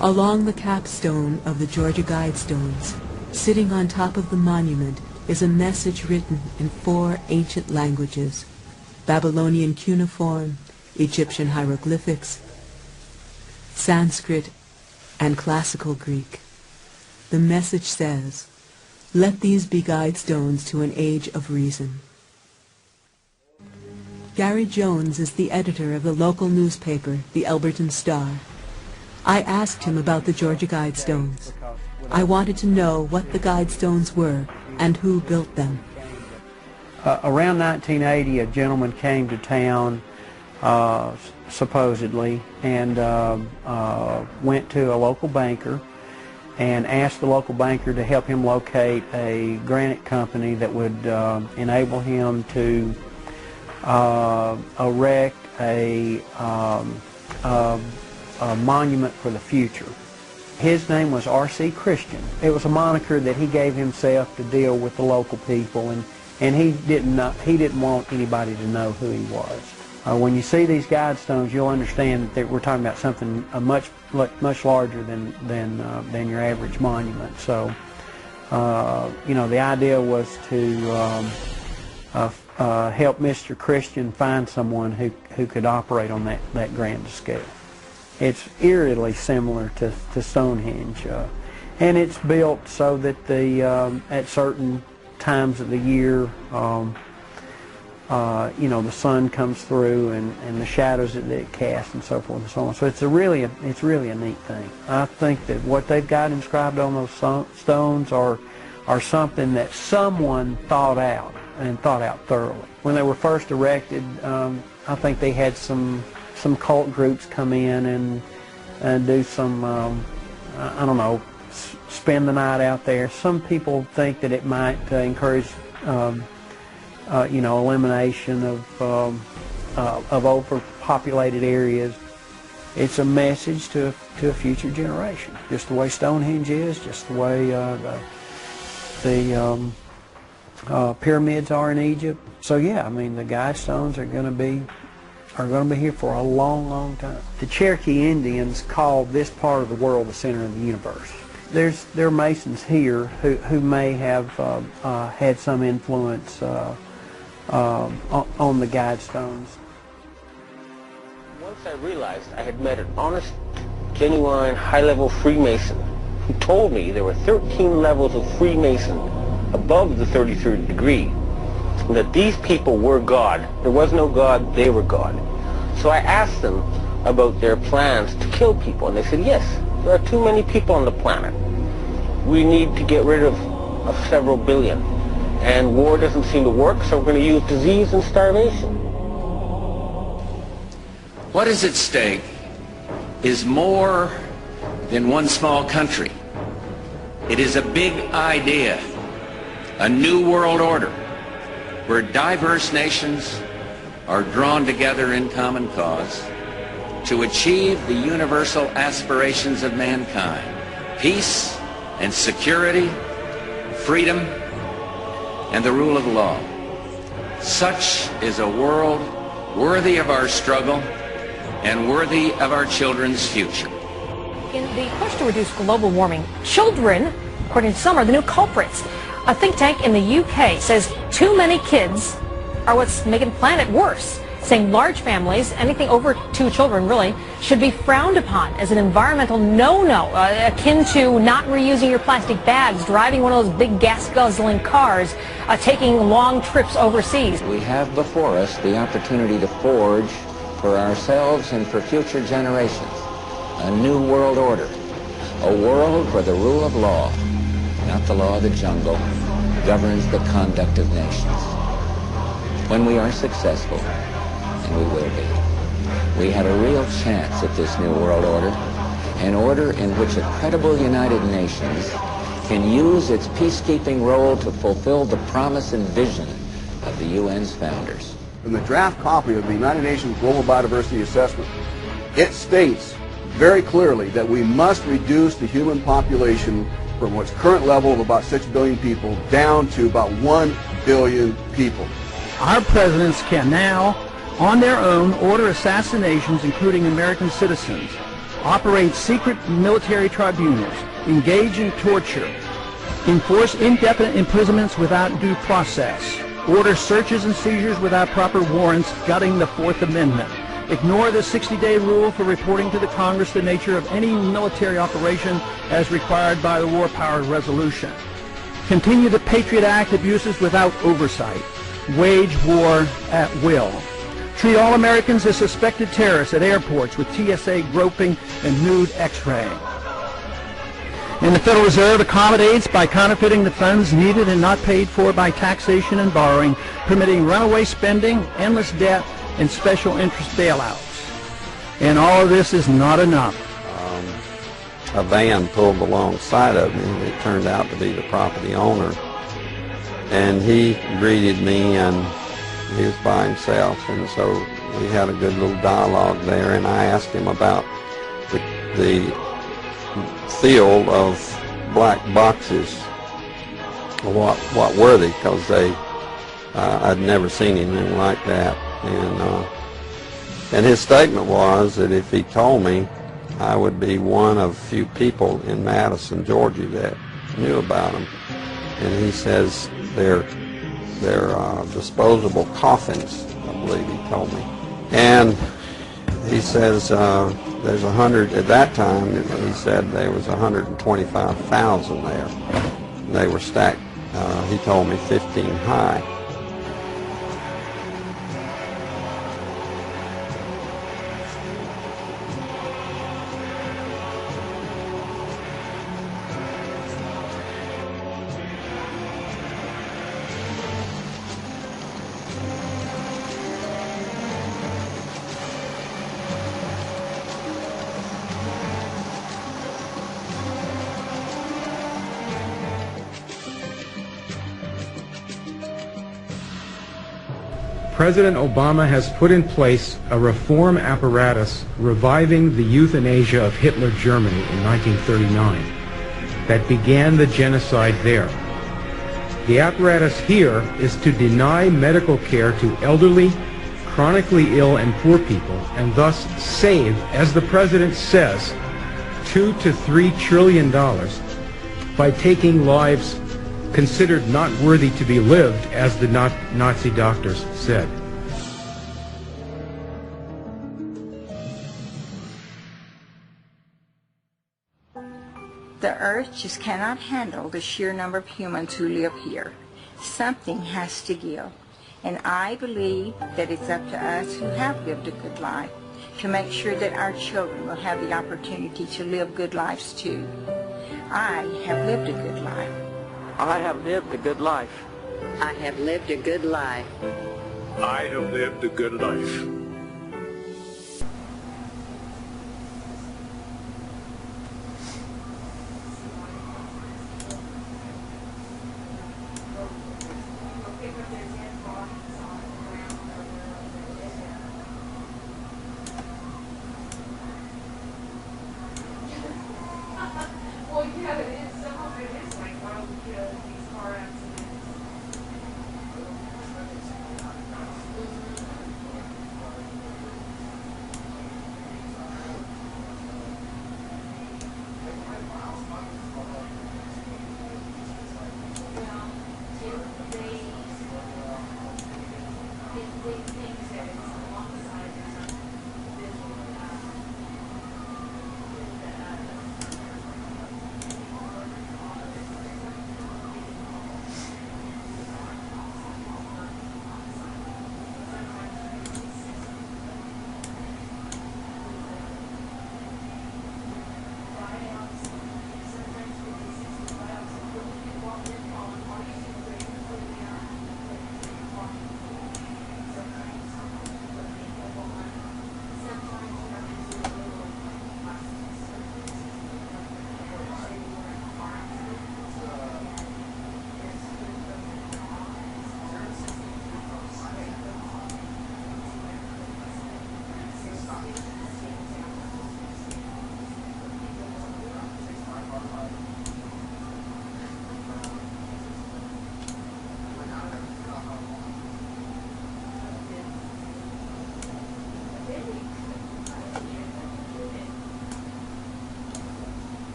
Along the capstone of the Georgia Guidestones, sitting on top of the monument, is a message written in 4 ancient languages: Babylonian cuneiform, Egyptian hieroglyphics, Sanskrit, and classical Greek. The message says, "Let these be guidestones to an age of reason." Gary Jones is the editor of the local newspaper, the Elberton Star. I asked him about the Georgia Guidestones. I wanted to know what the Guidestones were and who built them. Around 1980, a gentleman came to town, supposedly, and went to a local banker and asked the local banker to help him locate a granite company that would enable him to erect a monument for the future. His name was R.C. Christian. It was a moniker that he gave himself to deal with the local people, and he didn't want anybody to know who he was. When you see these Guidestones, you'll understand that we're talking about something much larger than your average monument. So, you know, the idea was to help Mr. Christian find someone who could operate on that grand scale. It's eerily similar to Stonehenge, and it's built so that at certain times of the year you know, the sun comes through and the shadows that it casts and so forth and so on. So it's really a neat thing. I think that what they've got inscribed on those stones are something that someone thought out and thought out thoroughly. When they were first erected, I think they had some cult groups come in and do some, I don't know, spend the night out there. Some people think that it might encourage, you know, elimination of overpopulated areas. It's a message to a future generation. Just the way Stonehenge is, just the way the pyramids are in Egypt. So yeah, I mean, the guide stones are going to be here for a long, long time. The Cherokee Indians called this part of the world the center of the universe. There are Masons here who may have had some influence on the guide stones. Once I realized I had met an honest, genuine, high-level Freemason who told me there were 13 levels of Freemason above the 33rd degree, and that these people were God. There was no God, they were God. So I asked them about their plans to kill people, and they said, yes, there are too many people on the planet. We need to get rid of several billion. And war doesn't seem to work, so we're going to use disease and starvation. What is at stake is more than one small country. It is a big idea, a new world order, where diverse nations are drawn together in common cause to achieve the universal aspirations of mankind: peace and security, freedom, and the rule of law. Such is a world worthy of our struggle and worthy of our children's future. In the push to reduce global warming, children, according to some, are the new culprits. A think tank in the UK says too many kids are what's making the planet worse, saying large families, anything over 2 children really, should be frowned upon as an environmental no-no, akin to not reusing your plastic bags, driving one of those big gas-guzzling cars, taking long trips overseas. We have before us the opportunity to forge for ourselves and for future generations a new world order, a world where the rule of law, not the law of the jungle, governs the conduct of nations. When we are successful, and we will be, we have a real chance at this new world order, an order in which a credible United Nations can use its peacekeeping role to fulfill the promise and vision of the UN's founders. In the draft copy of the United Nations Global Biodiversity Assessment, it states very clearly that we must reduce the human population from its current level of about 6 billion people down to about 1 billion people. Our presidents can now, on their own, order assassinations, including American citizens, operate secret military tribunals, engage in torture, enforce indefinite imprisonments without due process, order searches and seizures without proper warrants, gutting the Fourth Amendment, ignore the 60-day rule for reporting to the Congress the nature of any military operation as required by the War Powers Resolution, continue the Patriot Act abuses without oversight, wage war at will, treat all Americans as suspected terrorists at airports with TSA groping and nude x-ray. And the Federal Reserve accommodates by counterfeiting the funds needed and not paid for by taxation and borrowing, permitting runaway spending, endless debt, and special interest bailouts. And all of this is not enough. A van pulled alongside of me, and it turned out to be the property owner. And he greeted me, and he was by himself, and so we had a good little dialogue there, and I asked him about the field of black boxes. What were they? Because I'd never seen anything like that. And his statement was that if he told me, I would be one of few people in Madison, Georgia that knew about them. And he says they're disposable coffins, I believe he told me. And he says there's 100, at that time he said there was 125,000 there. They were stacked, he told me 15 high. President Obama has put in place a reform apparatus reviving the euthanasia of Hitler Germany in 1939 that began the genocide there. The apparatus here is to deny medical care to elderly, chronically ill and poor people, and thus save, as the president says, $2 to $3 trillion by taking lives considered not worthy to be lived, as the Nazi doctors said. The earth just cannot handle the sheer number of humans who live here. Something has to give. And I believe that it's up to us who have lived a good life to make sure that our children will have the opportunity to live good lives too. I have lived a good life. I have lived a good life. I have lived a good life. I have lived a good life. Well, yeah, it is. Some of it is like, why would we kill these car accidents?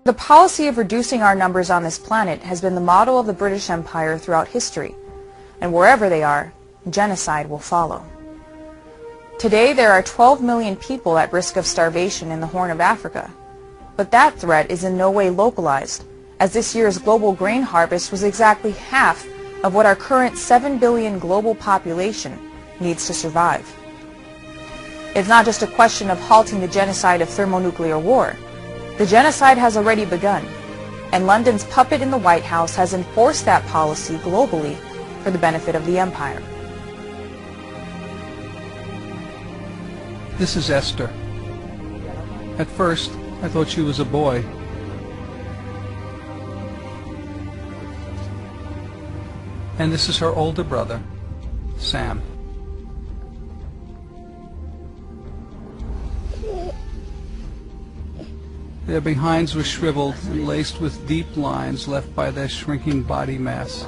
The policy of reducing our numbers on this planet has been the model of the British Empire throughout history, and wherever they are, genocide will follow. Today there are 12 million people at risk of starvation in the Horn of Africa, but that threat is in no way localized, as this year's global grain harvest was exactly half of what our current 7 billion global population needs to survive. It's not just a question of halting the genocide of thermonuclear war. The genocide has already begun, and London's puppet in the White House has enforced that policy globally for the benefit of the empire. This is Esther. At first, I thought she was a boy. And this is her older brother, Sam. Their behinds were shriveled and laced with deep lines left by their shrinking body mass.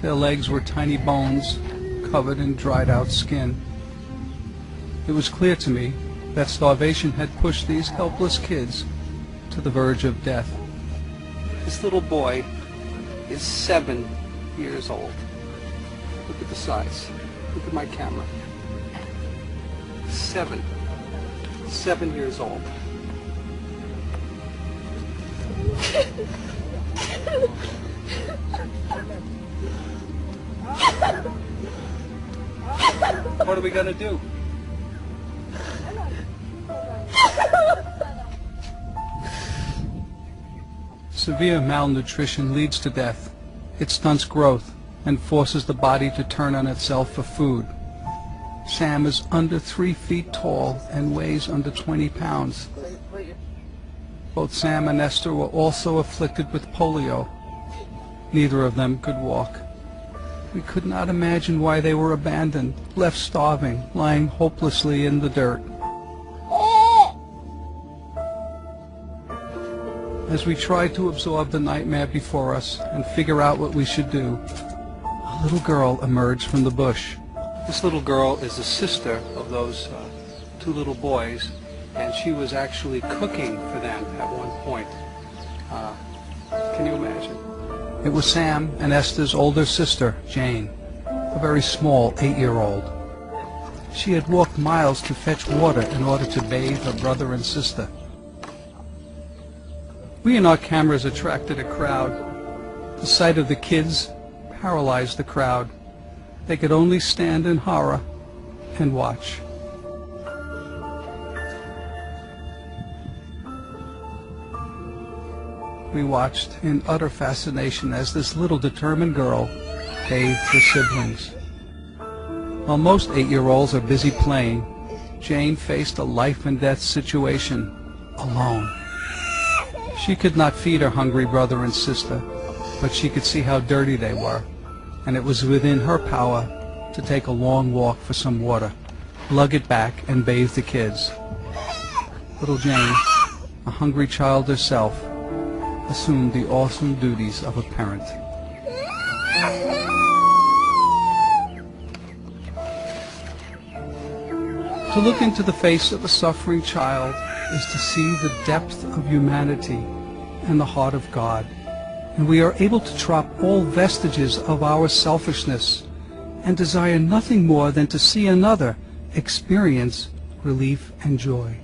Their legs were tiny bones covered in dried-out skin. It was clear to me that starvation had pushed these helpless kids to the verge of death. This little boy is 7 years old. Look at the size. Look at my camera. 7 years old. What are we going to do? Severe malnutrition leads to death. It stunts growth and forces the body to turn on itself for food. Sam is under 3 feet tall and weighs under 20 pounds. Both Sam and Esther were also afflicted with polio. Neither of them could walk. We could not imagine why they were abandoned, left starving, lying hopelessly in the dirt. As we tried to absorb the nightmare before us and figure out what we should do, a little girl emerged from the bush. This little girl is the sister of those 2 little boys, and she was actually cooking for them at one point. Can you imagine? It was Sam and Esther's older sister, Jane, a very small 8-year-old. She had walked miles to fetch water in order to bathe her brother and sister. We and our cameras attracted a crowd. The sight of the kids paralyzed the crowd. They could only stand in horror and watch. We watched in utter fascination as this little determined girl bathed her siblings. While most 8-year-olds are busy playing, Jane faced a life and death situation alone. She could not feed her hungry brother and sister, but she could see how dirty they were, and it was within her power to take a long walk for some water, lug it back, and bathe the kids. Little Jane, a hungry child herself, assumed the awesome duties of a parent. To look into the face of a suffering child is to see the depth of humanity and the heart of God, and we are able to drop all vestiges of our selfishness and desire nothing more than to see another experience relief and joy.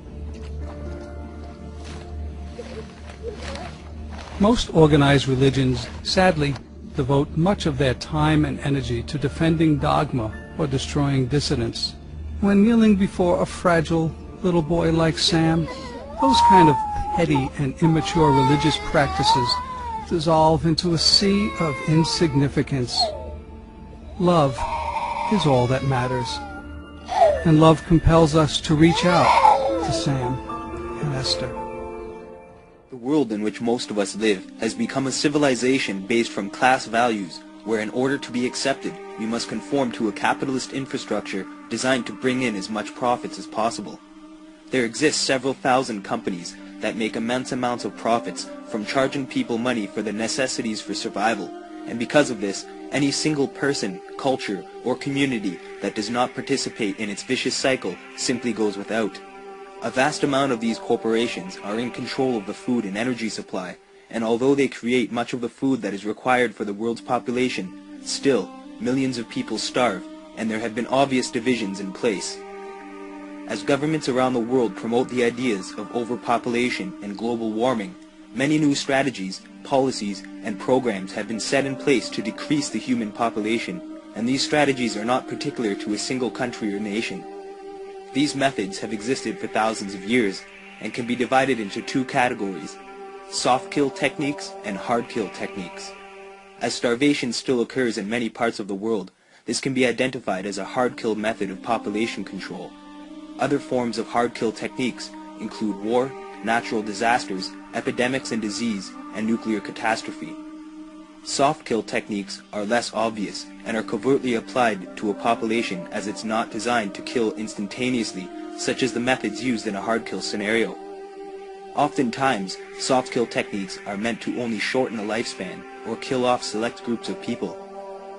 Most organized religions, sadly, devote much of their time and energy to defending dogma or destroying dissidents. When kneeling before a fragile little boy like Sam, those kind of petty and immature religious practices dissolve into a sea of insignificance. Love is all that matters, and love compels us to reach out to Sam and Esther. The world in which most of us live has become a civilization based from class values, where in order to be accepted, we must conform to a capitalist infrastructure designed to bring in as much profits as possible. There exist several thousand companies that make immense amounts of profits from charging people money for the necessities for survival, and because of this, any single person, culture, or community that does not participate in its vicious cycle simply goes without. A vast amount of these corporations are in control of the food and energy supply, and although they create much of the food that is required for the world's population, still, millions of people starve, and there have been obvious divisions in place. As governments around the world promote the ideas of overpopulation and global warming, many new strategies, policies, and programs have been set in place to decrease the human population, and these strategies are not particular to a single country or nation. These methods have existed for thousands of years and can be divided into 2 categories: soft kill techniques and hard kill techniques. As starvation still occurs in many parts of the world, this can be identified as a hard kill method of population control. Other forms of hard kill techniques include war, natural disasters, epidemics and disease, and nuclear catastrophe. Soft kill techniques are less obvious and are covertly applied to a population as it's not designed to kill instantaneously, such as the methods used in a hard kill scenario. Oftentimes, soft kill techniques are meant to only shorten a lifespan or kill off select groups of people.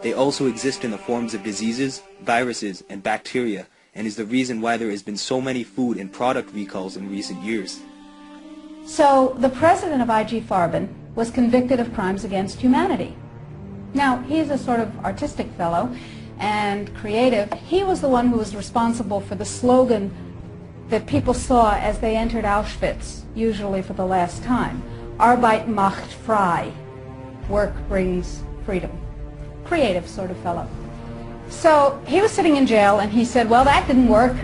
They also exist in the forms of diseases, viruses, and bacteria, and is the reason why there has been so many food and product recalls in recent years. So the president of IG Farben was convicted of crimes against humanity. Now, he's a sort of artistic fellow and creative. He was the one who was responsible for the slogan that people saw as they entered Auschwitz, usually for the last time. Arbeit macht frei. Work brings freedom. Creative sort of fellow. So he was sitting in jail and he said, well, that didn't work.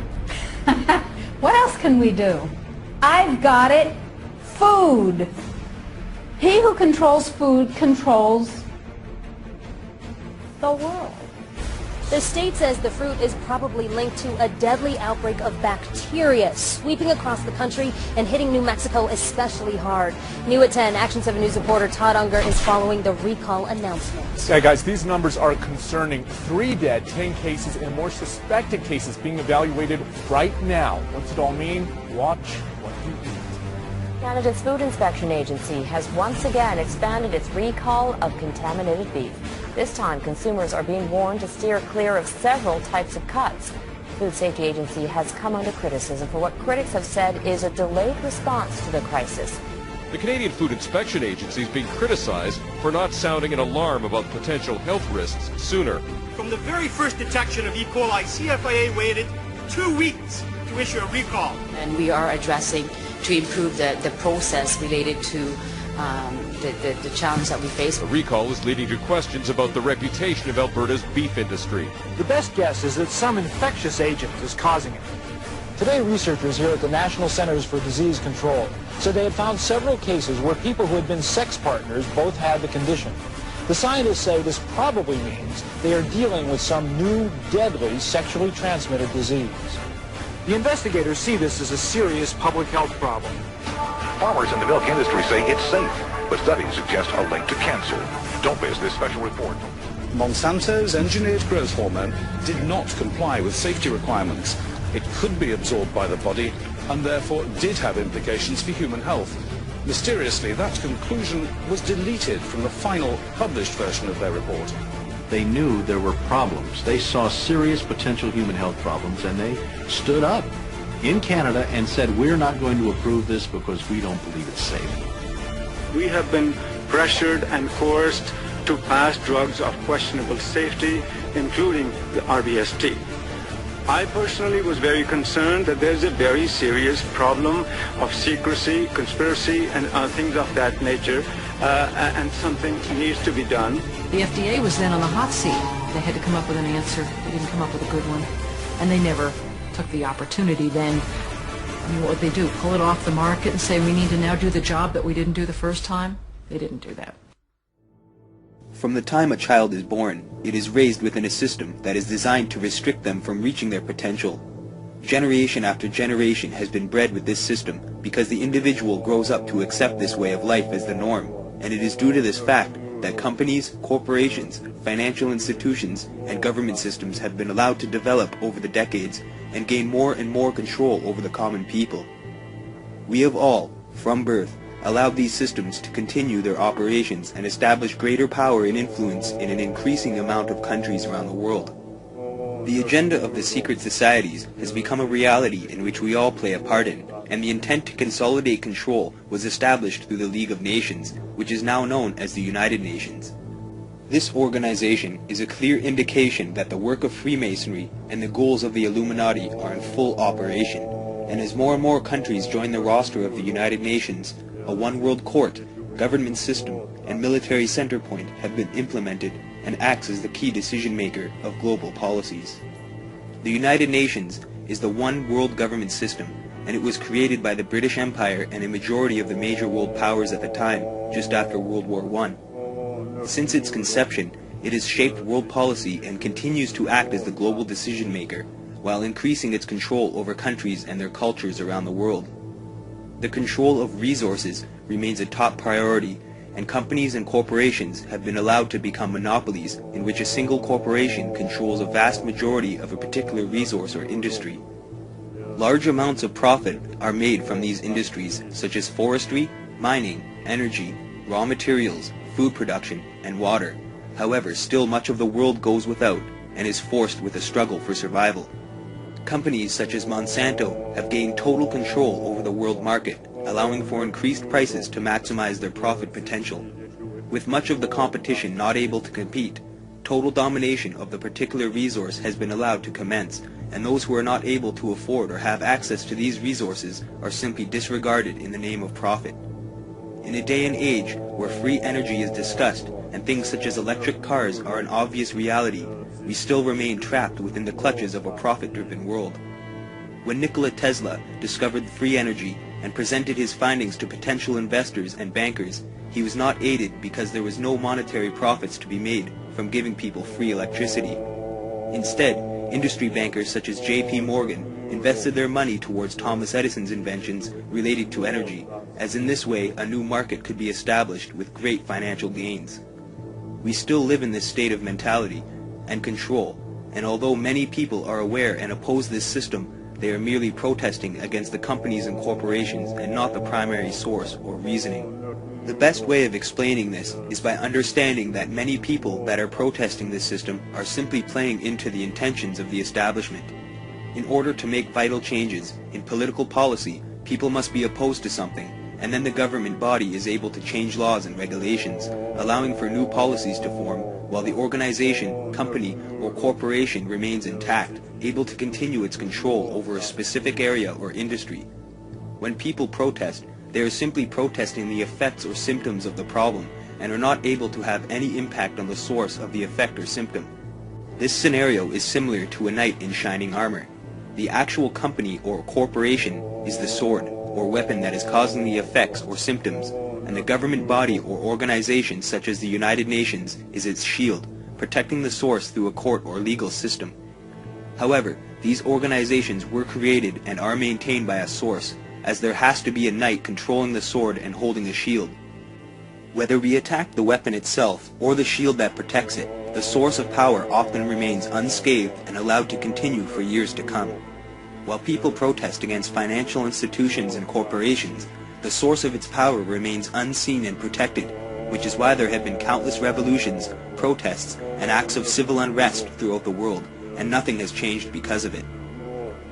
What else can we do? I've got it. Food. He who controls food controls the world. The state says the fruit is probably linked to a deadly outbreak of bacteria sweeping across the country and hitting New Mexico especially hard. New at 10, Action 7 News reporter Todd Unger is following the recall announcement. Yeah, guys, these numbers are concerning. 3 dead, 10 cases, and more suspected cases being evaluated right now. What's it all mean? Watch what you eat. Canada's Food Inspection Agency has once again expanded its recall of contaminated beef. This time, consumers are being warned to steer clear of several types of cuts. The Food Safety Agency has come under criticism for what critics have said is a delayed response to the crisis. The Canadian Food Inspection Agency is being criticized for not sounding an alarm about potential health risks sooner. From the very first detection of E. coli, CFIA waited 2 weeks to issue a recall. And we are addressing to improve the process related to the challenge that we face. The recall is leading to questions about the reputation of Alberta's beef industry. The best guess is that some infectious agent is causing it. Today, researchers here at the National Centers for Disease Control said they had found several cases where people who had been sex partners both had the condition. The scientists say this probably means they are dealing with some new, deadly, sexually transmitted disease. The investigators see this as a serious public health problem. Farmers in the milk industry say it's safe, but studies suggest a link to cancer. Don't miss this special report. Monsanto's engineered growth hormone did not comply with safety requirements. It could be absorbed by the body and therefore did have implications for human health. Mysteriously, that conclusion was deleted from the final published version of their report. They knew there were problems. They saw serious potential human health problems, and they stood up in Canada and said, we're not going to approve this because we don't believe it's safe. We have been pressured and coerced to pass drugs of questionable safety, including the RBST. I personally was very concerned that there's a very serious problem of secrecy, conspiracy, and things of that nature, and something needs to be done. The FDA was then on the hot seat. They had to come up with an answer. They didn't come up with a good one. And they never took the opportunity then. I mean, what would they do? Pull it off the market and say we need to now do the job that we didn't do the first time? They didn't do that. From the time a child is born, it is raised within a system that is designed to restrict them from reaching their potential. Generation after generation has been bred with this system because the individual grows up to accept this way of life as the norm, and it is due to this fact that companies, corporations, financial institutions, and government systems have been allowed to develop over the decades and gain more and more control over the common people. We have all, from birth, allowed these systems to continue their operations and establish greater power and influence in an increasing amount of countries around the world. The agenda of the secret societies has become a reality in which we all play a part in, and the intent to consolidate control was established through the League of Nations, which is now known as the United Nations. This organization is a clear indication that the work of Freemasonry and the goals of the Illuminati are in full operation, and as more and more countries join the roster of the United Nations, a one-world court, government system, and military center point have been implemented and acts as the key decision-maker of global policies. The United Nations is the one world government system, and it was created by the British Empire and a majority of the major world powers at the time, just after World War I. Since its conception, it has shaped world policy and continues to act as the global decision-maker, while increasing its control over countries and their cultures around the world. The control of resources remains a top priority, and companies and corporations have been allowed to become monopolies in which a single corporation controls a vast majority of a particular resource or industry. Large amounts of profit are made from these industries, such as forestry, mining, energy, raw materials, food production, and water. However, still much of the world goes without and is forced with a struggle for survival. Companies such as Monsanto have gained total control over the world market, allowing for increased prices to maximize their profit potential. With much of the competition not able to compete, total domination of the particular resource has been allowed to commence, and those who are not able to afford or have access to these resources are simply disregarded in the name of profit. In a day and age where free energy is discussed and things such as electric cars are an obvious reality, we still remain trapped within the clutches of a profit-driven world. When Nikola Tesla discovered free energy and presented his findings to potential investors and bankers, he was not aided because there was no monetary profits to be made from giving people free electricity. Instead, industry bankers such as J.P. Morgan invested their money towards Thomas Edison's inventions related to energy, as in this way a new market could be established with great financial gains. We still live in this state of mentality and control, and although many people are aware and oppose this system, they are merely protesting against the companies and corporations and not the primary source or reasoning. The best way of explaining this is by understanding that many people that are protesting this system are simply playing into the intentions of the establishment. In order to make vital changes in political policy, people must be opposed to something, and then the government body is able to change laws and regulations, allowing for new policies to form, while the organization, company, or corporation remains intact, able to continue its control over a specific area or industry. When people protest, they are simply protesting the effects or symptoms of the problem, and are not able to have any impact on the source of the effect or symptom. This scenario is similar to a knight in shining armor. The actual company or corporation is the sword or weapon that is causing the effects or symptoms, and the government body or organization such as the United Nations is its shield, protecting the source through a court or legal system. However, these organizations were created and are maintained by a source, as there has to be a knight controlling the sword and holding the shield. Whether we attack the weapon itself or the shield that protects it, the source of power often remains unscathed and allowed to continue for years to come. While people protest against financial institutions and corporations, the source of its power remains unseen and protected, which is why there have been countless revolutions, protests, and acts of civil unrest throughout the world, and nothing has changed because of it.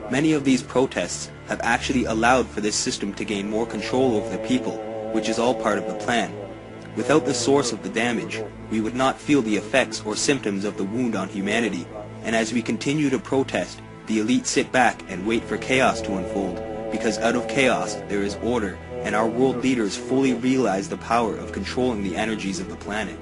Many of these protests have actually allowed for this system to gain more control over the people, which is all part of the plan. Without the source of the damage, we would not feel the effects or symptoms of the wound on humanity, and as we continue to protest, the elite sit back and wait for chaos to unfold, because out of chaos there is order, and our world leaders fully realize the power of controlling the energies of the planet.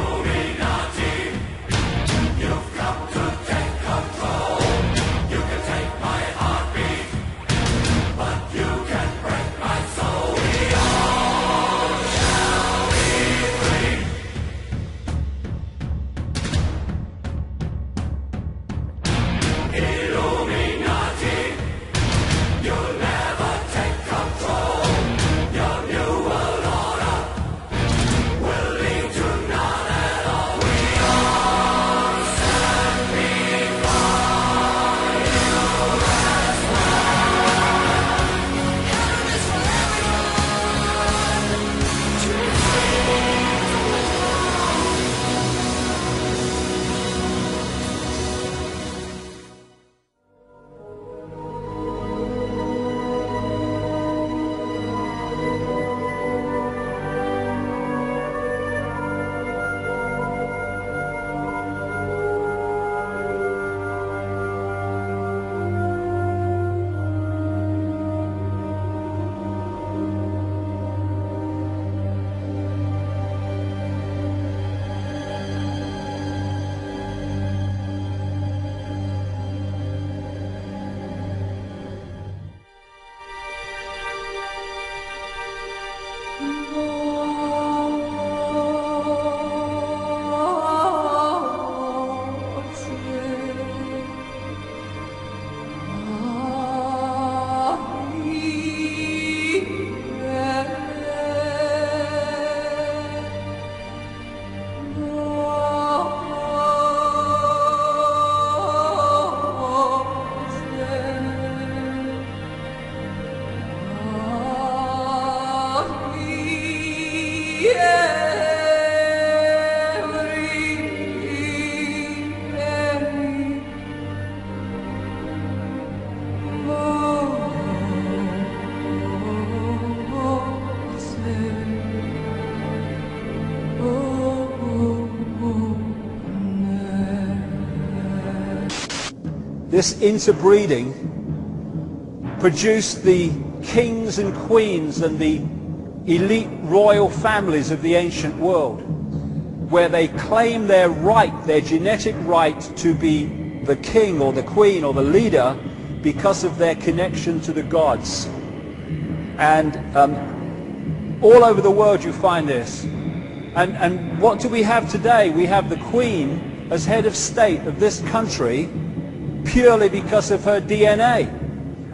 Illuminati, you've come to take control. You can take my heartbeat, but you can break my soul. We all shall be free. this interbreeding produced the kings and queens and the elite royal families of the ancient world, where they claim their right, their genetic right to be the king or the queen or the leader because of their connection to the gods. And all over the world you find this. And what do we have today? We have the Queen as head of state of this country purely because of her DNA.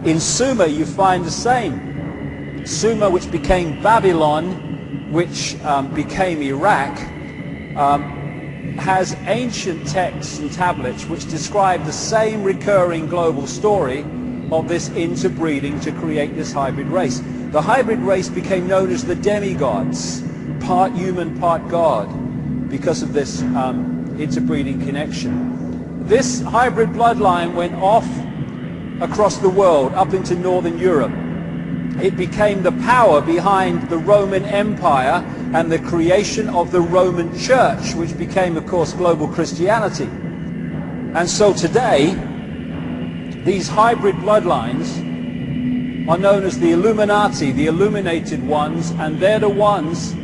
In Sumer you find the same. Sumer, which became Babylon, which became Iraq, has ancient texts and tablets which describe the same recurring global story of this interbreeding to create this hybrid race. The hybrid race became known as the demigods, part human, part God, because of this interbreeding connection. This hybrid bloodline went off across the world, up into Northern Europe. It became the power behind the Roman Empire and the creation of the Roman Church, which became, of course, global Christianity. And so today, these hybrid bloodlines are known as the Illuminati, the illuminated ones, and they're the ones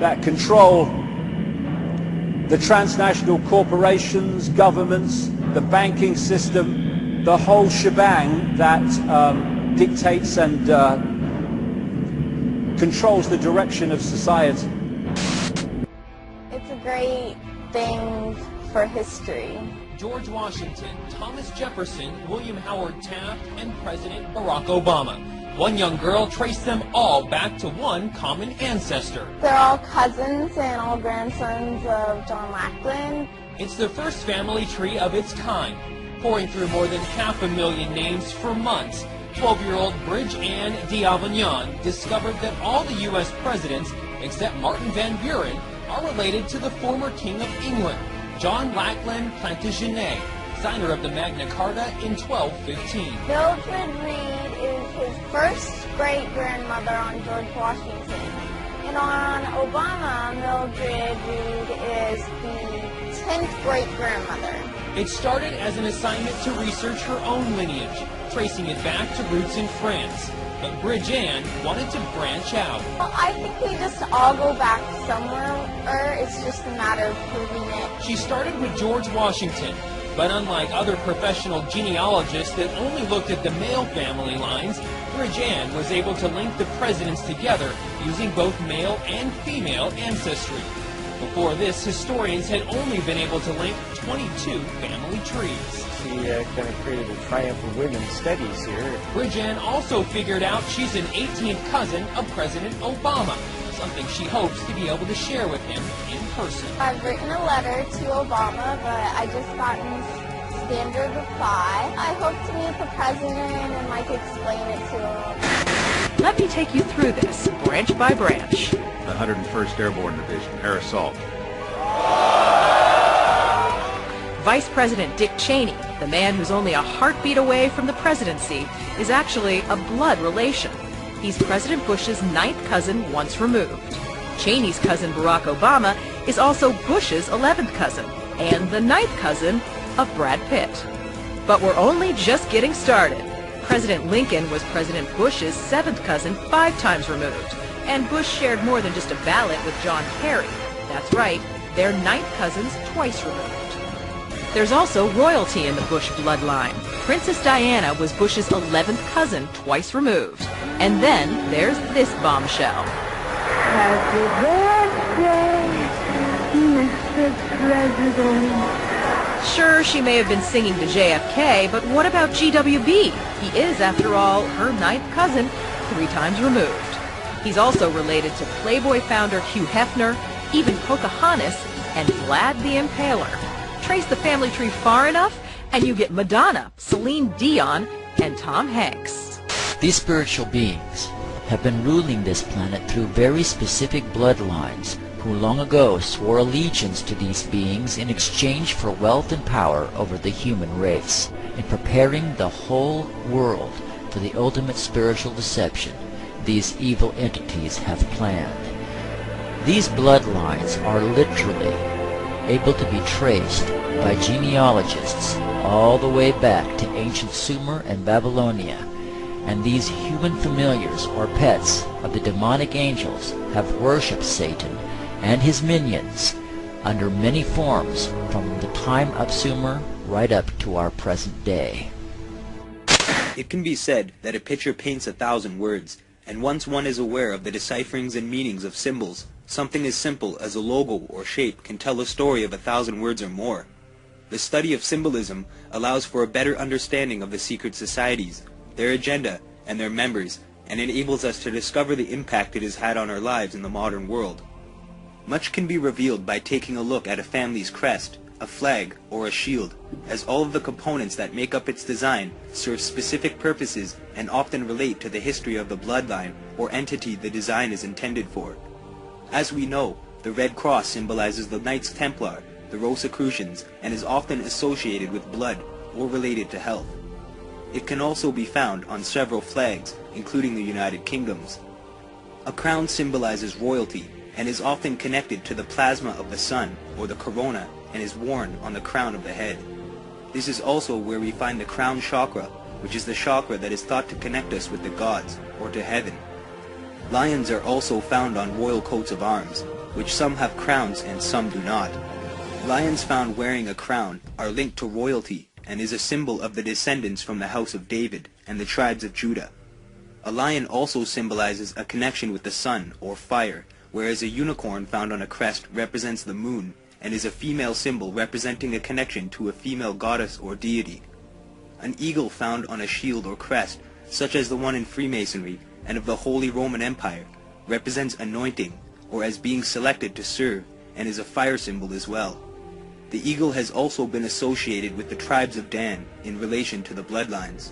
that control the transnational corporations, governments, the banking system, the whole shebang that dictates and controls the direction of society. It's a great thing for history. George Washington, Thomas Jefferson, William Howard Taft, and President Barack Obama. One young girl traced them all back to one common ancestor. They're all cousins and all grandsons of John Lackland. It's the first family tree of its kind, pouring through more than 500,000 names for months. 12-year-old Bridge Ann d'Avignon discovered that all the U.S. presidents, except Martin Van Buren, are related to the former King of England, John Lackland Plantagenet, signer of the Magna Carta in 1215. Mildred Reed is his first great-grandmother on George Washington. And on Obama, Mildred Reed is the 10th great-grandmother. It started as an assignment to research her own lineage, tracing it back to roots in France. But Bridge Ann wanted to branch out. Well, I think we just all go back somewhere, or it's just a matter of proving it. She started with George Washington, but unlike other professional genealogists that only looked at the male family lines, Bridge Ann was able to link the presidents together using both male and female ancestry. Before this, historians had only been able to link 22 family trees. She kind of created a triumph of women's studies here. Bridge Ann also figured out she's an 18th cousin of President Obama, something she hopes to be able to share with him in person. I've written a letter to Obama, but I just gotten standard reply. I hope to meet the president and explain it to him. Let me take you through this, branch by branch. The 101st Airborne Division, Air Assault. Vice President Dick Cheney, the man who's only a heartbeat away from the presidency, is actually a blood relation. He's President Bush's 9th cousin once removed. Cheney's cousin Barack Obama is also Bush's 11th cousin and the 9th cousin of Brad Pitt. But we're only just getting started. President Lincoln was President Bush's 7th cousin 5 times removed, and Bush shared more than just a ballot with John Kerry. That's right, they're 9th cousins twice removed. There's also royalty in the Bush bloodline. Princess Diana was Bush's 11th cousin twice removed. And then there's this bombshell. Happy birthday, Mr. President. Sure, she may have been singing to JFK, but what about GWB? He is, after all, her 9th cousin 3 times removed. He's also related to Playboy founder Hugh Hefner, even Pocahontas, and Vlad the Impaler. Trace the family tree far enough, and you get Madonna, Celine Dion, and Tom Hanks. These spiritual beings have been ruling this planet through very specific bloodlines who long ago swore allegiance to these beings in exchange for wealth and power over the human race, in preparing the whole world for the ultimate spiritual deception these evil entities have planned. These bloodlines are literally able to be traced by genealogists all the way back to ancient Sumer and Babylonia. And these human familiars or pets of the demonic angels have worshipped Satan and his minions under many forms from the time of Sumer right up to our present day. It can be said that a picture paints 1,000 words, and once one is aware of the decipherings and meanings of symbols, something as simple as a logo or shape can tell a story of 1,000 words or more. The study of symbolism allows for a better understanding of the secret societies, their agenda, and their members, and enables us to discover the impact it has had on our lives in the modern world. Much can be revealed by taking a look at a family's crest, a flag, or a shield, as all of the components that make up its design serve specific purposes and often relate to the history of the bloodline or entity the design is intended for. As we know, the Red Cross symbolizes the Knights Templar, the Rosicrucians, and is often associated with blood or related to health. It can also be found on several flags, including the United Kingdom's. A crown symbolizes royalty and is often connected to the plasma of the sun or the corona and is worn on the crown of the head. This is also where we find the crown chakra, which is the chakra that is thought to connect us with the gods or to heaven. Lions are also found on royal coats of arms, which some have crowns and some do not. Lions found wearing a crown are linked to royalty and is a symbol of the descendants from the house of David and the tribes of Judah. A lion also symbolizes a connection with the sun or fire, whereas a unicorn found on a crest represents the moon and is a female symbol representing a connection to a female goddess or deity. An eagle found on a shield or crest, such as the one in Freemasonry and of the Holy Roman Empire, represents anointing or as being selected to serve and is a fire symbol as well. The eagle has also been associated with the tribes of Dan in relation to the bloodlines.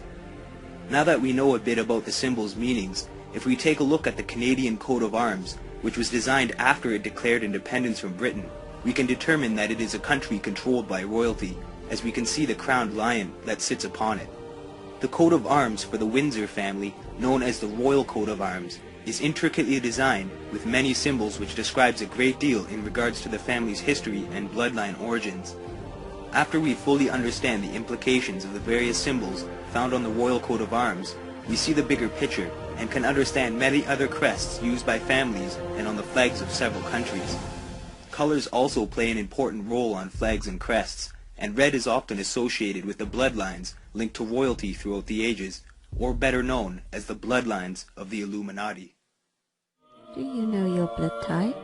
Now that we know a bit about the symbol's meanings, if we take a look at the Canadian coat of arms, which was designed after it declared independence from Britain, we can determine that it is a country controlled by royalty, as we can see the crowned lion that sits upon it. The coat of arms for the Windsor family, known as the Royal Coat of Arms, is intricately designed with many symbols which describes a great deal in regards to the family's history and bloodline origins. After we fully understand the implications of the various symbols found on the Royal Coat of Arms, we see the bigger picture and can understand many other crests used by families and on the flags of several countries. Colors also play an important role on flags and crests, and red is often associated with the bloodlines linked to royalty throughout the ages, or better known as the bloodlines of the Illuminati. Do you know your blood type?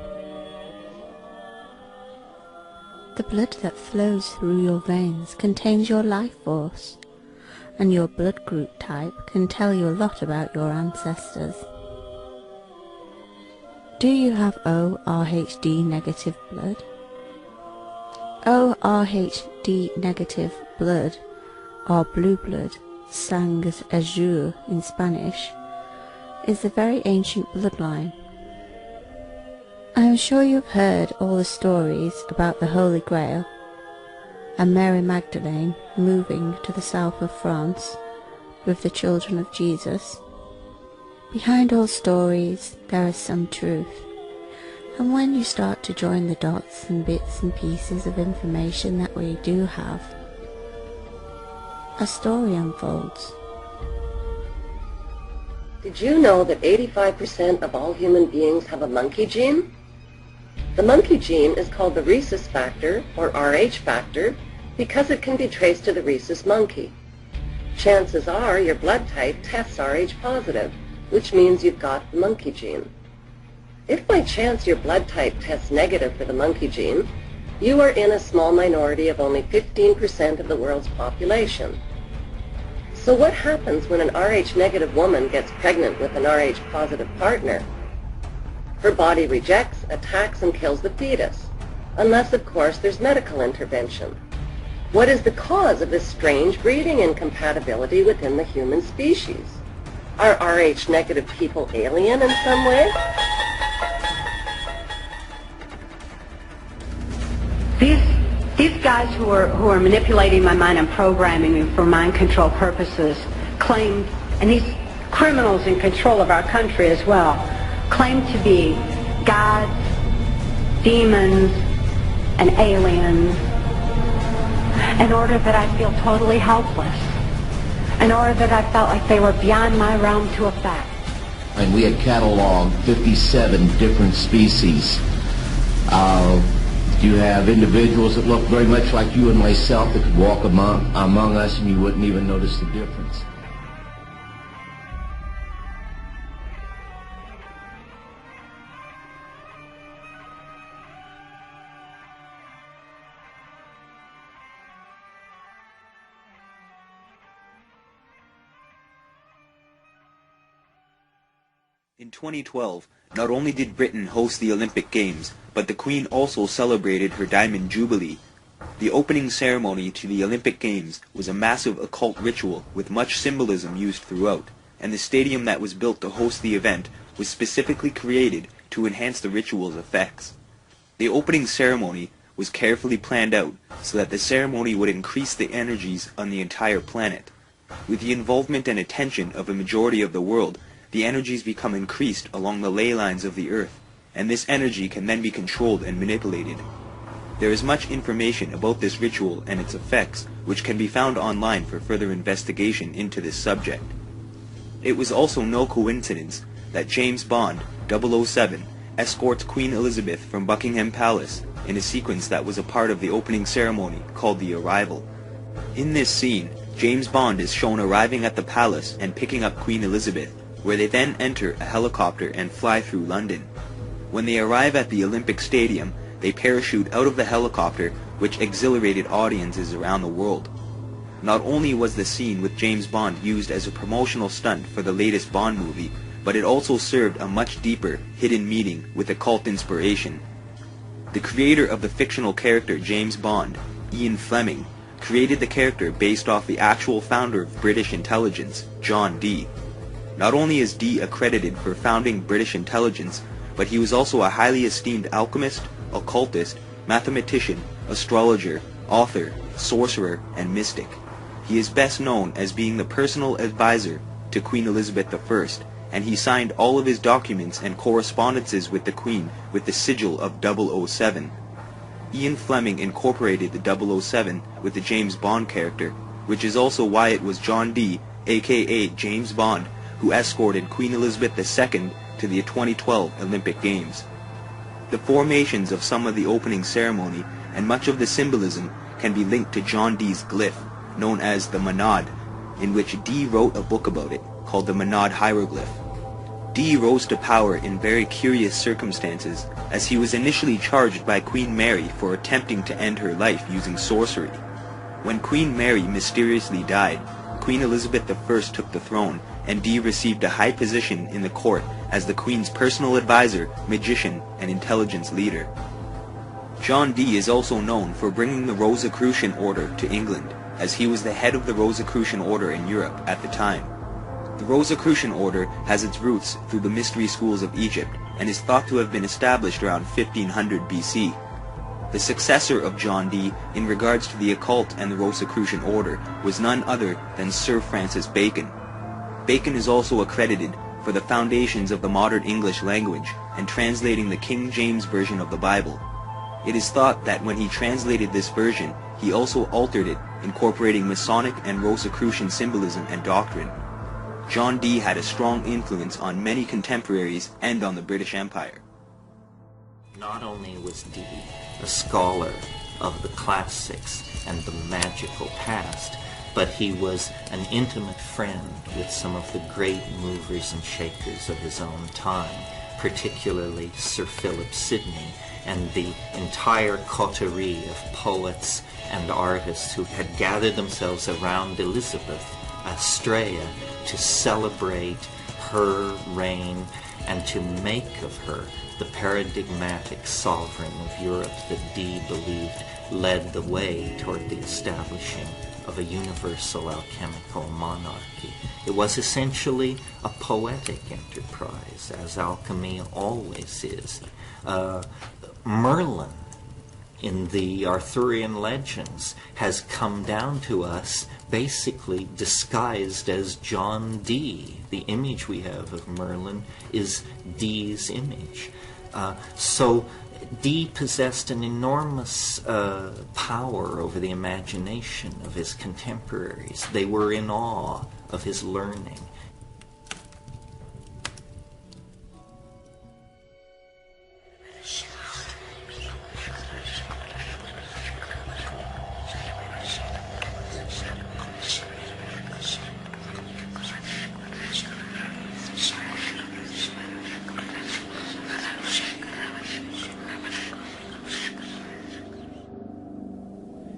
The blood that flows through your veins contains your life force, and your blood group type can tell you a lot about your ancestors. Do you have O-Rh-D negative blood? O-Rh-D negative blood, or blue blood, sang azul in Spanish, is a very ancient bloodline. I am sure you've heard all the stories about the Holy Grail and Mary Magdalene moving to the south of France with the children of Jesus. Behind all stories there is some truth, and when you start to join the dots and bits and pieces of information that we do have, a story unfolds. Did you know that 85% of all human beings have a monkey gene? The monkey gene is called the rhesus factor, or Rh factor, because it can be traced to the rhesus monkey. Chances are your blood type tests Rh positive, which means you've got the monkey gene. If by chance your blood type tests negative for the monkey gene, you are in a small minority of only 15% of the world's population. So what happens when an Rh negative woman gets pregnant with an Rh positive partner? Her body rejects, attacks, and kills the fetus, unless of course there's medical intervention. What is the cause of this strange breeding incompatibility within the human species? Are Rh negative people alien in some way? These guys who are manipulating my mind and programming me for mind control purposes claim, and these criminals in control of our country as well, claim to be gods, demons, and aliens, in order that I feel totally helpless, in order that I felt like they were beyond my realm to affect. And we had cataloged 57 different species. You have individuals that look very much like you and myself that could walk among us and you wouldn't even notice the difference. In 2012, not only did Britain host the Olympic Games, but the Queen also celebrated her Diamond Jubilee. The opening ceremony to the Olympic Games was a massive occult ritual with much symbolism used throughout, and the stadium that was built to host the event was specifically created to enhance the ritual's effects. The opening ceremony was carefully planned out so that the ceremony would increase the energies on the entire planet. With the involvement and attention of a majority of the world, the energies become increased along the ley lines of the Earth, and this energy can then be controlled and manipulated. There is much information about this ritual and its effects which can be found online for further investigation into this subject. It was also no coincidence that James Bond, 007, escorts Queen Elizabeth from Buckingham Palace in a sequence that was a part of the opening ceremony called The Arrival. In this scene, James Bond is shown arriving at the palace and picking up Queen Elizabeth, where they then enter a helicopter and fly through London. When they arrive at the Olympic Stadium, they parachute out of the helicopter, which exhilarated audiences around the world. Not only was the scene with James Bond used as a promotional stunt for the latest Bond movie, but it also served a much deeper, hidden meaning with occult inspiration. The creator of the fictional character James Bond, Ian Fleming, created the character based off the actual founder of British intelligence, John Dee. Not only is Dee accredited for founding British intelligence, but he was also a highly esteemed alchemist, occultist, mathematician, astrologer, author, sorcerer, and mystic. He is best known as being the personal advisor to Queen Elizabeth I, and he signed all of his documents and correspondences with the Queen with the sigil of 007. Ian Fleming incorporated the 007 with the James Bond character, which is also why it was John Dee, aka James Bond, who escorted Queen Elizabeth II to the 2012 Olympic Games. The formations of some of the opening ceremony and much of the symbolism can be linked to John Dee's glyph, known as the Monad, in which Dee wrote a book about it, called the Monad Hieroglyph. Dee rose to power in very curious circumstances, as he was initially charged by Queen Mary for attempting to end her life using sorcery. When Queen Mary mysteriously died, Queen Elizabeth I took the throne, and Dee received a high position in the court as the Queen's personal advisor, magician, and intelligence leader. John Dee is also known for bringing the Rosicrucian Order to England, as he was the head of the Rosicrucian Order in Europe at the time. The Rosicrucian Order has its roots through the mystery schools of Egypt and is thought to have been established around 1500 BC. The successor of John Dee in regards to the occult and the Rosicrucian Order was none other than Sir Francis Bacon. Bacon is also accredited for the foundations of the modern English language and translating the King James Version of the Bible. It is thought that when he translated this version, he also altered it, incorporating Masonic and Rosicrucian symbolism and doctrine. John Dee had a strong influence on many contemporaries and on the British Empire. Not only was Dee a scholar of the classics and the magical past, but he was an intimate friend with some of the great movers and shakers of his own time, particularly Sir Philip Sidney and the entire coterie of poets and artists who had gathered themselves around Elizabeth Astrea to celebrate her reign and to make of her the paradigmatic sovereign of Europe that Dee believed led the way toward the establishing of a universal alchemical monarchy. It was essentially a poetic enterprise, as alchemy always is. Merlin, in the Arthurian legends, has come down to us basically disguised as John Dee. The image we have of Merlin is Dee's image. So Dee possessed an enormous power over the imagination of his contemporaries. They were in awe of his learning.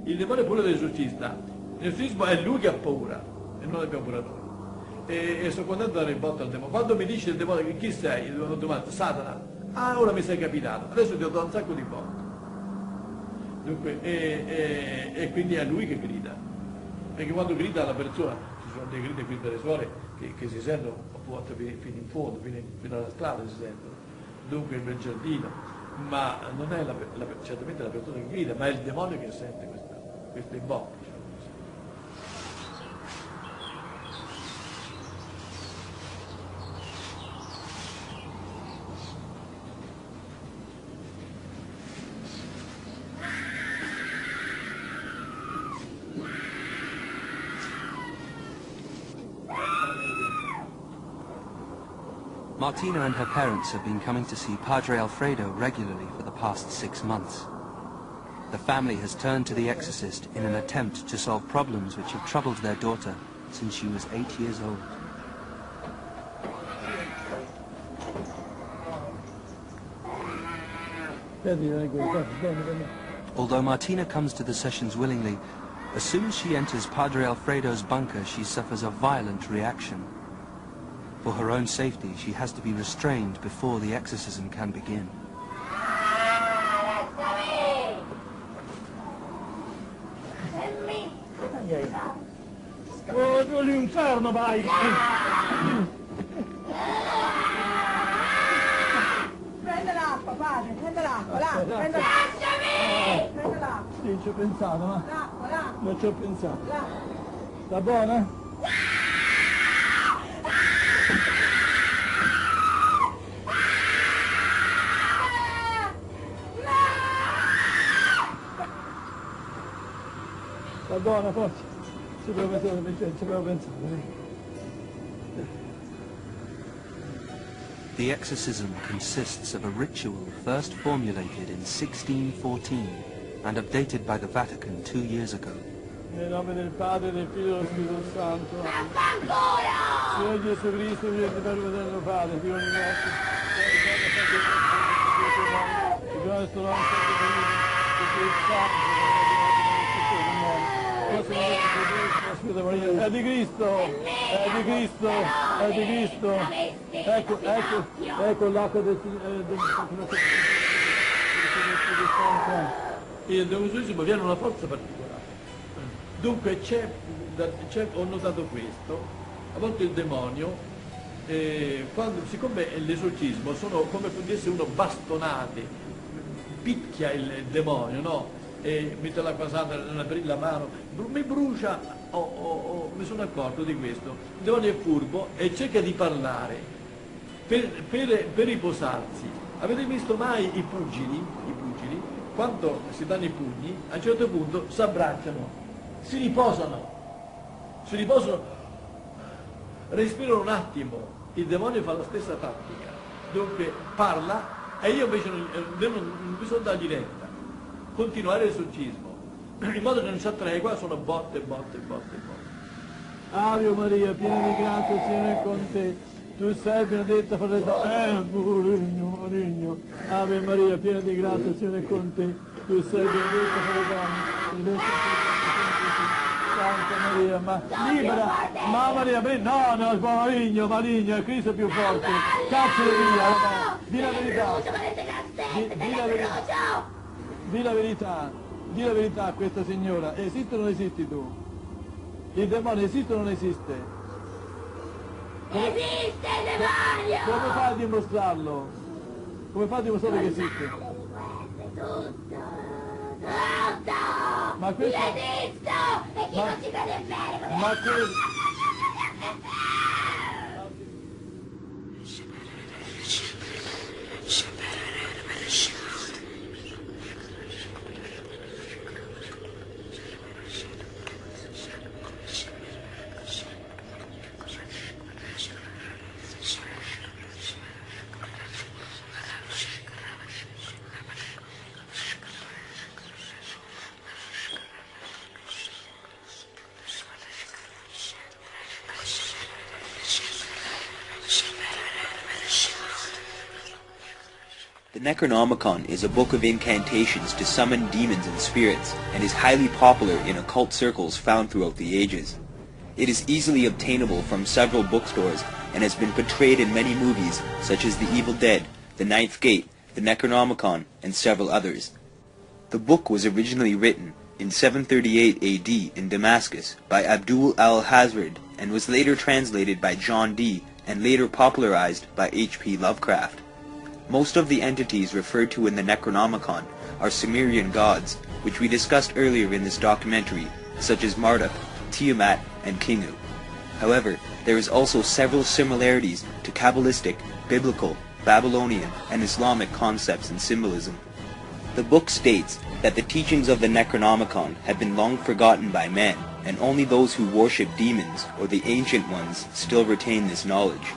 Il demonio è pure dell'esorcista. L'esorcismo è lui che ha paura e non abbiamo paura noi. E sono contento di dare il botto al demonio. Quando mi dice il demonio chi sei, io domando Satana. Ah, ora mi sei capitato. Adesso ti ho dato un sacco di botte. Dunque, e quindi è lui che grida. Perché quando grida la persona, ci sono dei gridi qui dalle suore che si sentono a volte fino in fondo, fino alla strada si sentono. Dunque nel giardino. Ma non è certamente la persona che grida, ma è il demonio che sente queste botte. Martina and her parents have been coming to see Padre Alfredo regularly for the past 6 months. The family has turned to the exorcist in an attempt to solve problems which have troubled their daughter since she was 8 years old. Although Martina comes to the sessions willingly, as soon as she enters Padre Alfredo's bunker, she suffers a violent reaction. For her own safety, she has to be restrained before the exorcism can begin. Oh, l'inferno, vai! Prende l'acqua, padre, prende l'acqua, là, prende l'acqua. Prende l'acqua. Sì, ci ho pensato, ma L'acqua, là. non ci ho pensato. Là. Sta buona? Sta buona, forse? Ci avevo pensato. The exorcism consists of a ritual first formulated in 1614 and updated by the Vatican 2 years ago. Nel nome del Padre, del Figlio e dello Spirito Santo. Signore Gesù Cristo, Dio di per fratello Padre, Dio di nostro, il nostro nome è di Cristo, è di Cristo, è di Cristo. Ecco l'acqua del il devonismo viene una forza particolare. Dunque ho notato questo, a volte il demonio, siccome l'esorcismo sono come potesse uno bastonate, picchia il demonio, no? E mette l'acqua santa nella mano, mi brucia, mi sono accorto di questo. Il demonio è furbo e cerca di parlare per riposarsi. Avete visto mai i pugili? Quando si danno i pugni, a un certo punto si abbracciano, si riposano, respirano un attimo. Il demonio fa la stessa tattica, dunque parla e io invece non bisogna dargli retta, continuare l'esorcismo, in modo che non si attregua, sono botte. Ave Maria, piena di grazia, il Signore è con te. Tu sei benedetta fra le donne, Maligno. Ave Maria, piena di grazia, il Signore è con te. Tu sei benedetta fra le donne, Santa Maria, ma libera, ma Maria, no, Maligno, è Cristo più forte. Caccialo via, di la verità. Di la verità a questa signora, esiste o non esisti tu? Il demonio esiste o non esiste? Esiste il demonio! Come fai a dimostrarlo? Come fai a dimostrare che esiste? Tutto! Ma questo... Io esisto! E chi non ci crede bene? Ma questo... Necronomicon is a book of incantations to summon demons and spirits, and is highly popular in occult circles found throughout the ages. It is easily obtainable from several bookstores, and has been portrayed in many movies such as The Evil Dead, The Ninth Gate, The Necronomicon, and several others. The book was originally written in 738 AD in Damascus by Abdul al-Hazred, and was later translated by John Dee and later popularized by H.P. Lovecraft. Most of the entities referred to in the Necronomicon are Sumerian gods, which we discussed earlier in this documentary, such as Marduk, Tiamat, and Kingu. However, there is also several similarities to Kabbalistic, Biblical, Babylonian, and Islamic concepts and symbolism. The book states that the teachings of the Necronomicon have been long forgotten by men, and only those who worship demons or the ancient ones still retain this knowledge.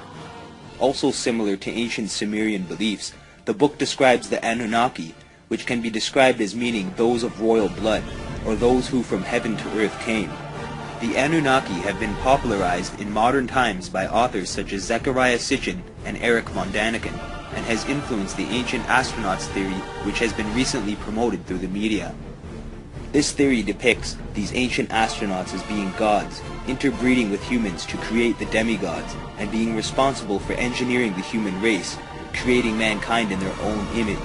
Also similar to ancient Sumerian beliefs, the book describes the Anunnaki, which can be described as meaning those of royal blood, or those who from heaven to earth came. The Anunnaki have been popularized in modern times by authors such as Zecharia Sitchin and Erich von Daniken, and has influenced the ancient astronauts theory, which has been recently promoted through the media. This theory depicts these ancient astronauts as being gods, interbreeding with humans to create the demigods, and being responsible for engineering the human race, creating mankind in their own image.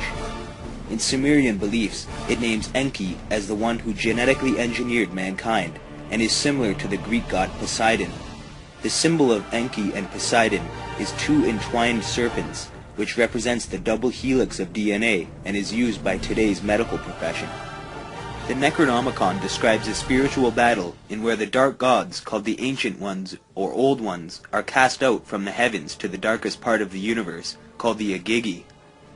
In Sumerian beliefs, it names Enki as the one who genetically engineered mankind, and is similar to the Greek god Poseidon. The symbol of Enki and Poseidon is two entwined serpents, which represents the double helix of DNA and is used by today's medical profession. The Necronomicon describes a spiritual battle in where the dark gods, called the Ancient Ones or Old Ones, are cast out from the heavens to the darkest part of the universe, called the Agigi.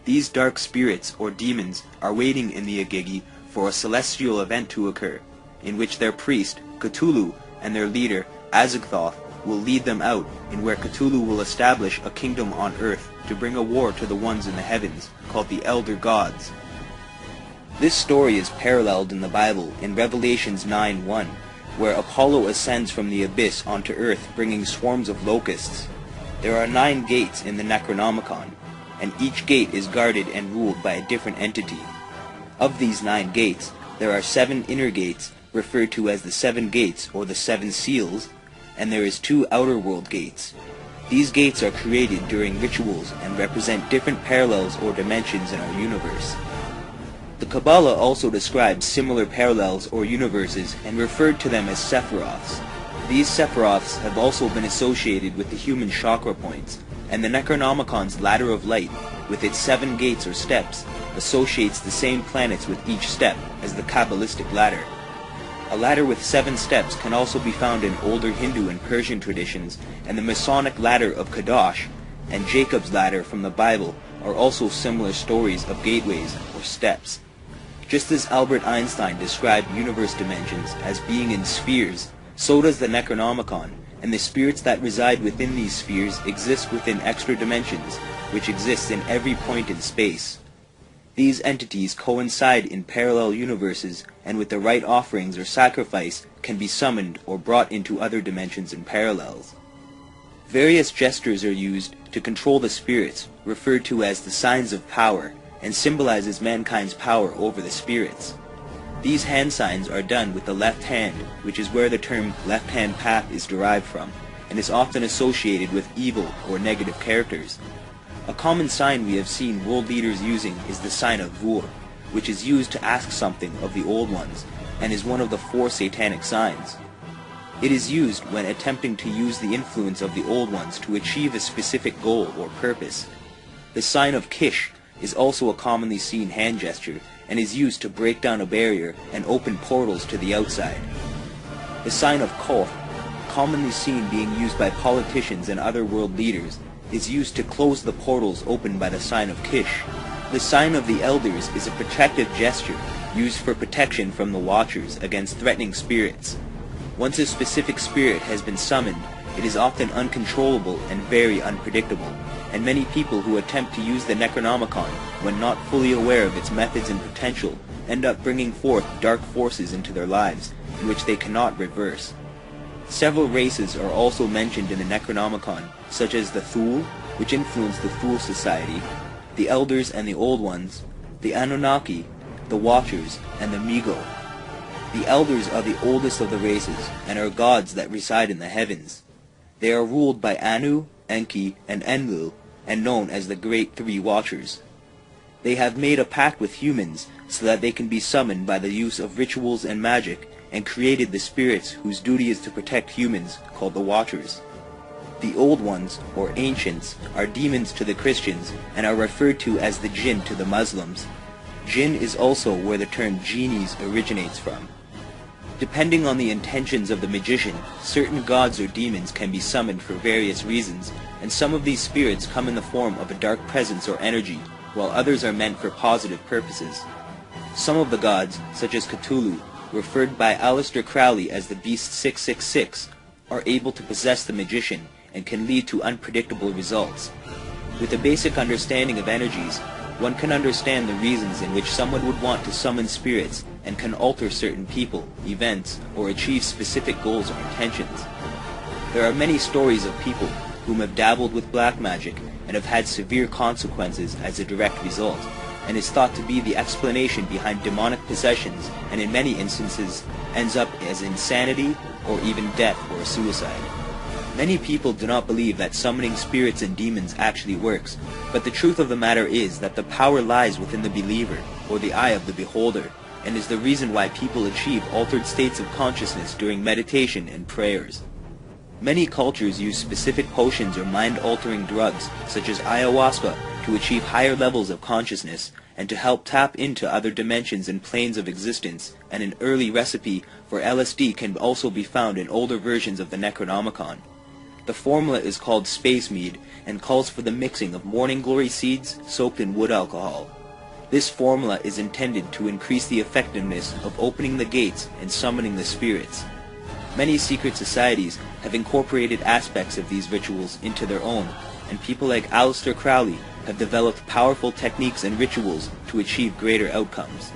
These dark spirits or demons are waiting in the Agigi for a celestial event to occur, in which their priest, Cthulhu, and their leader, Azagthoth, will lead them out, in where Cthulhu will establish a kingdom on earth to bring a war to the ones in the heavens, called the Elder Gods. This story is paralleled in the Bible in Revelations 9:1, where Apollo ascends from the abyss onto earth bringing swarms of locusts. There are 9 gates in the Necronomicon, and each gate is guarded and ruled by a different entity. Of these 9 gates, there are 7 inner gates, referred to as the 7 gates or the 7 seals, and there is 2 outer world gates. These gates are created during rituals and represent different parallels or dimensions in our universe. The Kabbalah also describes similar parallels or universes and referred to them as Sephiroths. These Sephiroths have also been associated with the human chakra points, and the Necronomicon's Ladder of Light, with its 7 gates or steps, associates the same planets with each step as the Kabbalistic ladder. A ladder with 7 steps can also be found in older Hindu and Persian traditions, and the Masonic ladder of Kadosh and Jacob's ladder from the Bible are also similar stories of gateways or steps. Just as Albert Einstein described universe dimensions as being in spheres, so does the Necronomicon, and the spirits that reside within these spheres exist within extra dimensions, which exist in every point in space. These entities coincide in parallel universes, and with the right offerings or sacrifice can be summoned or brought into other dimensions and parallels. Various gestures are used to control the spirits, referred to as the signs of power, and symbolizes mankind's power over the spirits. These hand signs are done with the left hand, which is where the term left-hand path is derived from, and is often associated with evil or negative characters. A common sign we have seen world leaders using is the sign of Vur, which is used to ask something of the Old Ones, and is one of the 4 satanic signs. It is used when attempting to use the influence of the Old Ones to achieve a specific goal or purpose. The sign of Kish is also a commonly seen hand gesture, and is used to break down a barrier and open portals to the outside. The sign of Koth, commonly seen being used by politicians and other world leaders, is used to close the portals opened by the sign of Kish. The sign of the Elders is a protective gesture used for protection from the Watchers against threatening spirits. Once a specific spirit has been summoned, it is often uncontrollable and very unpredictable, and many people who attempt to use the Necronomicon, when not fully aware of its methods and potential, end up bringing forth dark forces into their lives, in which they cannot reverse. Several races are also mentioned in the Necronomicon, such as the Thule, which influenced the Thule Society, the Elders and the Old Ones, the Anunnaki, the Watchers, and the Migo. The Elders are the oldest of the races, and are gods that reside in the heavens. They are ruled by Anu, Enki, and Enlil, and known as the Great Three Watchers. They have made a pact with humans so that they can be summoned by the use of rituals and magic, and created the spirits whose duty is to protect humans, called the Watchers. The Old Ones, or Ancients, are demons to the Christians, and are referred to as the Jinn to the Muslims. Jinn is also where the term genies originates from. Depending on the intentions of the magician, certain gods or demons can be summoned for various reasons, and some of these spirits come in the form of a dark presence or energy, while others are meant for positive purposes. Some of the gods, such as Cthulhu, referred by Aleister Crowley as the Beast 666, are able to possess the magician and can lead to unpredictable results. With a basic understanding of energies, one can understand the reasons in which someone would want to summon spirits and can alter certain people, events, or achieve specific goals or intentions. There are many stories of people whom have dabbled with black magic and have had severe consequences as a direct result, and is thought to be the explanation behind demonic possessions, and in many instances ends up as insanity or even death or suicide. Many people do not believe that summoning spirits and demons actually works, but the truth of the matter is that the power lies within the believer, or the eye of the beholder, and is the reason why people achieve altered states of consciousness during meditation and prayers. Many cultures use specific potions or mind-altering drugs, such as ayahuasca, to achieve higher levels of consciousness, and to help tap into other dimensions and planes of existence, and an early recipe for LSD can also be found in older versions of the Necronomicon. The formula is called Space Mead, and calls for the mixing of morning glory seeds soaked in wood alcohol. This formula is intended to increase the effectiveness of opening the gates and summoning the spirits. Many secret societies have incorporated aspects of these rituals into their own, and people like Aleister Crowley have developed powerful techniques and rituals to achieve greater outcomes.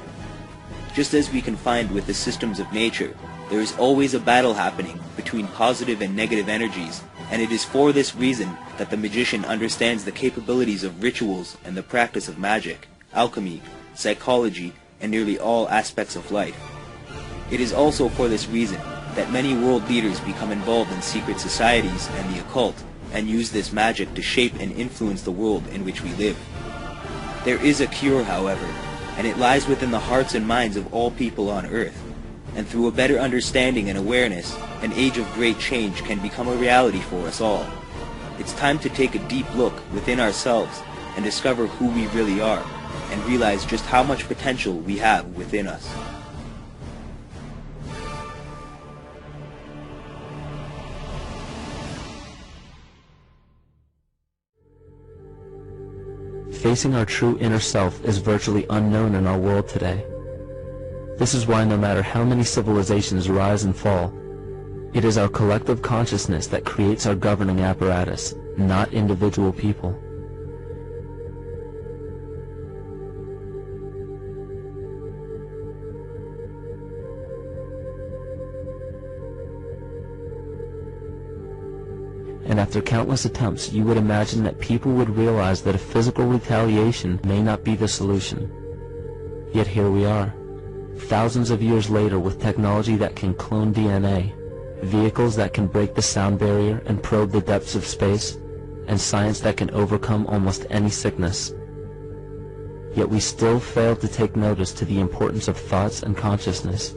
Just as we can find with the systems of nature, there is always a battle happening between positive and negative energies, and it is for this reason that the magician understands the capabilities of rituals and the practice of magic, alchemy, psychology, and nearly all aspects of life. It is also for this reason that many world leaders become involved in secret societies and the occult, and use this magic to shape and influence the world in which we live. There is a cure, however, and it lies within the hearts and minds of all people on earth, and through a better understanding and awareness, an age of great change can become a reality for us all. It's time to take a deep look within ourselves and discover who we really are, and realize just how much potential we have within us. Facing our true inner self is virtually unknown in our world today. This is why no matter how many civilizations rise and fall, it is our collective consciousness that creates our governing apparatus, not individual people. And after countless attempts, you would imagine that people would realize that a physical retaliation may not be the solution. Yet here we are, thousands of years later, with technology that can clone DNA, vehicles that can break the sound barrier and probe the depths of space, and science that can overcome almost any sickness. Yet we still fail to take notice to the importance of thoughts and consciousness.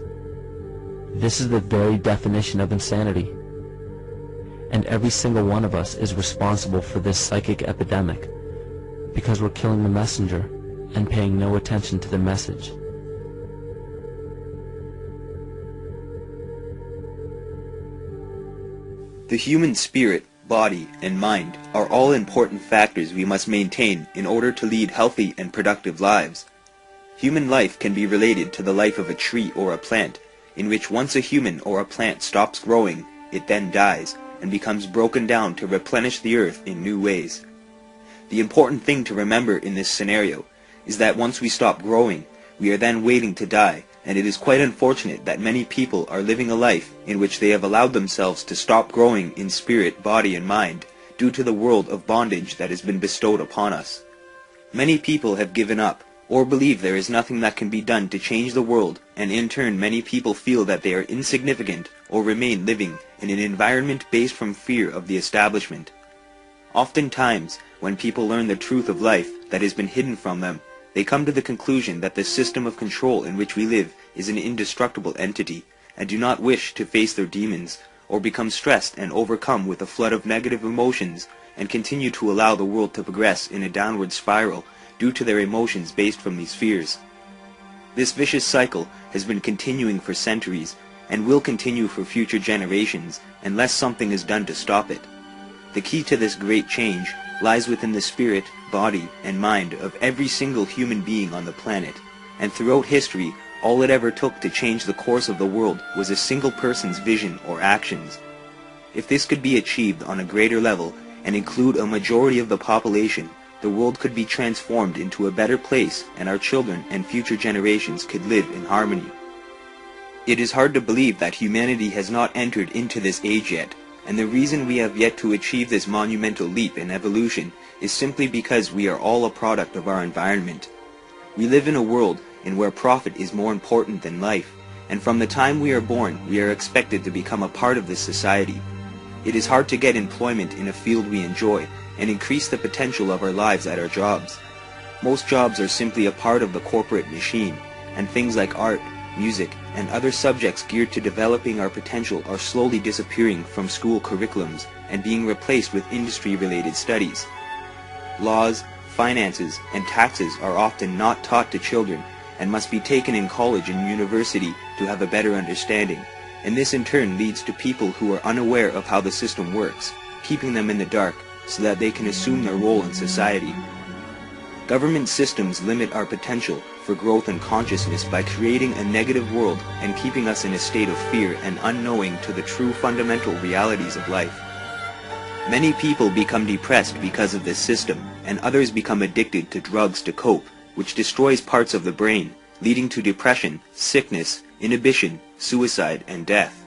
This is the very definition of insanity. And every single one of us is responsible for this psychic epidemic, because we're killing the messenger and paying no attention to the message. The human spirit, body, and mind are all important factors we must maintain in order to lead healthy and productive lives. Human life can be related to the life of a tree or a plant, in which once a human or a plant stops growing, it then dies, and becomes broken down to replenish the earth in new ways. The important thing to remember in this scenario is that once we stop growing, we are then waiting to die, and it is quite unfortunate that many people are living a life in which they have allowed themselves to stop growing in spirit, body, and mind due to the world of bondage that has been bestowed upon us. Many people have given up, or believe there is nothing that can be done to change the world, and in turn many people feel that they are insignificant or remain living in an environment based from fear of the establishment. Oftentimes, when people learn the truth of life that has been hidden from them, they come to the conclusion that the system of control in which we live is an indestructible entity, and do not wish to face their demons, or become stressed and overcome with a flood of negative emotions, and continue to allow the world to progress in a downward spiral due to their emotions based from these fears. This vicious cycle has been continuing for centuries, and will continue for future generations unless something is done to stop it. The key to this great change lies within the spirit, body, and mind of every single human being on the planet, and throughout history, all it ever took to change the course of the world was a single person's vision or actions. If this could be achieved on a greater level and include a majority of the population, the world could be transformed into a better place, and our children and future generations could live in harmony. It is hard to believe that humanity has not entered into this age yet, and the reason we have yet to achieve this monumental leap in evolution is simply because we are all a product of our environment. We live in a world in where profit is more important than life, and from the time we are born, we are expected to become a part of this society. It is hard to get employment in a field we enjoy and increase the potential of our lives at our jobs. Most jobs are simply a part of the corporate machine, and things like art, music, and other subjects geared to developing our potential are slowly disappearing from school curriculums and being replaced with industry-related studies. Laws, finances, and taxes are often not taught to children and must be taken in college and university to have a better understanding, and this in turn leads to people who are unaware of how the system works, keeping them in the dark so that they can assume their role in society. Government systems limit our potential for growth and consciousness by creating a negative world and keeping us in a state of fear and unknowing to the true fundamental realities of life. Many people become depressed because of this system, and others become addicted to drugs to cope, which destroys parts of the brain, leading to depression, sickness, inhibition, suicide, and death.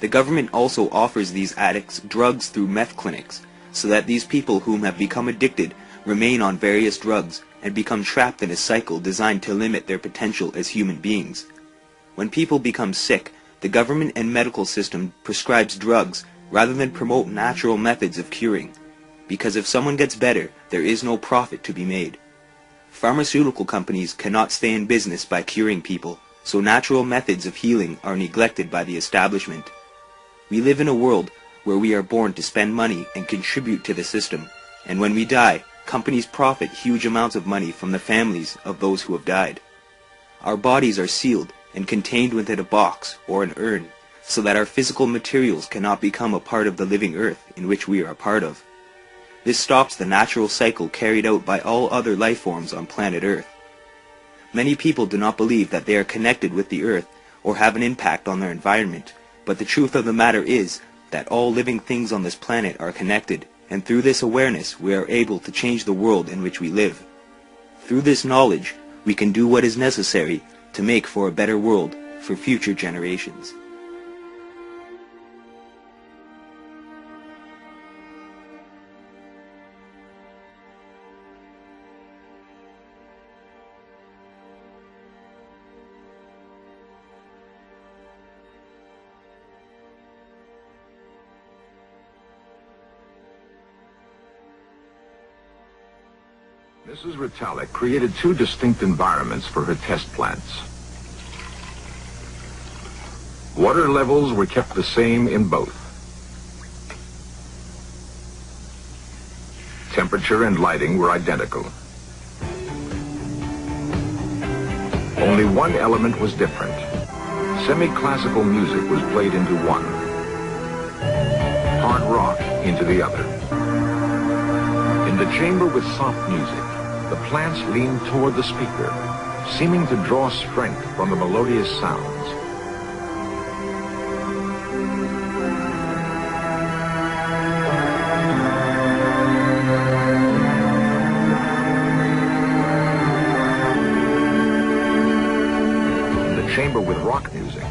The government also offers these addicts drugs through meth clinics, so that these people whom have become addicted remain on various drugs and become trapped in a cycle designed to limit their potential as human beings. When people become sick, the government and medical system prescribes drugs rather than promote natural methods of curing, because if someone gets better, there is no profit to be made. Pharmaceutical companies cannot stay in business by curing people, so natural methods of healing are neglected by the establishment. We live in a world where we are born to spend money and contribute to the system, and when we die, companies profit huge amounts of money from the families of those who have died. Our bodies are sealed and contained within a box or an urn, so that our physical materials cannot become a part of the living earth in which we are a part of. This stops the natural cycle carried out by all other life forms on planet Earth. Many people do not believe that they are connected with the earth or have an impact on their environment, but the truth of the matter is that all living things on this planet are connected, and through this awareness we are able to change the world in which we live. Through this knowledge, we can do what is necessary to make for a better world for future generations. Mrs. Ritalik created two distinct environments for her test plants. Water levels were kept the same in both. Temperature and lighting were identical. Only one element was different. Semi-classical music was played into one, hard rock into the other. In the chamber with soft music, the plants leaned toward the speaker, seeming to draw strength from the melodious sounds. In the chamber with rock music,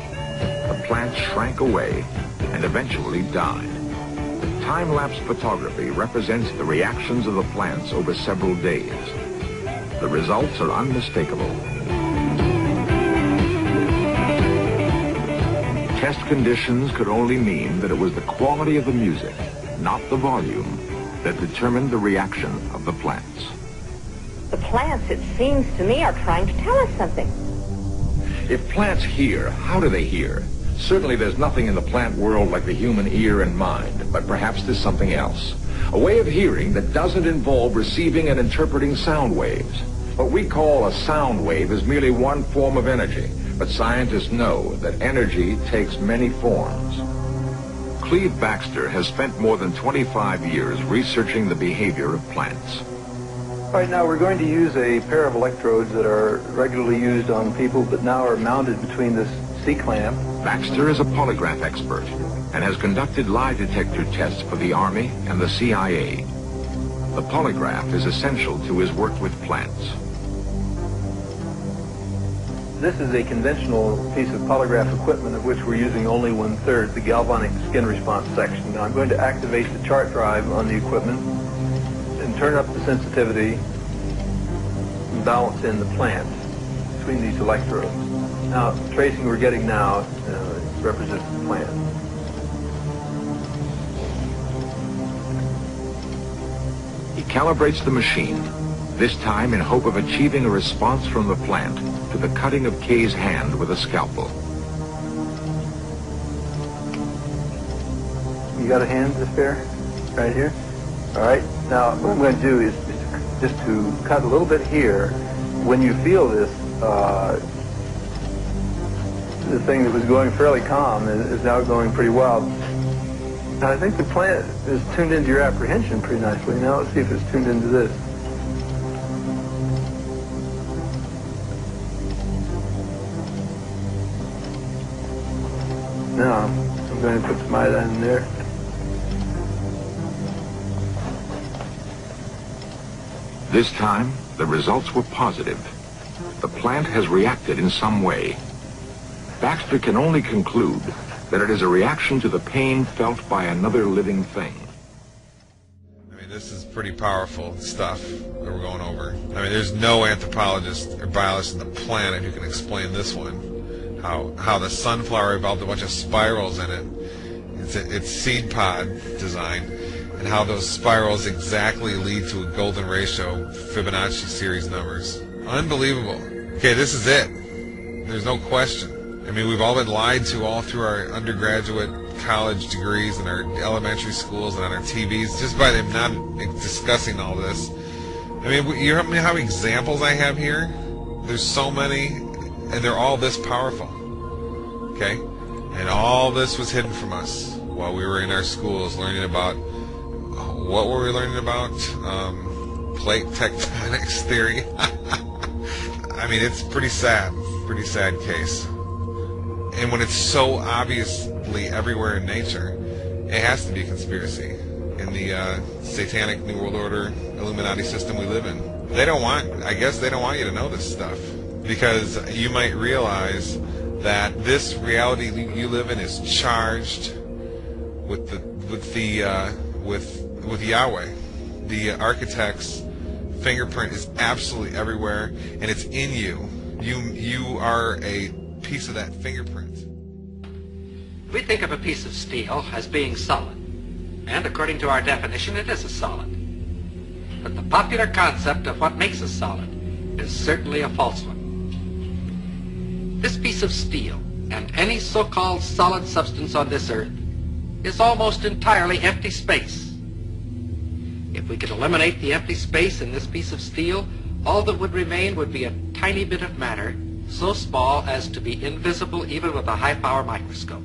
the plants shrank away and eventually died. Time-lapse photography represents the reactions of the plants over several days. The results are unmistakable. Test conditions could only mean that it was the quality of the music, not the volume, that determined the reaction of the plants. The plants, it seems to me, are trying to tell us something. If plants hear, how do they hear? Certainly there's nothing in the plant world like the human ear and mind, but perhaps there's something else. A way of hearing that doesn't involve receiving and interpreting sound waves. What we call a sound wave is merely one form of energy, but scientists know that energy takes many forms. Cleve Baxter has spent more than 25 years researching the behavior of plants. Right now we're going to use a pair of electrodes that are regularly used on people but now are mounted between this C-clamp. Baxter is a polygraph expert and has conducted lie detector tests for the Army and the CIA. The polygraph is essential to his work with plants. This is a conventional piece of polygraph equipment of which we're using only 1/3, the galvanic skin response section. Now I'm going to activate the chart drive on the equipment and turn up the sensitivity and balance in the plants between these electrodes. Now, the tracing we're getting now represents the plant. He calibrates the machine, this time in hope of achieving a response from the plant to the cutting of Kay's hand with a scalpel. You got a hand to spare? Right here? All right. Now, what I'm going to do is just to cut a little bit here. When you feel this, the thing that was going fairly calm is now going pretty wild. Now, I think the plant is tuned into your apprehension pretty nicely. Now, let's see if it's tuned into this. Now, I'm going to put some iodine in there. This time, the results were positive. The plant has reacted in some way. Baxter can only conclude that it is a reaction to the pain felt by another living thing. I mean, this is pretty powerful stuff that we're going over. I mean, there's no anthropologist or biologist on the planet who can explain this one. How the sunflower evolved a bunch of spirals in it. It's seed pod design, and how those spirals exactly lead to a golden ratio Fibonacci series numbers. Unbelievable. Okay, this is it. There's no question. I mean, we've all been lied to all through our undergraduate college degrees and our elementary schools and on our TVs just by them not discussing all this. I mean, you know how many examples I have here? There's so many, and they're all this powerful. Okay? And all this was hidden from us while we were in our schools learning about, what were we learning about? Plate tectonics theory. I mean, it's pretty sad case. And when it's so obviously everywhere in nature, it has to be a conspiracy in the satanic New World Order Illuminati system we live in. I guess they don't want you to know this stuff, because you might realize that this reality you live in is charged with Yahweh. The architect's fingerprint is absolutely everywhere, and it's in you. You are a piece of that fingerprint. We think of a piece of steel as being solid, and according to our definition, it is a solid. But the popular concept of what makes a solid is certainly a false one. This piece of steel, and any so-called solid substance on this earth, is almost entirely empty space. If we could eliminate the empty space in this piece of steel, all that would remain would be a tiny bit of matter, so small as to be invisible even with a high-power microscope.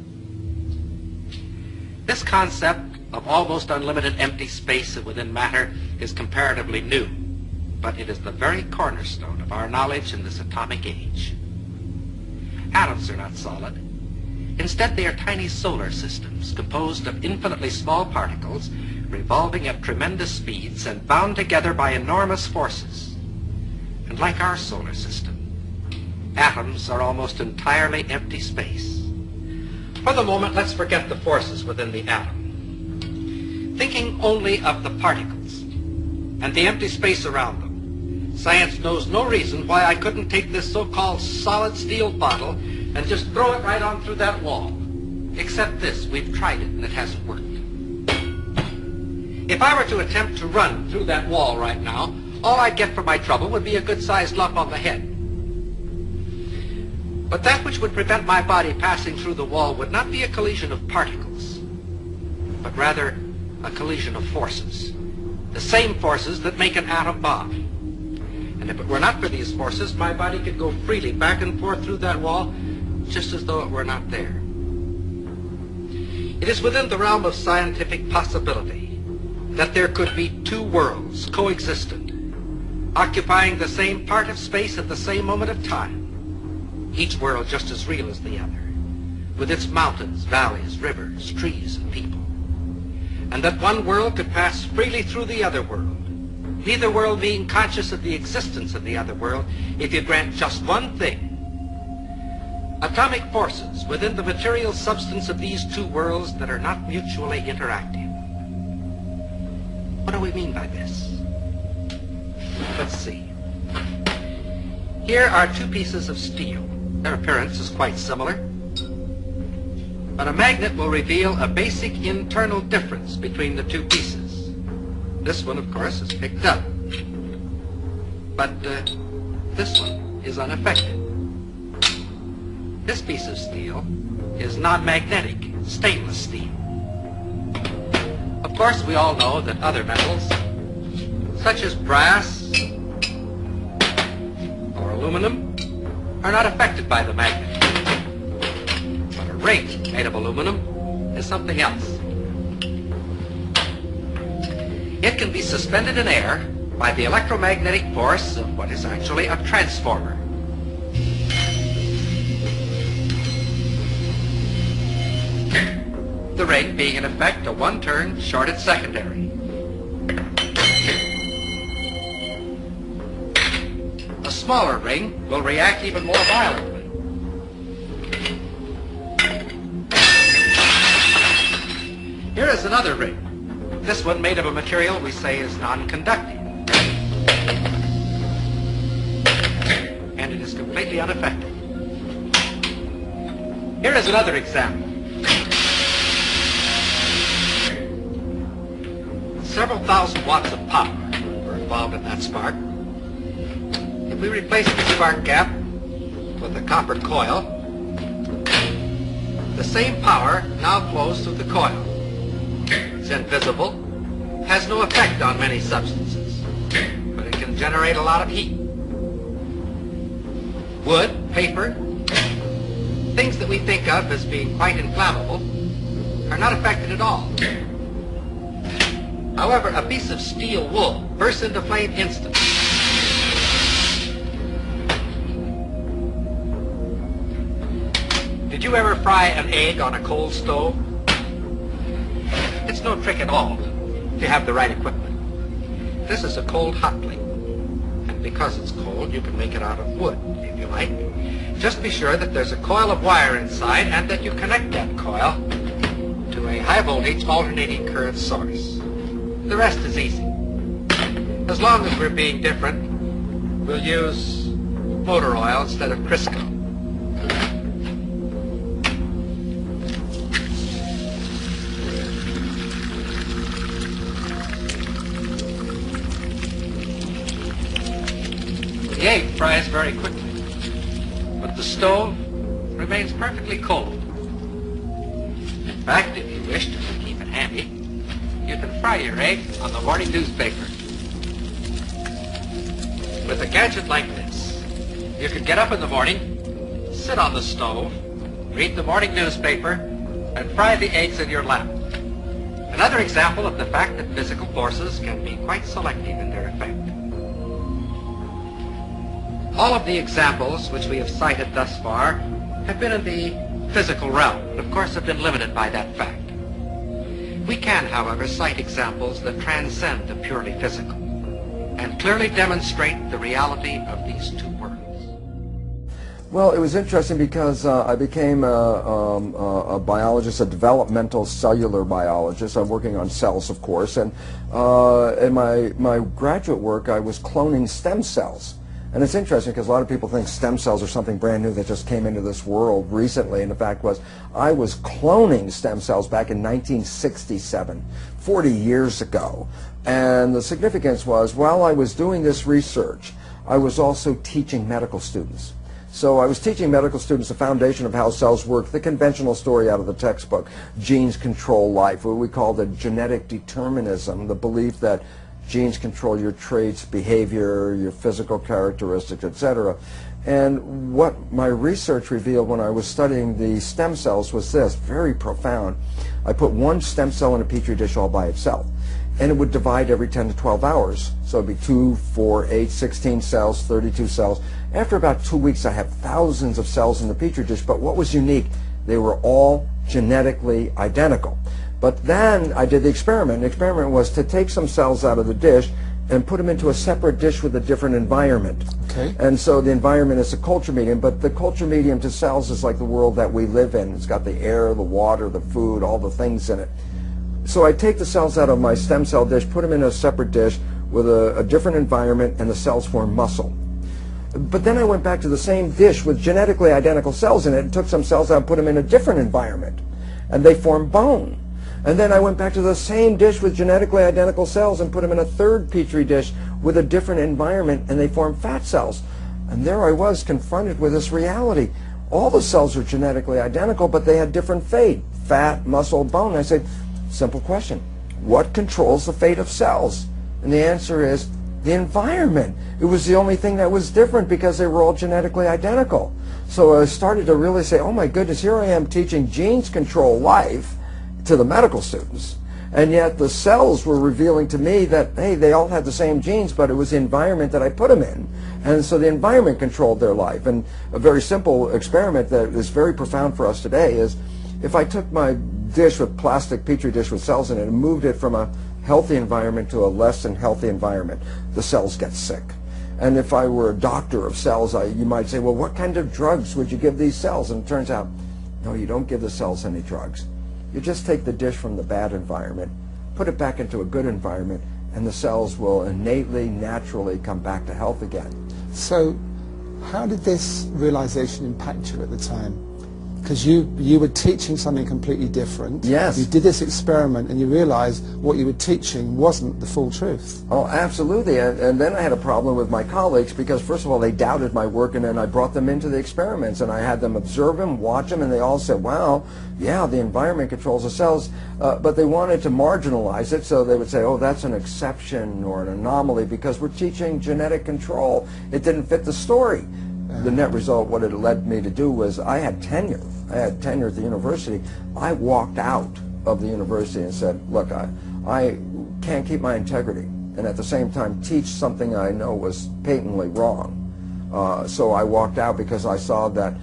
This concept of almost unlimited empty space within matter is comparatively new, but it is the very cornerstone of our knowledge in this atomic age. Atoms are not solid. Instead, they are tiny solar systems composed of infinitely small particles revolving at tremendous speeds and bound together by enormous forces. And like our solar system, atoms are almost entirely empty space. For the moment, let's forget the forces within the atom. Thinking only of the particles and the empty space around them, Science knows no reason why I couldn't take this so-called solid steel bottle and just throw it right on through that wall. Except this, we've tried it and it hasn't worked. If I were to attempt to run through that wall right now, all I'd get for my trouble would be a good-sized lump on the head. But that which would prevent my body passing through the wall would not be a collision of particles, but rather a collision of forces. The same forces that make an atom bomb. And if it were not for these forces, my body could go freely back and forth through that wall, just as though it were not there. It is within the realm of scientific possibility that there could be two worlds coexistent, occupying the same part of space at the same moment of time, each world just as real as the other, with its mountains, valleys, rivers, trees, and people. And that one world could pass freely through the other world, neither world being conscious of the existence of the other world, if you grant just one thing. Atomic forces within the material substance of these two worlds that are not mutually interactive. What do we mean by this? Let's see. Here are two pieces of steel. Their appearance is quite similar. But a magnet will reveal a basic internal difference between the two pieces. This one, of course, is picked up. But this one is unaffected. This piece of steel is non-magnetic, stainless steel. Of course, we all know that other metals, such as brass or aluminum, are not affected by the magnet. But a ring made of aluminum is something else. It can be suspended in air by the electromagnetic force of what is actually a transformer. The ring being in effect a one-turn shorted secondary. A smaller ring will react even more violently. Here is another ring. This one made of a material we say is non-conducting. And it is completely unaffected. Here is another example. Several thousand watts of power were involved in that spark. If we replace the spark gap with a copper coil, the same power now flows through the coil. It's invisible, has no effect on many substances, but it can generate a lot of heat. Wood, paper, things that we think of as being quite inflammable are not affected at all. However, a piece of steel wool bursts into flame instantly. Did you ever fry an egg on a coal stove? It's no trick at all if you have the right equipment. This is a cold hot plate. And because it's cold, you can make it out of wood, if you like. Just be sure that there's a coil of wire inside and that you connect that coil to a high voltage alternating current source. The rest is easy. As long as we're being different, we'll use motor oil instead of Crisco. The egg fries very quickly, but the stove remains perfectly cold. In fact, if you wish to keep it handy, you can fry your egg on the morning newspaper. With a gadget like this, you can get up in the morning, sit on the stove, read the morning newspaper, and fry the eggs in your lap. Another example of the fact that physical forces can be quite selective in their effect. All of the examples which we have cited thus far have been in the physical realm, and of course have been limited by that fact. We can, however, cite examples that transcend the purely physical and clearly demonstrate the reality of these two worlds. Well, it was interesting because I became a biologist, a developmental cellular biologist. I'm working on cells, of course, and in my graduate work I was cloning stem cells. And it's interesting because a lot of people think stem cells are something brand new that just came into this world recently, and the fact was I was cloning stem cells back in 1967, 40 years ago. And the significance was, while I was doing this research, I was also teaching medical students. So I was teaching medical students the foundation of how cells work, the conventional story out of the textbook, genes control life, what we call the genetic determinism, the belief that genes control your traits, behavior, your physical characteristics, etc. And what my research revealed when I was studying the stem cells was this, very profound. I put one stem cell in a petri dish all by itself, and it would divide every 10 to 12 hours. So it would be 2, 4, 8, 16 cells, 32 cells. After about 2 weeks, I had thousands of cells in the petri dish, but what was unique? They were all genetically identical. But then I did the experiment. The experiment was to take some cells out of the dish and put them into a separate dish with a different environment. Okay. And so the environment is a culture medium, but the culture medium to cells is like the world that we live in. It's got the air, the water, the food, all the things in it. So I take the cells out of my stem cell dish, put them in a separate dish with a different environment, and the cells form muscle. But then I went back to the same dish with genetically identical cells in it and took some cells out and put them in a different environment, and they formed bone. And then I went back to the same dish with genetically identical cells and put them in a third petri dish with a different environment, and they formed fat cells. And there I was confronted with this reality. All the cells are genetically identical, but they had different fate, fat, muscle, bone. And I said, simple question, what controls the fate of cells? And the answer is the environment. It was the only thing that was different because they were all genetically identical. So I started to really say, oh my goodness, here I am teaching genes control life to the medical students, and yet the cells were revealing to me that, hey, they all had the same genes, but it was the environment that I put them in, and so the environment controlled their life. And a very simple experiment that is very profound for us today is, if I took my dish with plastic petri dish with cells in it and moved it from a healthy environment to a less than healthy environment, the cells get sick. And if I were a doctor of cells, you might say, well, what kind of drugs would you give these cells? And it turns out, no, you don't give the cells any drugs. You just take the dish from the bad environment, put it back into a good environment, and the cells will innately, naturally come back to health again. So how did this realization impact you at the time? Because you were teaching something completely different. Yes. You did this experiment and you realized what you were teaching wasn't the full truth. Oh, absolutely. And then I had a problem with my colleagues because, first of all, they doubted my work, and then I brought them into the experiments and I had them observe them, watch them, and they all said, wow, yeah, the environment controls the cells. But they wanted to marginalize it, so they would say, oh, that's an exception or an anomaly because we're teaching genetic control. It didn't fit the story. The net result, what it led me to do was I had tenure. I had tenure at the university. I walked out of the university and said, look, I can't keep my integrity and at the same time teach something I know was patently wrong. So I walked out because I saw that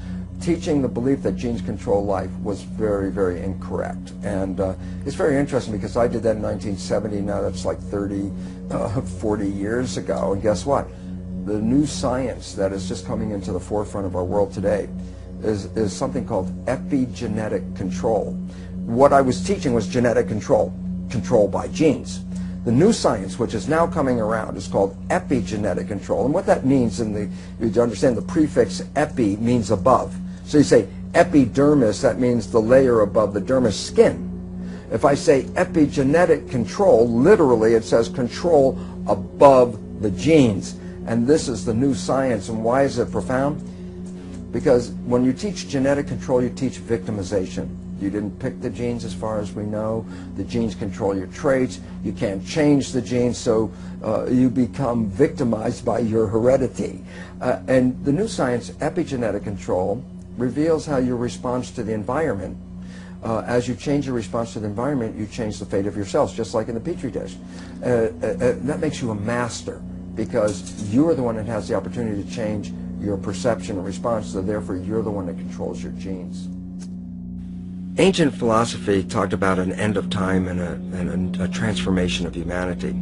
teaching the belief that genes control life was very, very incorrect. And it's very interesting because I did that in 1970. Now that's like 40 years ago. And guess what? The new science that is just coming into the forefront of our world today is something called epigenetic control. What I was teaching was genetic control by genes. The new science, which is now coming around, is called epigenetic control. And what that means, you understand the prefix epi means above. So you say epidermis, that means the layer above the dermis, skin. If I say epigenetic control, literally it says control above the genes. And this is the new science. And why is it profound? Because when you teach genetic control, you teach victimization. You didn't pick the genes as far as we know. The genes control your traits. You can't change the genes, so you become victimized by your heredity. And the new science, epigenetic control, reveals how your response to the environment, as you change your response to the environment, you change the fate of your cells, just like in the Petri dish. That makes you a master, because you're the one that has the opportunity to change your perception and response, so therefore you're the one that controls your genes. Ancient philosophy talked about an end of time and a transformation of humanity.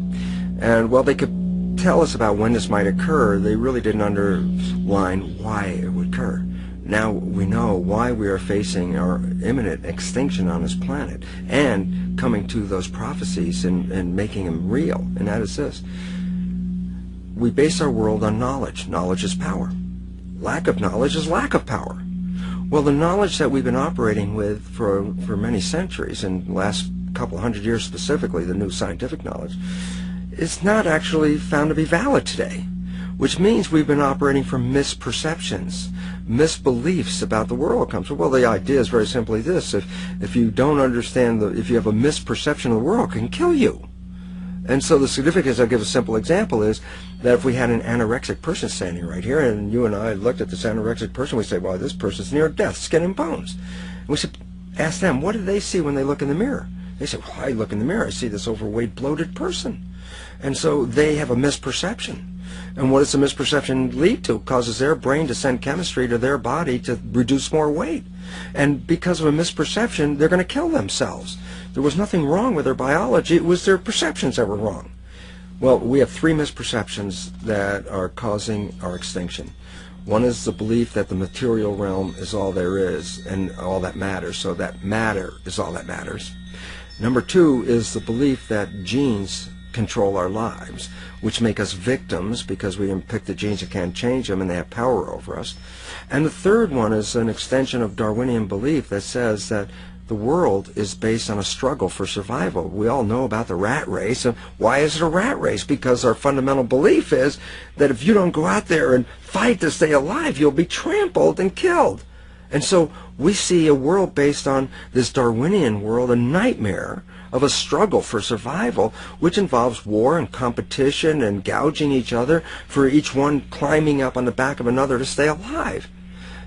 And while they could tell us about when this might occur, they really didn't underline why it would occur. Now we know why we are facing our imminent extinction on this planet, and coming to those prophecies and making them real. And that is this: we base our world on knowledge. Knowledge is power. Lack of knowledge is lack of power. Well, the knowledge that we've been operating with for many centuries, and the last couple hundred years specifically, the new scientific knowledge, is not actually found to be valid today, which means we've been operating from misperceptions, misbeliefs about the world comes from. Well, the idea is very simply this: if you don't understand, if you have a misperception of the world, it can kill you. And so the significance, I'll give a simple example, is that if we had an anorexic person standing right here, and you and I looked at this anorexic person, we say, well, this person's near death, skin and bones. And we should ask them, what do they see when they look in the mirror? They say, well, I look in the mirror, I see this overweight, bloated person. And so they have a misperception. And what does the misperception lead to? It causes their brain to send chemistry to their body to reduce more weight. And because of a misperception, they're going to kill themselves. There was nothing wrong with their biology, it was their perceptions that were wrong. Well, we have three misperceptions that are causing our extinction. One is the belief that the material realm is all there is and all that matters, so that matter is all that matters. Number two is the belief that genes control our lives, which make us victims because we didn't pick the genes and can't change them, and they have power over us. And the third one is an extension of Darwinian belief that says that the world is based on a struggle for survival. We all know about the rat race. And why is it a rat race? Because our fundamental belief is that if you don't go out there and fight to stay alive, you'll be trampled and killed. And so we see a world based on this Darwinian world, a nightmare of a struggle for survival, which involves war and competition and gouging each other, for each one climbing up on the back of another to stay alive.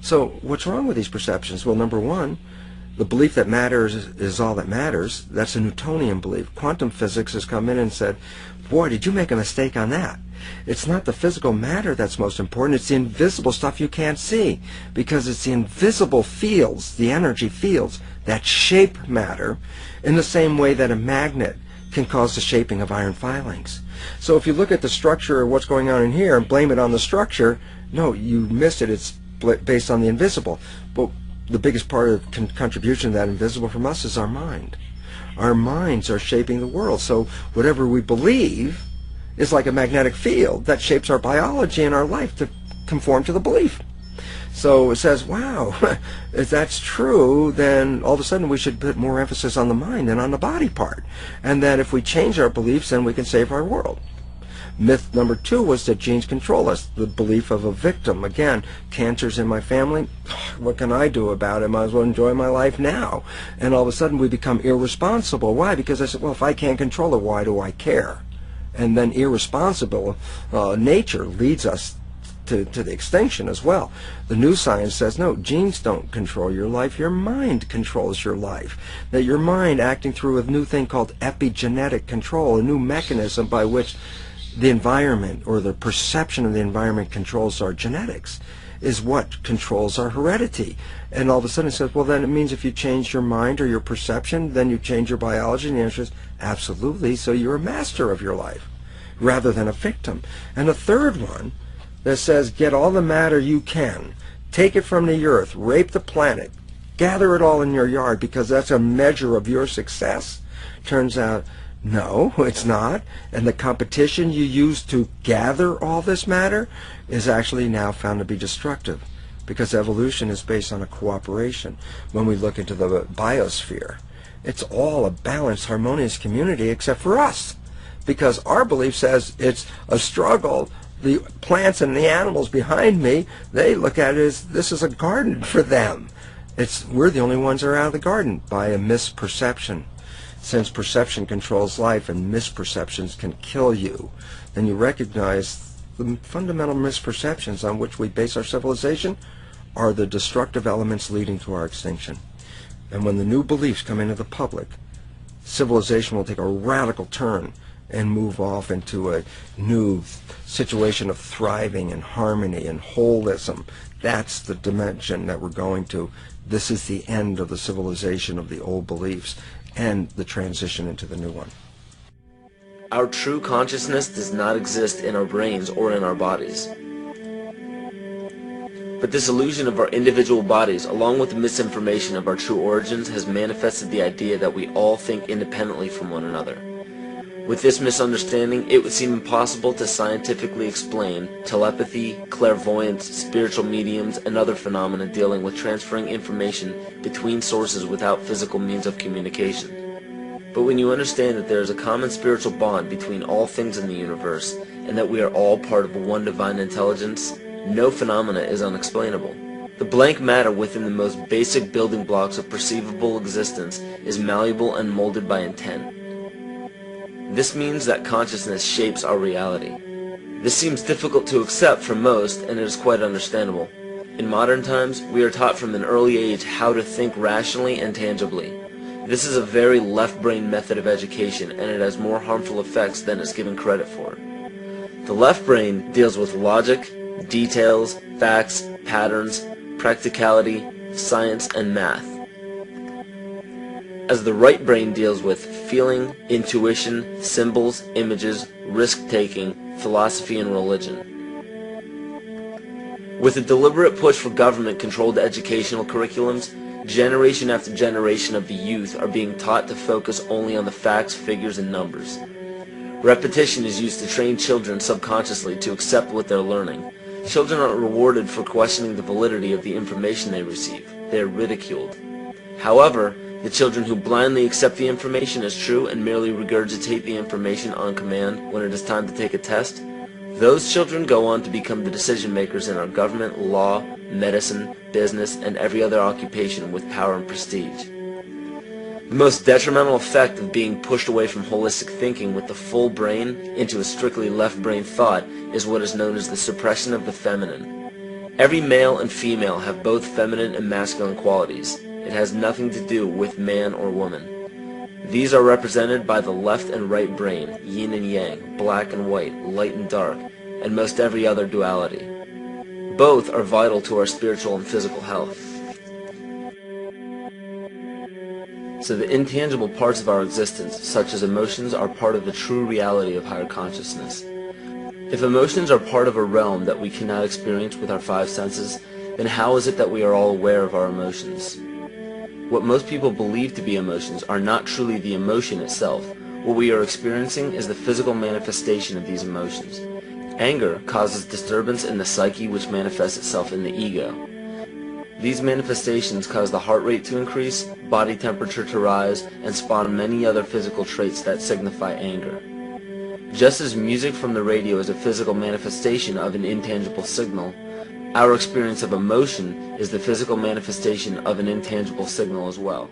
So what's wrong with these perceptions? Well, number one, the belief that matter is all that matters. That's a Newtonian belief. Quantum physics has come in and said, boy, did you make a mistake on that. It's not the physical matter that's most important, it's the invisible stuff you can't see, because it's the invisible fields, the energy fields, that shape matter in the same way that a magnet can cause the shaping of iron filings. So if you look at the structure of what's going on in here and blame it on the structure, no, you missed it. It's based on the invisible. But the biggest part of contribution to that invisible from us is our mind. Our minds are shaping the world. So whatever we believe is like a magnetic field that shapes our biology and our life to conform to the belief. So it says, wow, if that's true, then all of a sudden we should put more emphasis on the mind than on the body part. And that if we change our beliefs, then we can save our world. Myth number two was that genes control us, the belief of a victim. Again, cancer's in my family, what can I do about it? Might as well enjoy my life now. And all of a sudden we become irresponsible. Why? Because I said, well, if I can't control it, why do I care? And then irresponsible nature leads us to the extinction as well. The new science says, no, genes don't control your life, your mind controls your life. That your mind, acting through a new thing called epigenetic control, a new mechanism by which the environment or the perception of the environment controls our genetics, is what controls our heredity. And all of a sudden it says, well, then it means if you change your mind or your perception, then you change your biology. And the answer is absolutely. So you're a master of your life rather than a victim. And a third one that says, get all the matter you can, take it from the earth, rape the planet, gather it all in your yard because that's a measure of your success. Turns out, no, it's not. And the competition you use to gather all this matter is actually now found to be destructive, because evolution is based on a cooperation. When we look into the biosphere, it's all a balanced, harmonious community except for us, because our belief says it's a struggle. The plants and the animals behind me, they look at it as this is a garden for them. We're the only ones that are out of the garden by a misperception. Since perception controls life and misperceptions can kill you, then you recognize the fundamental misperceptions on which we base our civilization are the destructive elements leading to our extinction. And when the new beliefs come into the public, civilization will take a radical turn and move off into a new situation of thriving and harmony and holism. That's the dimension that we're going to. This is the end of the civilization of the old beliefs and the transition into the new one. Our true consciousness does not exist in our brains or in our bodies. But this illusion of our individual bodies, along with the misinformation of our true origins, has manifested the idea that we all think independently from one another. With this misunderstanding, it would seem impossible to scientifically explain telepathy, clairvoyance, spiritual mediums, and other phenomena dealing with transferring information between sources without physical means of communication. But when you understand that there is a common spiritual bond between all things in the universe, and that we are all part of one divine intelligence, no phenomena is unexplainable. The blank matter within the most basic building blocks of perceivable existence is malleable and molded by intent. This means that consciousness shapes our reality. This seems difficult to accept for most, and it is quite understandable. In modern times, we are taught from an early age how to think rationally and tangibly. This is a very left-brain method of education, and it has more harmful effects than is given credit for. The left brain deals with logic, details, facts, patterns, practicality, science, and math, as the right brain deals with feeling, intuition, symbols, images, risk-taking, philosophy, and religion. With a deliberate push for government-controlled educational curriculums, generation after generation of the youth are being taught to focus only on the facts, figures, and numbers. Repetition is used to train children subconsciously to accept what they're learning. Children are rewarded for questioning the validity of the information they receive. They are ridiculed. However, the children who blindly accept the information as true and merely regurgitate the information on command when it is time to take a test, those children go on to become the decision makers in our government, law, medicine, business, and every other occupation with power and prestige. The most detrimental effect of being pushed away from holistic thinking with the full brain into a strictly left brain thought is what is known as the suppression of the feminine. Every male and female have both feminine and masculine qualities. It has nothing to do with man or woman. These are represented by the left and right brain, yin and yang, black and white, light and dark, and most every other duality. Both are vital to our spiritual and physical health. So the intangible parts of our existence, such as emotions, are part of the true reality of higher consciousness. If emotions are part of a realm that we cannot experience with our five senses, then how is it that we are all aware of our emotions? What most people believe to be emotions are not truly the emotion itself. What we are experiencing is the physical manifestation of these emotions. Anger causes disturbance in the psyche, which manifests itself in the ego. These manifestations cause the heart rate to increase, body temperature to rise, and spawn many other physical traits that signify anger. Just as music from the radio is a physical manifestation of an intangible signal, our experience of emotion is the physical manifestation of an intangible signal as well.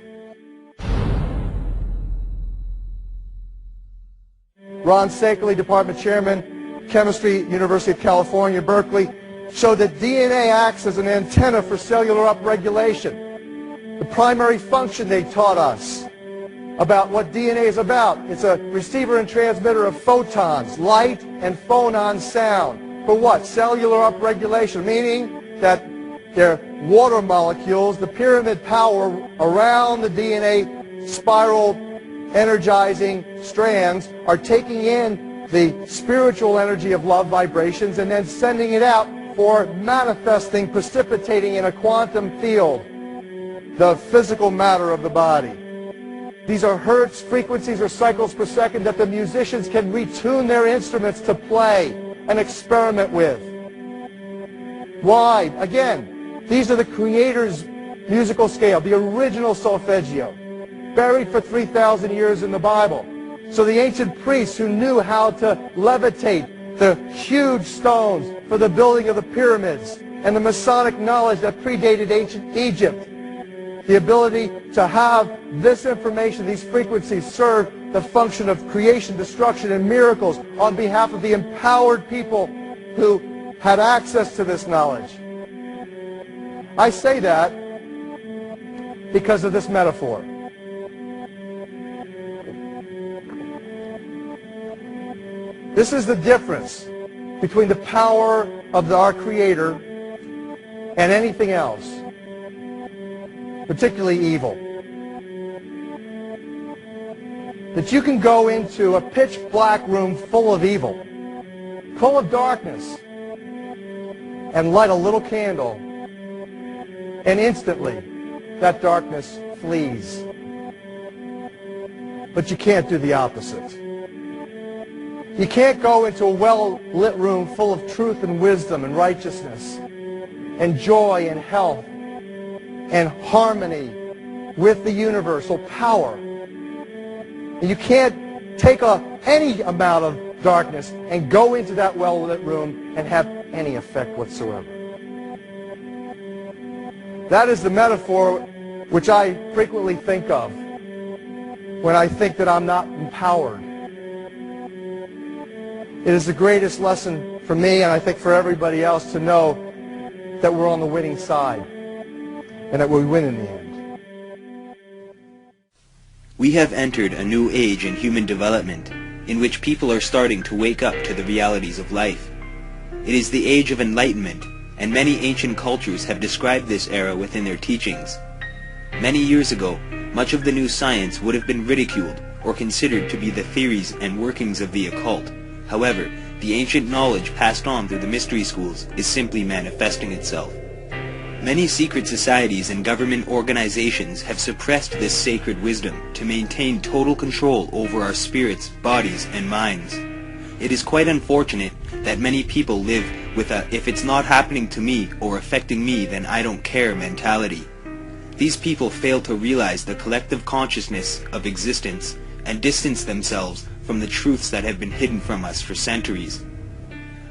Ron Sakerly, Department Chairman, Chemistry, University of California, Berkeley, showed that DNA acts as an antenna for cellular upregulation. The primary function they taught us about what DNA is about, it's a receiver and transmitter of photons, light and phonon sound. For what? Cellular upregulation, meaning that their water molecules, the pyramid power around the DNA spiral energizing strands, are taking in the spiritual energy of love vibrations and then sending it out for manifesting, precipitating in a quantum field, the physical matter of the body. These are hertz, frequencies, or cycles per second that the musicians can retune their instruments to play and experiment with. Why? Again, these are the Creator's musical scale, the original solfeggio, buried for 3,000 years in the Bible. So the ancient priests who knew how to levitate the huge stones for the building of the pyramids, and the Masonic knowledge that predated ancient Egypt, the ability to have this information, these frequencies, serve the function of creation, destruction, and miracles on behalf of the empowered people who had access to this knowledge. I say that because of this metaphor. This is the difference between the power of our Creator and anything else, particularly evil. That you can go into a pitch black room full of evil, full of darkness, and light a little candle and instantly that darkness flees. But you can't do the opposite. You can't go into a well-lit room full of truth and wisdom and righteousness and joy and health and harmony with the universal power. And you can't take any amount of darkness and go into that well-lit room and have any effect whatsoever. That is the metaphor which I frequently think of when I think that I'm not empowered. It is the greatest lesson for me, and I think for everybody else, to know that we're on the winning side and that we win in the end. We have entered a new age in human development in which people are starting to wake up to the realities of life. It is the age of enlightenment, and many ancient cultures have described this era within their teachings. Many years ago, much of the new science would have been ridiculed or considered to be the theories and workings of the occult. However, the ancient knowledge passed on through the mystery schools is simply manifesting itself. Many secret societies and government organizations have suppressed this sacred wisdom to maintain total control over our spirits, bodies, and minds. It is quite unfortunate that many people live with a "if it's not happening to me or affecting me, then I don't care" mentality. These people fail to realize the collective consciousness of existence and distance themselves from the truths that have been hidden from us for centuries.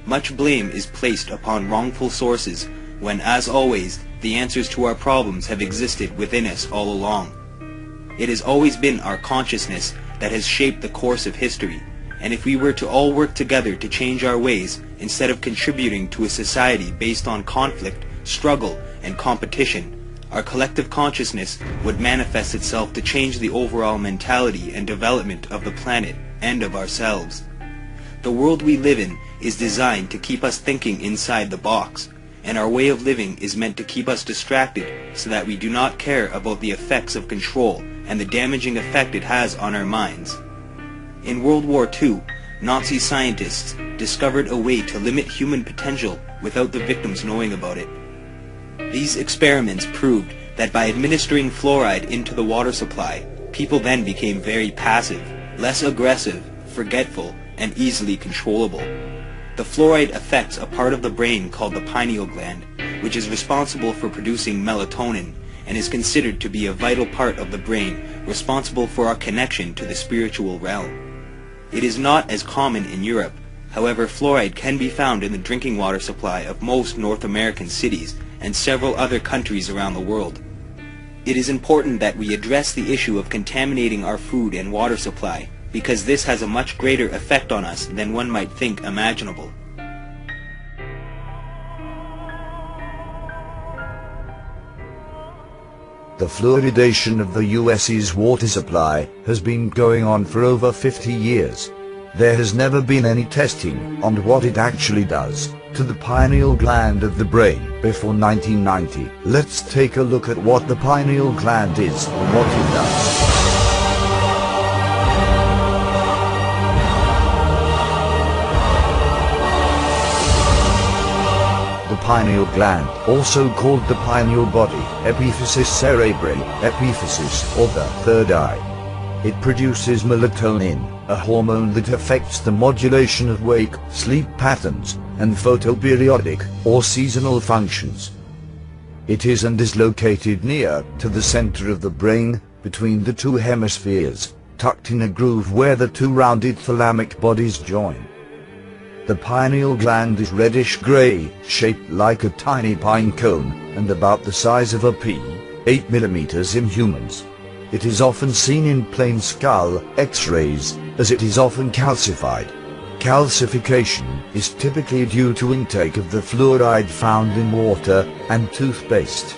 Much blame is placed upon wrongful sources when, as always, the answers to our problems have existed within us all along. It has always been our consciousness that has shaped the course of history, and if we were to all work together to change our ways instead of contributing to a society based on conflict, struggle, and competition, our collective consciousness would manifest itself to change the overall mentality and development of the planet and of ourselves. The world we live in is designed to keep us thinking inside the box, and our way of living is meant to keep us distracted so that we do not care about the effects of control and the damaging effect it has on our minds. In World War II, Nazi scientists discovered a way to limit human potential without the victims knowing about it. These experiments proved that by administering fluoride into the water supply, people then became very passive, less aggressive, forgetful, and easily controllable. The fluoride affects a part of the brain called the pineal gland, which is responsible for producing melatonin and is considered to be a vital part of the brain responsible for our connection to the spiritual realm. It is not as common in Europe. However, fluoride can be found in the drinking water supply of most North American cities and several other countries around the world. It is important that we address the issue of contaminating our food and water supply, because this has a much greater effect on us than one might think imaginable. The fluoridation of the US's water supply has been going on for over 50 years. There has never been any testing on what it actually does to the pineal gland of the brain before 1990. Let's take a look at what the pineal gland is and what it does. The pineal gland, also called the pineal body, epiphysis cerebri, epiphysis, or the third eye. It produces melatonin, a hormone that affects the modulation of wake, sleep patterns, and photoperiodic, or seasonal functions. It is and is located near to the center of the brain, between the two hemispheres, tucked in a groove where the two rounded thalamic bodies join. The pineal gland is reddish-gray, shaped like a tiny pine cone, and about the size of a pea, 8 millimeters in humans. It is often seen in plain skull X-rays, as it is often calcified. Calcification is typically due to intake of the fluoride found in water and toothpaste.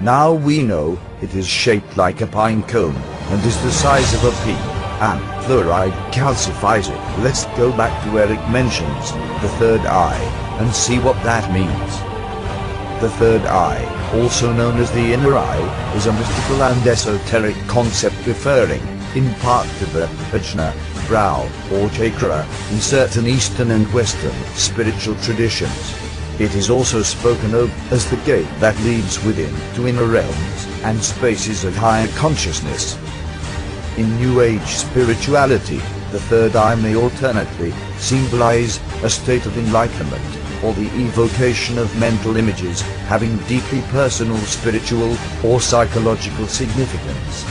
Now we know it is shaped like a pine cone and is the size of a pea, and fluoride calcifies it. Let's go back to where it mentions the third eye and see what that means. The third eye, also known as the inner eye, is a mystical and esoteric concept referring, in part, to the ajna, brow, or chakra, in certain Eastern and Western spiritual traditions. It is also spoken of as the gate that leads within to inner realms and spaces of higher consciousness. In New Age spirituality, the third eye may alternately symbolize a state of enlightenment, or the evocation of mental images having deeply personal spiritual or psychological significance.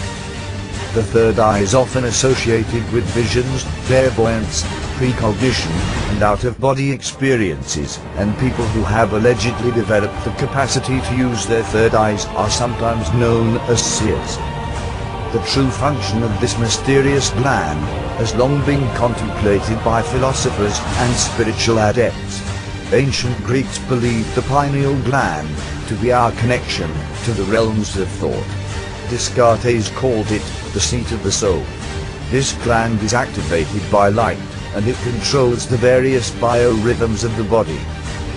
The third eye is often associated with visions, clairvoyance, precognition, and out-of-body experiences, and people who have allegedly developed the capacity to use their third eyes are sometimes known as seers. The true function of this mysterious gland has long been contemplated by philosophers and spiritual adepts. Ancient Greeks believed the pineal gland to be our connection to the realms of thought. Descartes called it the seat of the soul. This gland is activated by light, and it controls the various biorhythms of the body.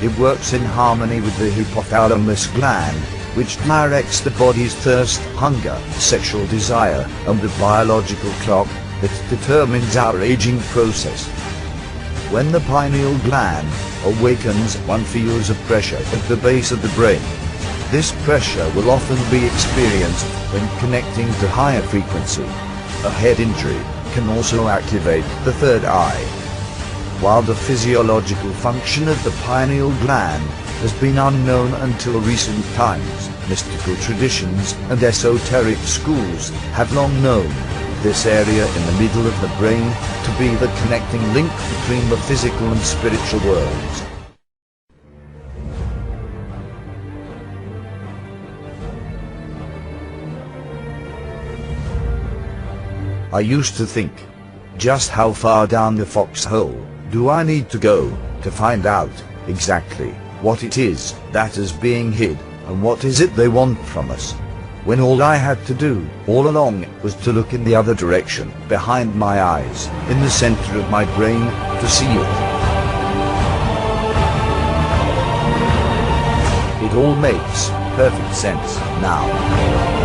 It works in harmony with the hypothalamus gland, which directs the body's thirst, hunger, sexual desire, and the biological clock that determines our aging process. When the pineal gland awakens, one feels a pressure at the base of the brain. This pressure will often be experienced when connecting to higher frequency. A head injury can also activate the third eye. While the physiological function of the pineal gland has been unknown until recent times, mystical traditions and esoteric schools have long known this area in the middle of the brain to be the connecting link between the physical and spiritual worlds. I used to think, just how far down the foxhole do I need to go to find out exactly what it is that is being hid, and what is it they want from us, when all I had to do all along was to look in the other direction, behind my eyes, in the center of my brain, to see it. It all makes perfect sense now.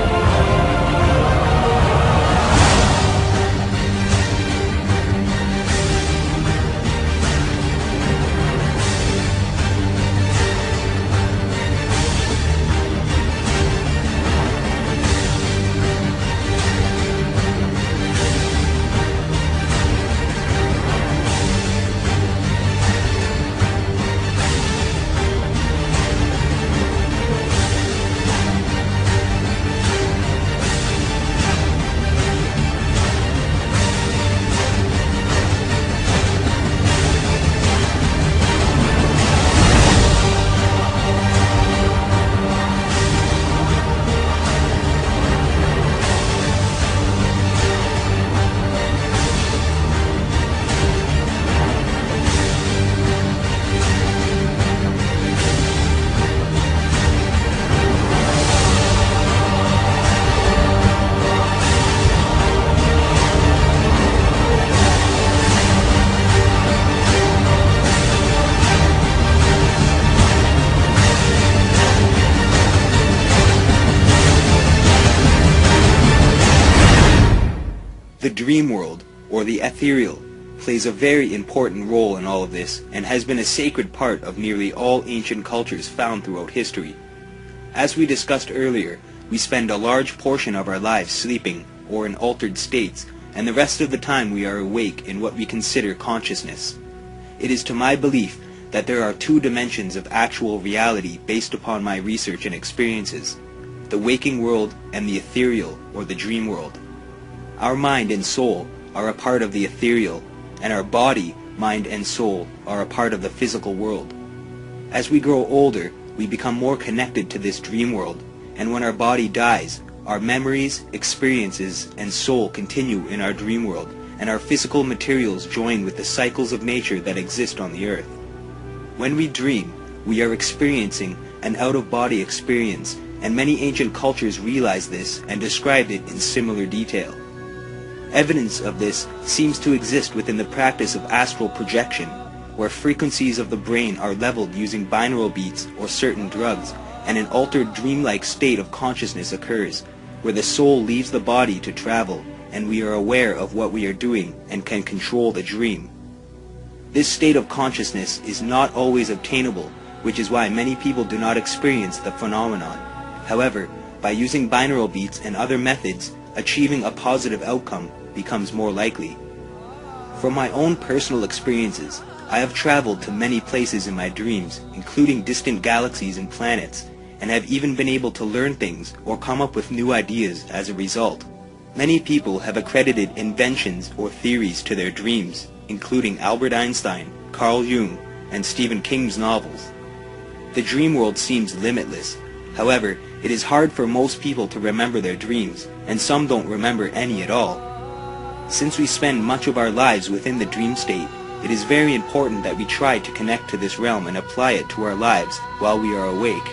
The dream world, or the ethereal, plays a very important role in all of this and has been a sacred part of nearly all ancient cultures found throughout history. As we discussed earlier, we spend a large portion of our lives sleeping or in altered states, and the rest of the time we are awake in what we consider consciousness. It is to my belief that there are two dimensions of actual reality based upon my research and experiences: the waking world and the ethereal, or the dream world. Our mind and soul are a part of the ethereal, and our body, mind, and soul are a part of the physical world. As we grow older, we become more connected to this dream world, and when our body dies, our memories, experiences, and soul continue in our dream world, and our physical materials join with the cycles of nature that exist on the earth. When we dream, we are experiencing an out-of-body experience, and many ancient cultures realized this and described it in similar detail. Evidence of this seems to exist within the practice of astral projection, where frequencies of the brain are leveled using binaural beats or certain drugs, and an altered dreamlike state of consciousness occurs, where the soul leaves the body to travel, and we are aware of what we are doing and can control the dream. This state of consciousness is not always obtainable, which is why many people do not experience the phenomenon. However, by using binaural beats and other methods, achieving a positive outcome becomes more likely. From my own personal experiences, I have traveled to many places in my dreams, including distant galaxies and planets, and have even been able to learn things or come up with new ideas as a result. Many people have accredited inventions or theories to their dreams, including Albert Einstein, Carl Jung, and Stephen King's novels. The dream world seems limitless. However, it is hard for most people to remember their dreams, and some don't remember any at all. Since we spend much of our lives within the dream state, it is very important that we try to connect to this realm and apply it to our lives while we are awake.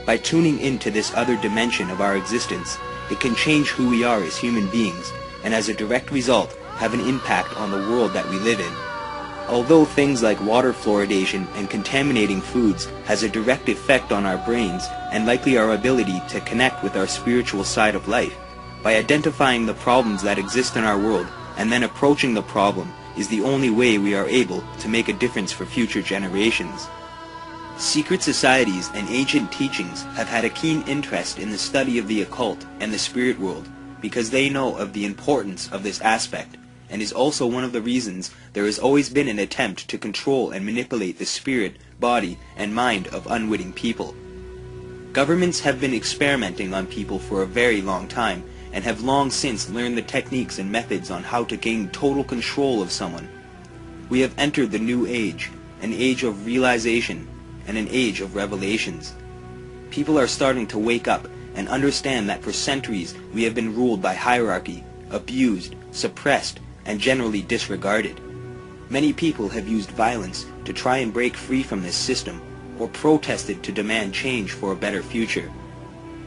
By tuning into this other dimension of our existence, it can change who we are as human beings, and as a direct result, have an impact on the world that we live in. Although things like water fluoridation and contaminating foods has a direct effect on our brains and likely our ability to connect with our spiritual side of life, by identifying the problems that exist in our world and then approaching the problem is the only way we are able to make a difference for future generations. Secret societies and ancient teachings have had a keen interest in the study of the occult and the spirit world because they know of the importance of this aspect, and is also one of the reasons there has always been an attempt to control and manipulate the spirit, body, and mind of unwitting people. Governments have been experimenting on people for a very long time, and have long since learned the techniques and methods on how to gain total control of someone. We have entered the new age, an age of realization, and an age of revelations. People are starting to wake up and understand that for centuries we have been ruled by hierarchy, abused, suppressed, and generally disregarded. Many people have used violence to try and break free from this system, or protested to demand change for a better future.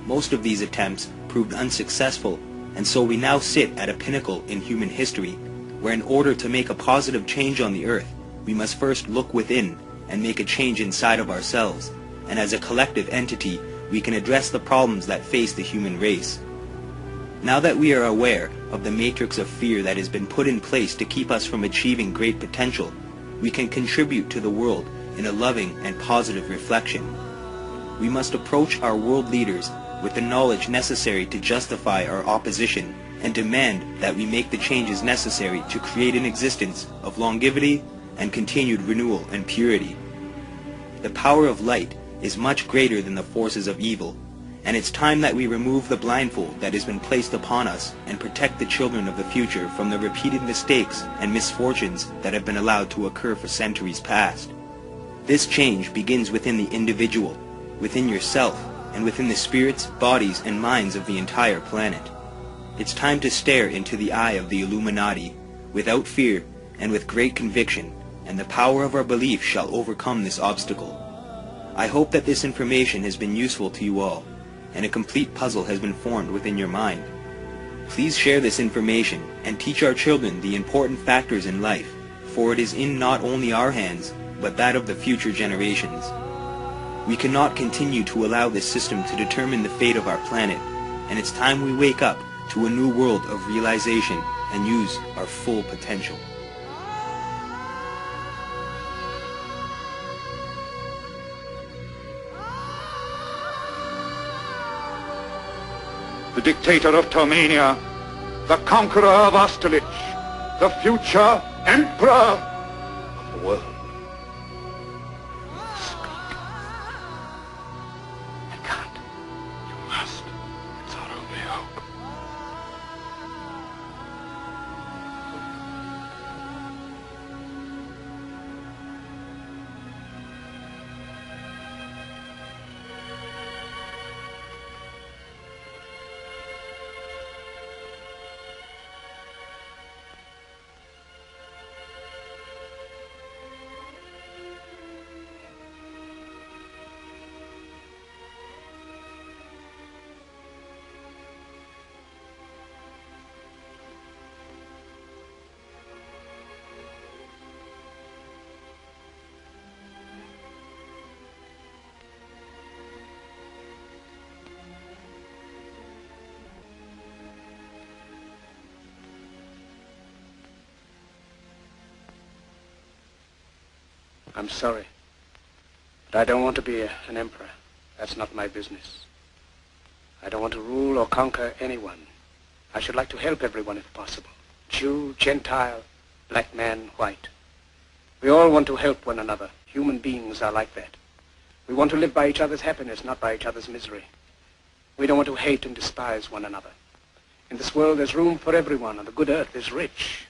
Most of these attempts proved unsuccessful, and so we now sit at a pinnacle in human history, where in order to make a positive change on the earth, we must first look within and make a change inside of ourselves, and as a collective entity, we can address the problems that face the human race. Now that we are aware of the matrix of fear that has been put in place to keep us from achieving great potential, we can contribute to the world in a loving and positive reflection. We must approach our world leaders with the knowledge necessary to justify our opposition and demand that we make the changes necessary to create an existence of longevity and continued renewal and purity. The power of light is much greater than the forces of evil, and it's time that we remove the blindfold that has been placed upon us and protect the children of the future from the repeated mistakes and misfortunes that have been allowed to occur for centuries past. This change begins within the individual, within yourself, and within the spirits, bodies, and minds of the entire planet. It's time to stare into the eye of the Illuminati, without fear and with great conviction, and the power of our belief shall overcome this obstacle. I hope that this information has been useful to you all, and a complete puzzle has been formed within your mind. Please share this information and teach our children the important factors in life, for it is in not only our hands, but that of the future generations. We cannot continue to allow this system to determine the fate of our planet, and it's time we wake up to a new world of realization and use our full potential. The dictator of Tomania, the conqueror of Austerlitz, the future emperor of the world. Speak. I can't. You must. It's our only hope. I'm sorry. But I don't want to be an emperor. That's not my business. I don't want to rule or conquer anyone. I should like to help everyone if possible. Jew, Gentile, black man, white. We all want to help one another. Human beings are like that. We want to live by each other's happiness, not by each other's misery. We don't want to hate and despise one another. In this world there's room for everyone, and the good earth is rich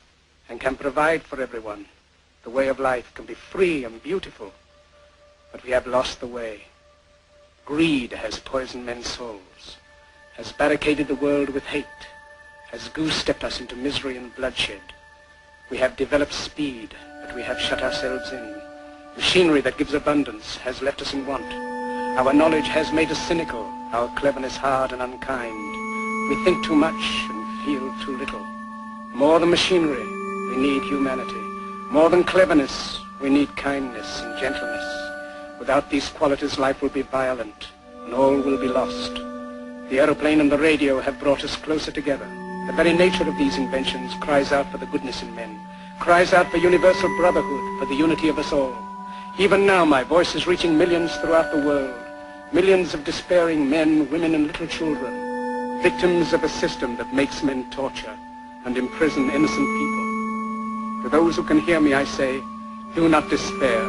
and can provide for everyone. The way of life can be free and beautiful, but we have lost the way. Greed has poisoned men's souls, has barricaded the world with hate, has goose-stepped us into misery and bloodshed. We have developed speed, but we have shut ourselves in. Machinery that gives abundance has left us in want. Our knowledge has made us cynical, our cleverness hard and unkind. We think too much and feel too little. More than machinery, we need humanity. More than cleverness, we need kindness and gentleness. Without these qualities, life will be violent, and all will be lost. The aeroplane and the radio have brought us closer together. The very nature of these inventions cries out for the goodness in men, cries out for universal brotherhood, for the unity of us all. Even now, my voice is reaching millions throughout the world, millions of despairing men, women, and little children, victims of a system that makes men torture and imprison innocent people. To those who can hear me, I say, do not despair.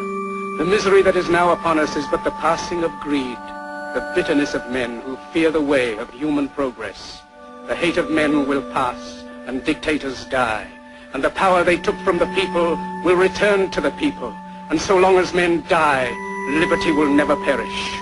The misery that is now upon us is but the passing of greed, the bitterness of men who fear the way of human progress. The hate of men will pass, and dictators die, and the power they took from the people will return to the people. And so long as men die, liberty will never perish.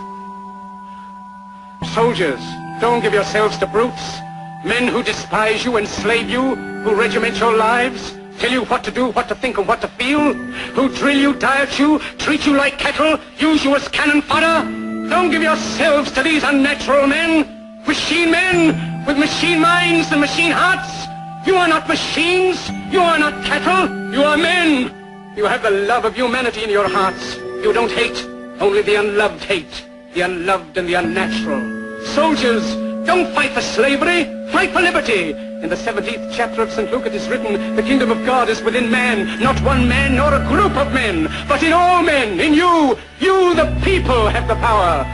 Soldiers, don't give yourselves to brutes, men who despise you, enslave you, who regiment your lives, tell you what to do, what to think, and what to feel, who drill you, diet you, treat you like cattle, use you as cannon fodder. Don't give yourselves to these unnatural men, machine men with machine minds and machine hearts. You are not machines, you are not cattle, you are men. You have the love of humanity in your hearts. You don't hate, only the unloved hate, the unloved and the unnatural. Soldiers, don't fight for slavery, fight for liberty. In the 17th chapter of St. Luke it is written, the kingdom of God is within man, not one man nor a group of men, but in all men, in you. You, the people, have the power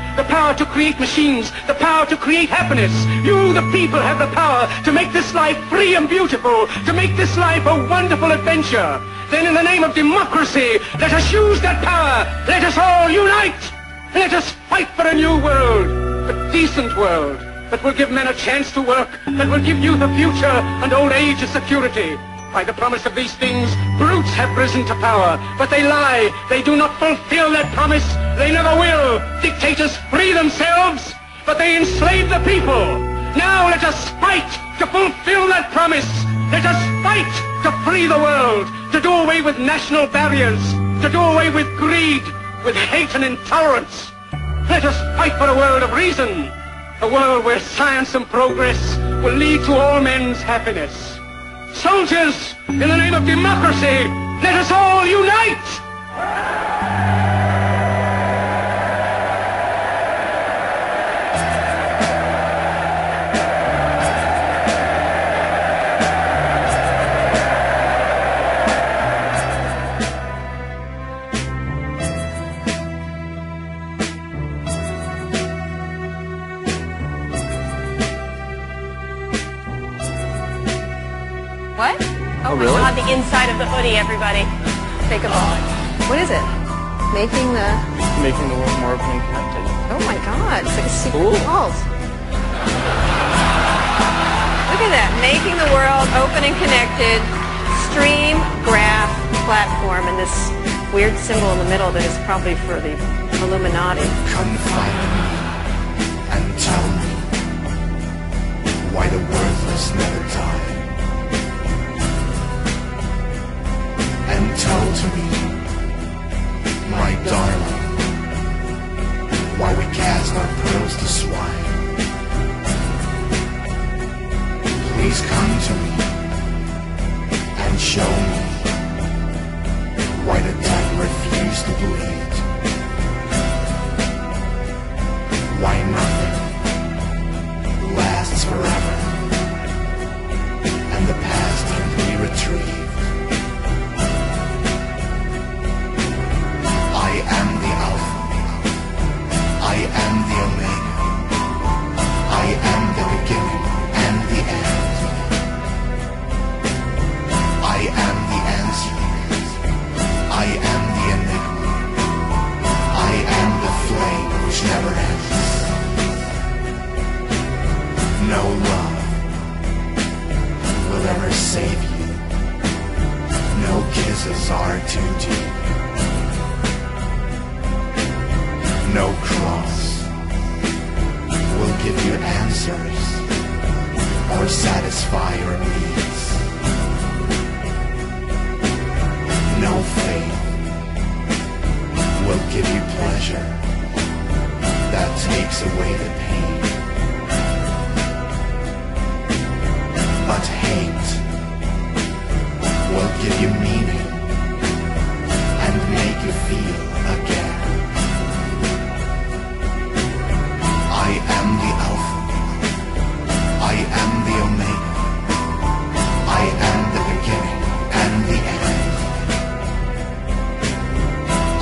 to create machines, the power to create happiness. You, the people, have the power to make this life free and beautiful, to make this life a wonderful adventure. Then in the name of democracy, let us use that power. Let us all unite. Let us fight for a new world, a decent world, that will give men a chance to work, that will give youth a future and old age a security. By the promise of these things, brutes have risen to power, but they lie. They do not fulfill that promise. They never will. Dictators free themselves, but they enslave the people. Now let us fight to fulfill that promise. Let us fight to free the world, to do away with national barriers, to do away with greed, with hate and intolerance. Let us fight for a world of reason, a world where science and progress will lead to all men's happiness. Soldiers, in the name of democracy, let us all unite! What? Oh, really? God, the inside of the hoodie, everybody. Take a moment. What is it? Making the world more open and connected. Oh my God, it's like a secret vault. Look at that, making the world open and connected, stream, graph, platform, and this weird symbol in the middle that is probably for the Illuminati. Confide in me and tell me why the worthless never die. And tell to me, my darling, why we cast our pearls to swine. Please come to me and show me why the dead refuse to bleed. Why nothing lasts forever and the past can be retrieved. give you pleasure that takes away the pain. But hate will give you meaning and make you feel again. I am the Alpha, I am the Omega, I am the beginning and the end.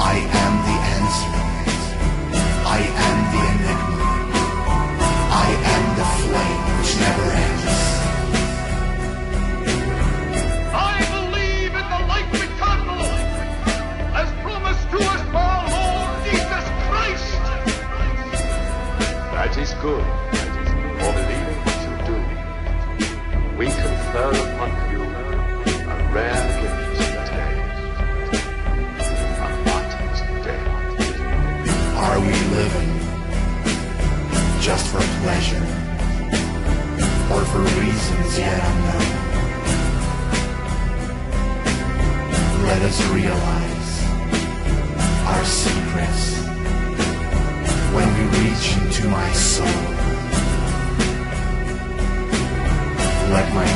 I am the answer, I am the enigma, I am the flame which never ends. I believe in the life eternal, as promised to us by our Lord Jesus Christ. That is good, for believing what you do. We confer upon you a rare gift today, a martyr's day. Are we living just for pleasure, or for reasons yet unknown? Let us realize our secrets when we reach into my soul. Let my